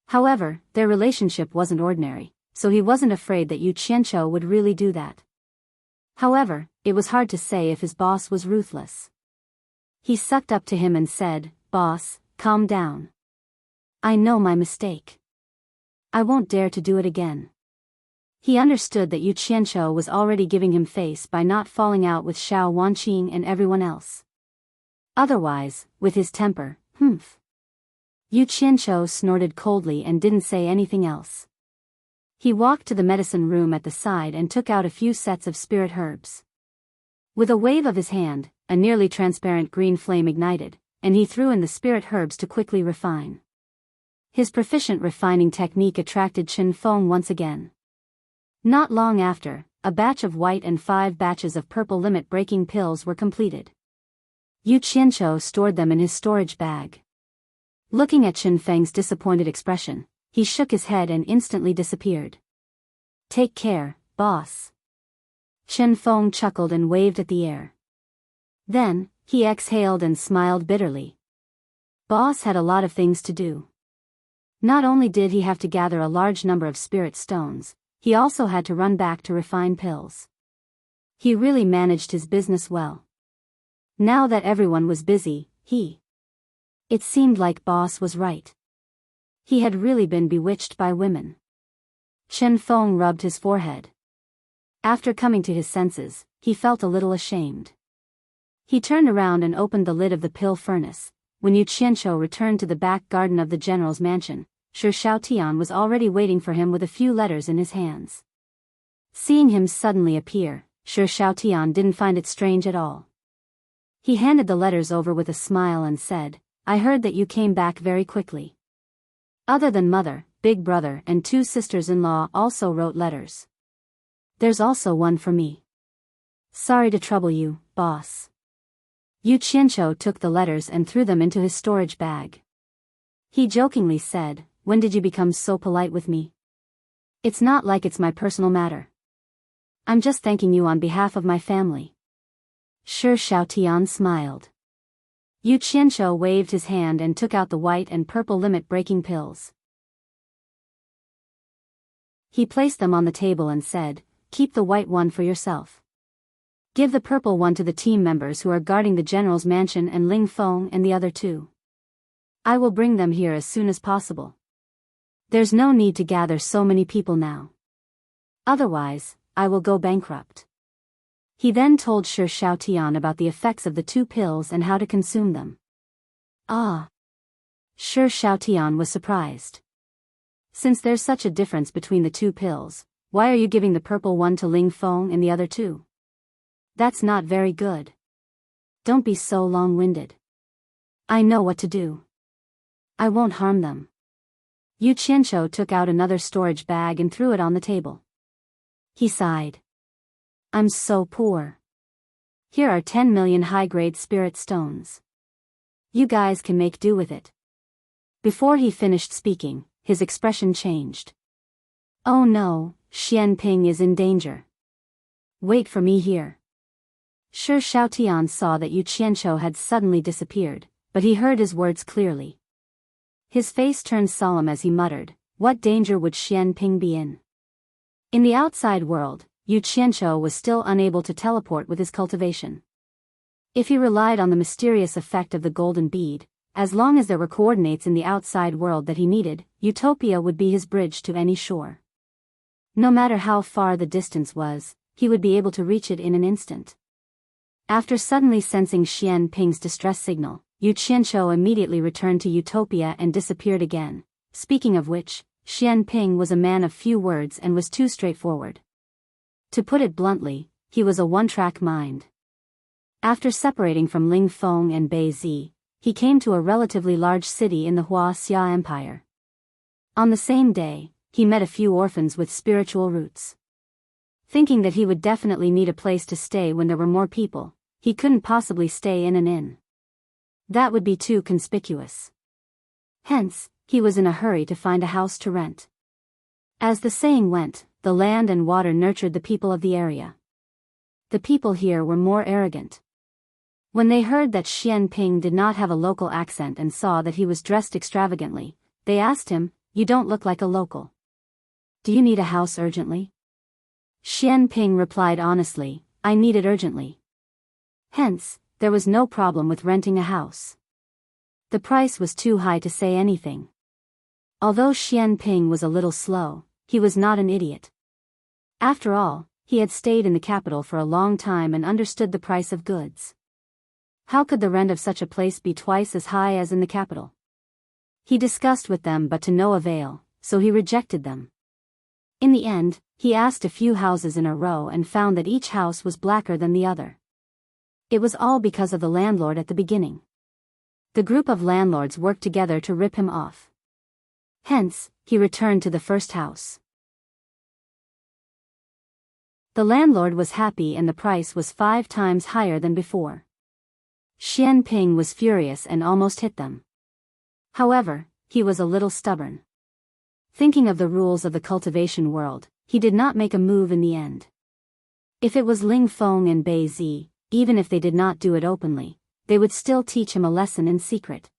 However, their relationship wasn't ordinary. so he wasn't afraid that Yu Qianqiu would really do that. However, it was hard to say if his boss was ruthless. He sucked up to him and said, "Boss, calm down. I know my mistake. I won't dare to do it again." He understood that Yu Qianqiu was already giving him face by not falling out with Xiao Wanqing and everyone else. Otherwise, with his temper, Yu Qianqiu snorted coldly and didn't say anything else. He walked to the medicine room at the side and took out a few sets of spirit herbs. With a wave of his hand, a nearly transparent green flame ignited, and he threw in the spirit herbs to quickly refine. His proficient refining technique attracted Chen Feng once again. Not long after, a batch of white and 5 batches of purple limit-breaking pills were completed. Yu Qianqiu stored them in his storage bag. Looking at Chen Feng's disappointed expression, he shook his head and instantly disappeared. "Take care, boss." Chen Feng chuckled and waved at the air. Then, he exhaled and smiled bitterly. Boss had a lot of things to do. Not only did he have to gather a large number of spirit stones, he also had to run back to refine pills. He really managed his business well. Now that everyone was busy, it seemed like boss was right. He had really been bewitched by women. Chen Feng rubbed his forehead. After coming to his senses, he felt a little ashamed. He turned around and opened the lid of the pill furnace. When Yu Qianqiu returned to the back garden of the general's mansion, Shi Shaotian was already waiting for him with a few letters in his hands. Seeing him suddenly appear, Shi Shaotian didn't find it strange at all. He handed the letters over with a smile and said, "I heard that you came back very quickly. Other than mother, big brother and 2 sisters-in-law also wrote letters. There's also one for me. Sorry to trouble you, boss." Yu Qianqiu took the letters and threw them into his storage bag. He jokingly said, "When did you become so polite with me? It's not like it's my personal matter. I'm just thanking you on behalf of my family." Shi Shaotian smiled. Yu Qianqiu waved his hand and took out the white and purple limit-breaking pills. He placed them on the table and said, "Keep the white one for yourself. Give the purple one to the team members who are guarding the general's mansion and Ling Feng and the other 2. I will bring them here as soon as possible. There's no need to gather so many people now. Otherwise, I will go bankrupt." He then told Shi Shaotian about the effects of the 2 pills and how to consume them. Ah! Shi Shaotian was surprised. Since there's such a difference between the 2 pills, why are you giving the purple one to Ling Feng and the other 2? That's not very good. Don't be so long-winded. I know what to do. I won't harm them. Yu Qianqiu took out another storage bag and threw it on the table. He sighed. I'm so poor. Here are 10 million high-grade spirit stones. You guys can make do with it. Before he finished speaking, his expression changed. Oh no, Xianping is in danger. Wait for me here. Shi Shaotian saw that Yu Qianqiu had suddenly disappeared, but he heard his words clearly. His face turned solemn as he muttered, what danger would Xianping be in? In the outside world, Yu Qianqiu was still unable to teleport with his cultivation. If he relied on the mysterious effect of the golden bead, as long as there were coordinates in the outside world that he needed, Utopia would be his bridge to any shore. No matter how far the distance was, he would be able to reach it in an instant. After suddenly sensing Xianping's distress signal, Yu Qianqiu immediately returned to Utopia and disappeared again. Speaking of which, Xianping was a man of few words and was too straightforward. To put it bluntly, he was a one-track mind. After separating from Ling Feng and Bei Zi, he came to a relatively large city in the Xia Empire. On the same day, he met a few orphans with spiritual roots. Thinking that he would definitely need a place to stay when there were more people, he couldn't possibly stay in an inn. That would be too conspicuous. Hence, he was in a hurry to find a house to rent. As the saying went, the land and water nurtured the people of the area. The people here were more arrogant. When they heard that Xianping did not have a local accent and saw that he was dressed extravagantly, they asked him, "You don't look like a local. Do you need a house urgently? Xianping replied honestly, I need it urgently. Hence, there was no problem with renting a house. The price was too high to say anything. Although Xianping was a little slow, he was not an idiot. After all, he had stayed in the capital for a long time and understood the price of goods. How could the rent of such a place be twice as high as in the capital? He discussed with them but to no avail, so he rejected them. In the end, he asked a few houses in a row and found that each house was blacker than the other. It was all because of the landlord at the beginning. The group of landlords worked together to rip him off. Hence, he returned to the first house. The landlord was happy and the price was 5 times higher than before. Xianping was furious and almost hit them. However, he was a little stubborn. Thinking of the rules of the cultivation world, he did not make a move in the end. If it was Ling Feng and Bei Zi, even if they did not do it openly, they would still teach him a lesson in secret.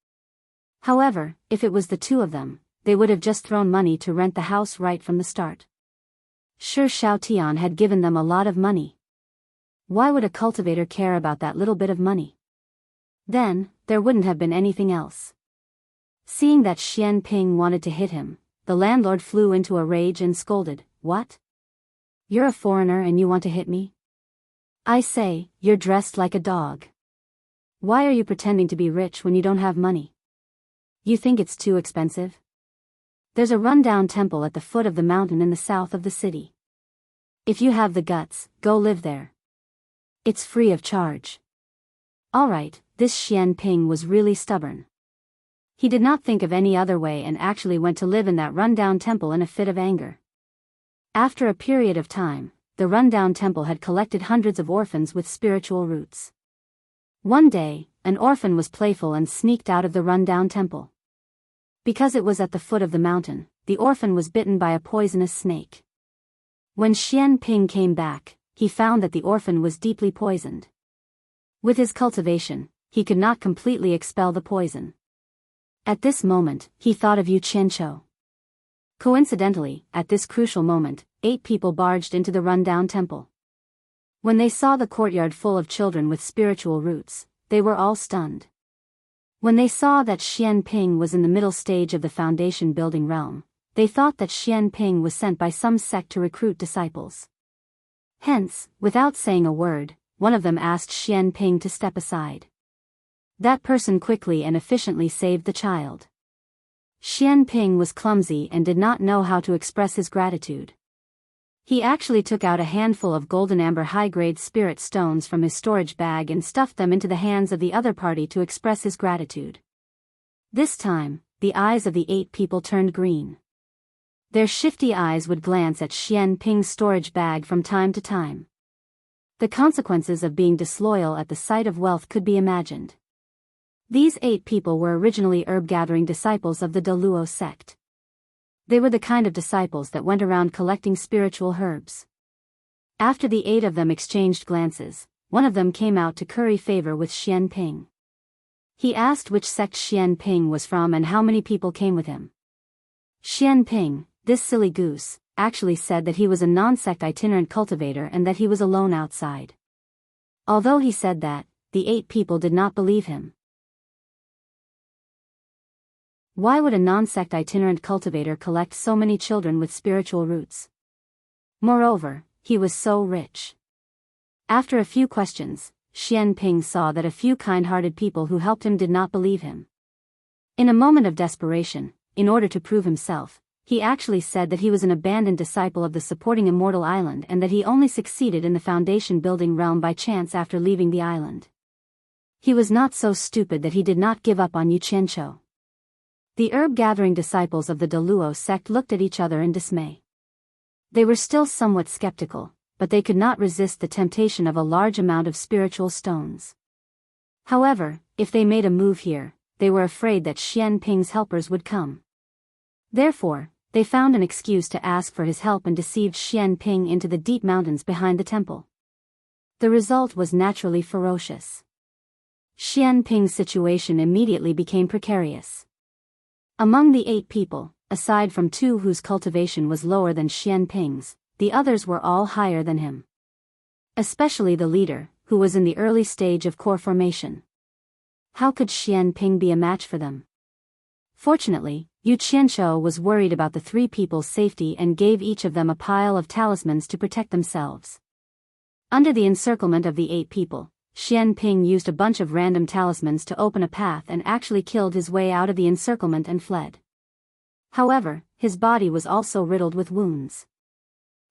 However, if it was the two of them, they would have just thrown money to rent the house right from the start. Sure, Xiaotian had given them a lot of money. Why would a cultivator care about that little bit of money? Then, there wouldn't have been anything else. Seeing that Xianping wanted to hit him, the landlord flew into a rage and scolded, What? You're a foreigner and you want to hit me? I say, you're dressed like a dog. Why are you pretending to be rich when you don't have money? You think it's too expensive? There's a rundown temple at the foot of the mountain in the south of the city. If you have the guts, go live there. It's free of charge. Alright, this Xianping was really stubborn. He did not think of any other way and actually went to live in that rundown temple in a fit of anger. After a period of time, the rundown temple had collected hundreds of orphans with spiritual roots. One day, an orphan was playful and sneaked out of the rundown temple. Because it was at the foot of the mountain, the orphan was bitten by a poisonous snake. When Xianping came back, he found that the orphan was deeply poisoned. With his cultivation, he could not completely expel the poison. At this moment, he thought of Yu Qianqiu. Coincidentally, at this crucial moment, 8 people barged into the rundown temple. When they saw the courtyard full of children with spiritual roots, they were all stunned. When they saw that Xianping was in the middle stage of the foundation building realm, they thought that Xianping was sent by some sect to recruit disciples. Hence, without saying a word, one of them asked Xianping to step aside. That person quickly and efficiently saved the child. Xianping was clumsy and did not know how to express his gratitude. He actually took out a handful of golden amber high-grade spirit stones from his storage bag and stuffed them into the hands of the other party to express his gratitude. This time, the eyes of the 8 people turned green. Their shifty eyes would glance at Xianping's storage bag from time to time. The consequences of being disloyal at the sight of wealth could be imagined. These 8 people were originally herb-gathering disciples of the Daluo sect. They were the kind of disciples that went around collecting spiritual herbs. After the 8 of them exchanged glances, one of them came out to curry favor with Xianping. He asked which sect Xianping was from and how many people came with him. Xianping, this silly goose, actually said that he was a non-sect itinerant cultivator and that he was alone outside. Although he said that, the 8 people did not believe him. Why would a non-sect itinerant cultivator collect so many children with spiritual roots? Moreover, he was so rich. After a few questions, Xianping saw that a few kind-hearted people who helped him did not believe him. In a moment of desperation, in order to prove himself, he actually said that he was an abandoned disciple of the supporting Immortal Island and that he only succeeded in the foundation building realm by chance after leaving the island. He was not so stupid that he did not give up on Yu Qianqiu. The herb-gathering disciples of the Daluo sect looked at each other in dismay. They were still somewhat skeptical, but they could not resist the temptation of a large amount of spiritual stones. However, if they made a move here, they were afraid that Xianping's helpers would come. Therefore, they found an excuse to ask for his help and deceived Xianping into the deep mountains behind the temple. The result was naturally ferocious. Xianping's situation immediately became precarious. Among the 8 people, aside from two whose cultivation was lower than Xian Ping's, the others were all higher than him. Especially the leader, who was in the early stage of core formation. How could Xian Ping be a match for them? Fortunately, Yu Qianzhou was worried about the three people's safety and gave each of them a pile of talismans to protect themselves. Under the encirclement of the 8 people, Xian Ping used a bunch of random talismans to open a path and actually killed his way out of the encirclement and fled. However, his body was also riddled with wounds.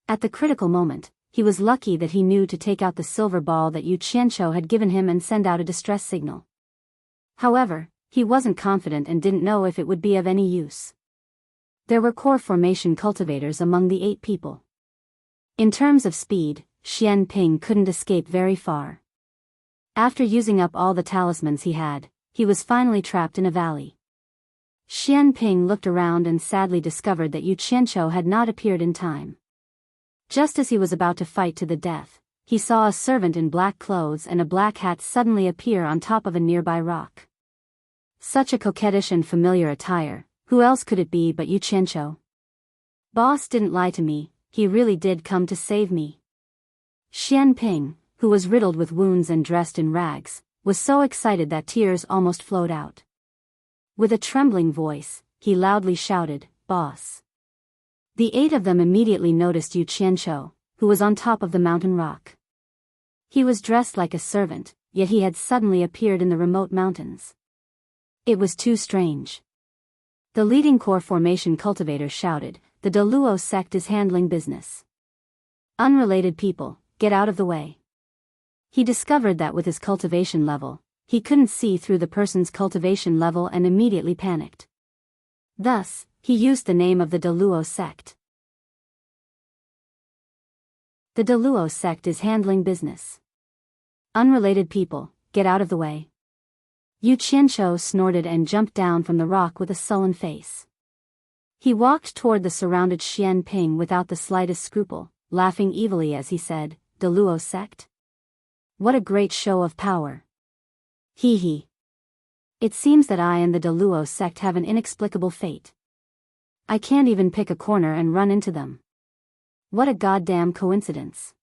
At the critical moment, he was lucky that he knew to take out the silver ball that Yu Qianzhou had given him and send out a distress signal. However, he wasn't confident and didn't know if it would be of any use. There were core formation cultivators among the 8 people. In terms of speed, Xian Ping couldn't escape very far. After using up all the talismans he had, he was finally trapped in a valley. Xian Ping looked around and sadly discovered that Yu Qianzhou had not appeared in time. Just as he was about to fight to the death, he saw a servant in black clothes and a black hat suddenly appear on top of a nearby rock. Such a coquettish and familiar attire, who else could it be but Yu Qianzhou? Boss didn't lie to me, he really did come to save me. Xian Ping, who was riddled with wounds and dressed in rags, was so excited that tears almost flowed out. With a trembling voice, he loudly shouted, "Boss!" The 8 of them immediately noticed Yu Qianzhou, who was on top of the mountain rock. He was dressed like a servant, yet he had suddenly appeared in the remote mountains. It was too strange. The leading core formation cultivator shouted, "The Deluo sect is handling business. Unrelated people, get out of the way." He discovered that with his cultivation level, he couldn't see through the person's cultivation level and immediately panicked. Thus, he used the name of the Deluo sect. The Deluo sect is handling business. Unrelated people, get out of the way. Yu Qianzhou snorted and jumped down from the rock with a sullen face. He walked toward the surrounded Xian Ping without the slightest scruple, laughing evilly as he said, "Deluo sect? What a great show of power. Hee hee. It seems that I and the Deluo sect have an inexplicable fate. I can't even pick a corner and run into them. What a goddamn coincidence."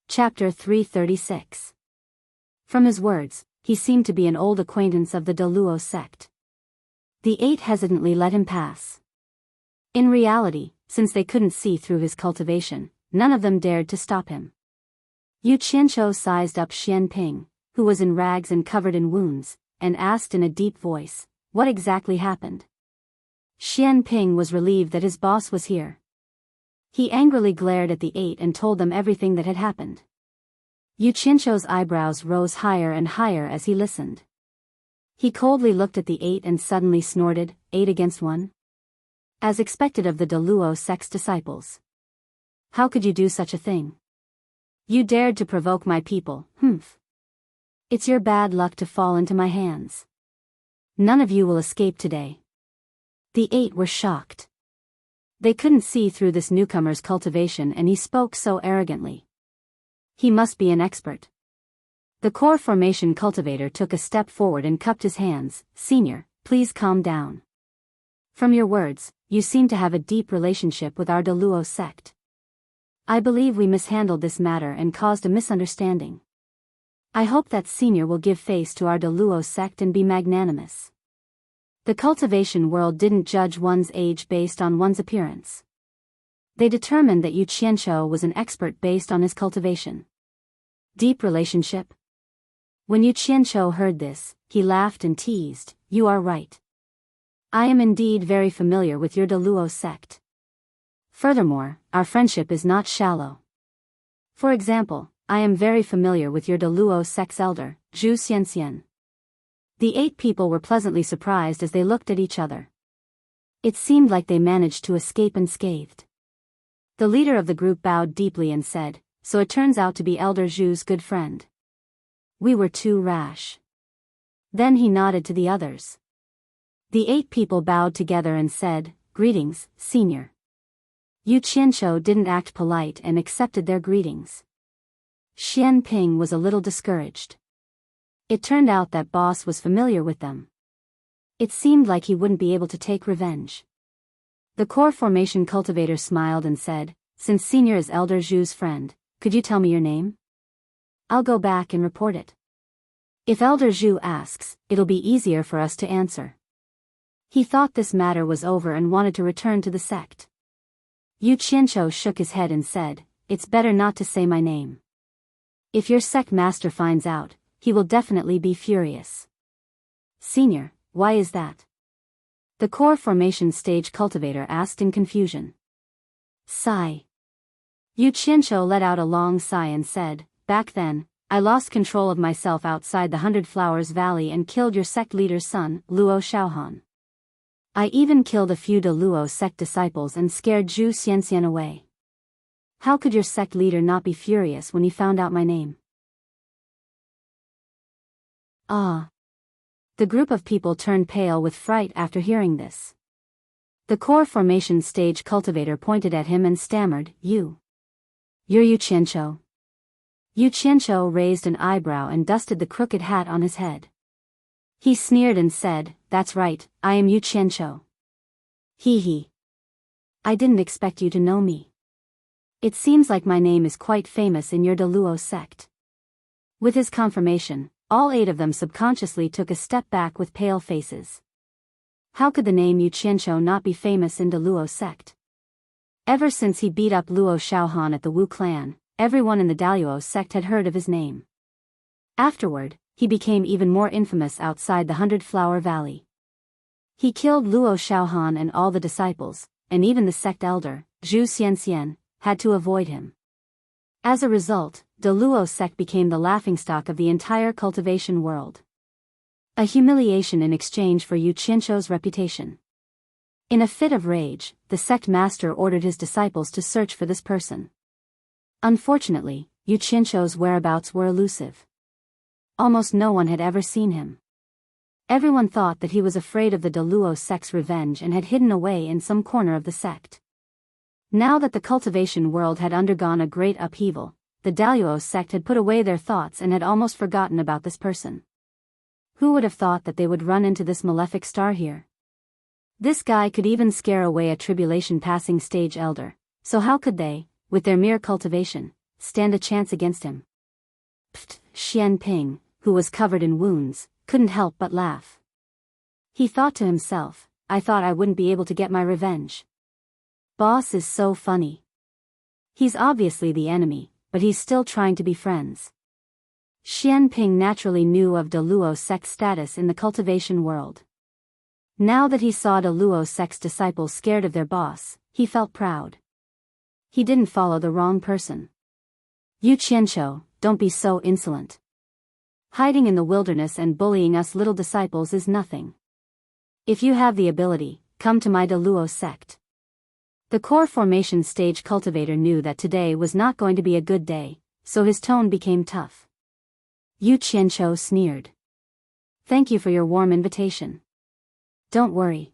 Chapter 336. From his words, he seemed to be an old acquaintance of the Deluo sect. The 8 hesitantly let him pass. In reality, since they couldn't see through his cultivation, none of them dared to stop him. Yu Qianzhou sized up Xian Ping, who was in rags and covered in wounds, and asked in a deep voice, "What exactly happened?" Xian Ping was relieved that his boss was here. He angrily glared at the 8 and told them everything that had happened. Yu Qianzhou's eyebrows rose higher and higher as he listened. He coldly looked at the 8 and suddenly snorted, 8 against 1? As expected of the Deluo sect's disciples. How could you do such a thing? You dared to provoke my people, humph. It's your bad luck to fall into my hands. None of you will escape today. The 8 were shocked. They couldn't see through this newcomer's cultivation and he spoke so arrogantly. He must be an expert. The core formation cultivator took a step forward and cupped his hands. "Senior, please calm down. From your words, you seem to have a deep relationship with our Deluo sect. I believe we mishandled this matter and caused a misunderstanding. I hope that Senior will give face to our Deluo sect and be magnanimous." The cultivation world didn't judge one's age based on one's appearance. They determined that Yu Qianzhou was an expert based on his cultivation. Deep relationship? When Yu Qianzhou heard this, he laughed and teased, "You are right. I am indeed very familiar with your Deluo sect. Furthermore, our friendship is not shallow. For example, I am very familiar with your Deluo sect's elder, Zhu Xianxian." The 8 people were pleasantly surprised as they looked at each other. It seemed like they managed to escape unscathed. The leader of the group bowed deeply and said, "So it turns out to be Elder Zhu's good friend. We were too rash." Then he nodded to the others. The 8 people bowed together and said, "Greetings, Senior." Yu Qianzhou didn't act polite and accepted their greetings. Xian Ping was a little discouraged. It turned out that boss was familiar with them. It seemed like he wouldn't be able to take revenge. The core formation cultivator smiled and said, "Since Senior is Elder Zhu's friend, could you tell me your name? I'll go back and report it. If Elder Zhu asks, it'll be easier for us to answer." He thought this matter was over and wanted to return to the sect. Yu Qianqiu shook his head and said, "It's better not to say my name. If your sect master finds out, he will definitely be furious." "Senior, why is that?" the core formation stage cultivator asked in confusion. Sigh. Yu Qianqiu let out a long sigh and said, "Back then, I lost control of myself outside the 100 Flowers Valley and killed your sect leader's son, Luo Xiaohan. I even killed a few De Luo sect disciples and scared Zhu Xianxian away. How could your sect leader not be furious when he found out my name?" Ah. The group of people turned pale with fright after hearing this. The core formation stage cultivator pointed at him and stammered, You're Yu Qianqiu." Yu Qianqiu raised an eyebrow and dusted the crooked hat on his head. He sneered and said, "That's right, I am Yu Qianqiu. Hee. I didn't expect you to know me. It seems like my name is quite famous in your De Luo sect." With his confirmation, all 8 of them subconsciously took a step back with pale faces. How could the name Yu Qianqiu not be famous in De Luo sect? Ever since he beat up Luo Xiaohan at the Wu clan, everyone in the Daluo sect had heard of his name. Afterward, he became even more infamous outside the 100 Flower Valley. He killed Luo Xiaohan and all the disciples, and even the sect elder, Zhu Xianxian, had to avoid him. As a result, De Luo sect became the laughingstock of the entire cultivation world. A humiliation in exchange for Yu Qianqiu's reputation. In a fit of rage, the sect master ordered his disciples to search for this person. Unfortunately, Yu Qianqiu's whereabouts were elusive. Almost no one had ever seen him. Everyone thought that he was afraid of the De Luo sect's revenge and had hidden away in some corner of the sect. Now that the cultivation world had undergone a great upheaval, the Daluo sect had put away their thoughts and had almost forgotten about this person. Who would have thought that they would run into this malefic star here? This guy could even scare away a tribulation-passing stage elder, so how could they, with their mere cultivation, stand a chance against him? Pfft, Xian Ping, who was covered in wounds, couldn't help but laugh. He thought to himself, "I thought I wouldn't be able to get my revenge. Boss is so funny. He's obviously the enemy, but he's still trying to be friends." Xian Ping naturally knew of De Luo sect's status in the cultivation world. Now that he saw De Luo sect's disciples scared of their boss, he felt proud. He didn't follow the wrong person. "Yu Qianqiu, don't be so insolent. Hiding in the wilderness and bullying us little disciples is nothing. If you have the ability, come to my De Luo sect." The core formation stage cultivator knew that today was not going to be a good day, so his tone became tough. Yu Qianqiu sneered. "Thank you for your warm invitation. Don't worry.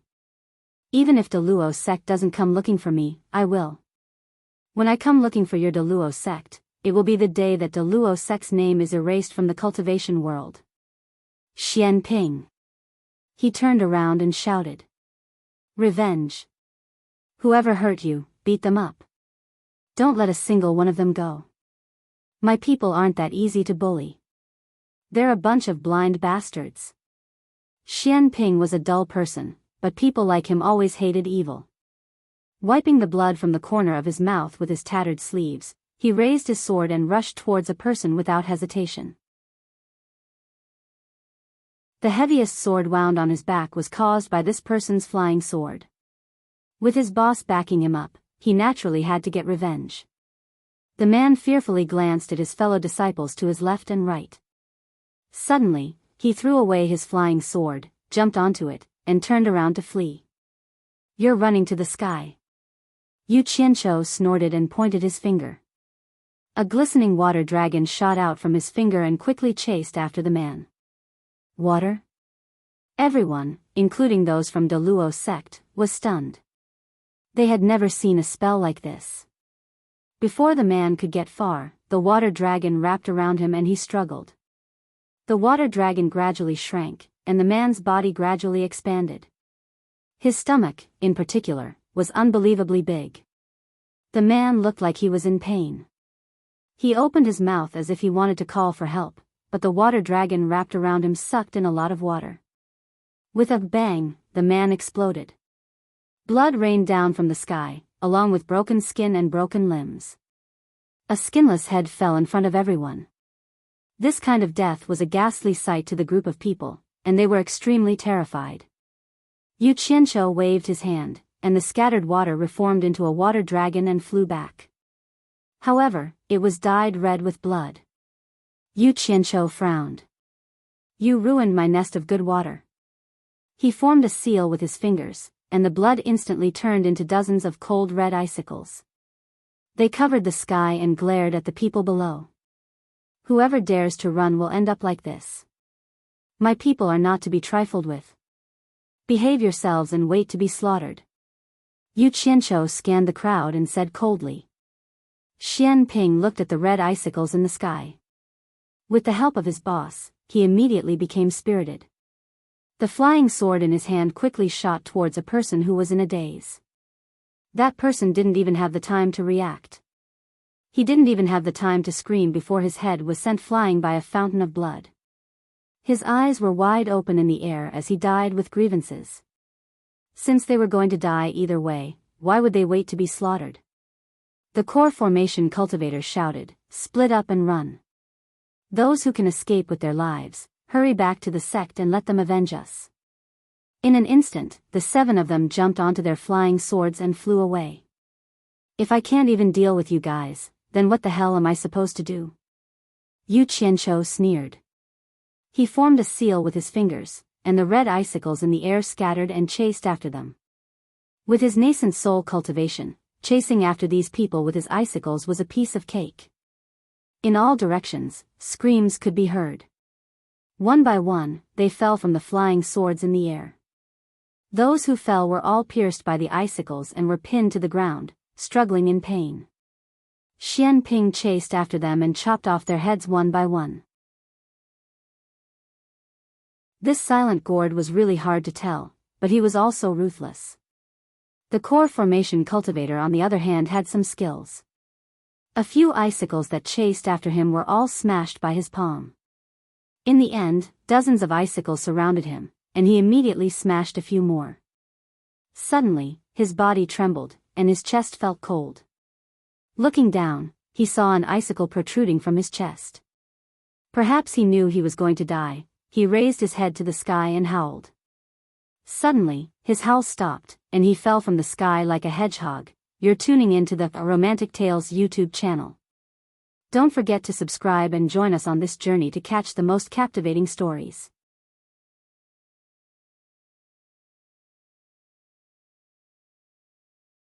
Even if De Luo sect doesn't come looking for me, I will. When I come looking for your De Luo sect, it will be the day that De Luo sect's name is erased from the cultivation world." Xian Ping. He turned around and shouted. "Revenge. Whoever hurt you, beat them up. Don't let a single one of them go. My people aren't that easy to bully. They're a bunch of blind bastards." Xian Ping was a dull person, but people like him always hated evil. Wiping the blood from the corner of his mouth with his tattered sleeves, he raised his sword and rushed towards a person without hesitation. The heaviest sword wound on his back was caused by this person's flying sword. With his boss backing him up, he naturally had to get revenge. The man fearfully glanced at his fellow disciples to his left and right. Suddenly, he threw away his flying sword, jumped onto it, and turned around to flee. "You're running to the sky." Yu Qianqiu snorted and pointed his finger. A glistening water dragon shot out from his finger and quickly chased after the man. Water? Everyone, including those from De Luo sect, was stunned. They had never seen a spell like this. Before the man could get far, the water dragon wrapped around him and he struggled. The water dragon gradually shrank, and the man's body gradually expanded. His stomach, in particular, was unbelievably big. The man looked like he was in pain. He opened his mouth as if he wanted to call for help, but the water dragon wrapped around him sucked in a lot of water. With a bang, the man exploded. Blood rained down from the sky, along with broken skin and broken limbs. A skinless head fell in front of everyone. This kind of death was a ghastly sight to the group of people, and they were extremely terrified. Yu Qianqiu waved his hand, and the scattered water reformed into a water dragon and flew back. However, it was dyed red with blood. Yu Qianqiu frowned. "You ruined my nest of good water." He formed a seal with his fingers, and the blood instantly turned into dozens of cold red icicles. They covered the sky and glared at the people below. "Whoever dares to run will end up like this. My people are not to be trifled with. Behave yourselves and wait to be slaughtered." Yu Qianqiu scanned the crowd and said coldly. Xian Ping looked at the red icicles in the sky. With the help of his boss, he immediately became spirited. The flying sword in his hand quickly shot towards a person who was in a daze. That person didn't even have the time to react. He didn't even have the time to scream before his head was sent flying by a fountain of blood. His eyes were wide open in the air as he died with grievances. Since they were going to die either way, why would they wait to be slaughtered? The core formation cultivators shouted, "Split up and run. Those who can escape with their lives, hurry back to the sect and let them avenge us." In an instant, the 7 of them jumped onto their flying swords and flew away. "If I can't even deal with you guys, then what the hell am I supposed to do?" Yu Qianqiu sneered. He formed a seal with his fingers, and the red icicles in the air scattered and chased after them. With his nascent soul cultivation, chasing after these people with his icicles was a piece of cake. In all directions, screams could be heard. One by one, they fell from the flying swords in the air. Those who fell were all pierced by the icicles and were pinned to the ground, struggling in pain. Xian Ping chased after them and chopped off their heads one by one. This silent gourd was really hard to tell, but he was also ruthless. The core formation cultivator on the other hand had some skills. A few icicles that chased after him were all smashed by his palm. In the end, dozens of icicles surrounded him, and he immediately smashed a few more. Suddenly, his body trembled, and his chest felt cold. Looking down, he saw an icicle protruding from his chest. Perhaps he knew he was going to die. He raised his head to the sky and howled. Suddenly, his howl stopped, and he fell from the sky like a hedgehog. You're tuning into the Romantic Tales YouTube channel. Don't forget to subscribe and join us on this journey to catch the most captivating stories.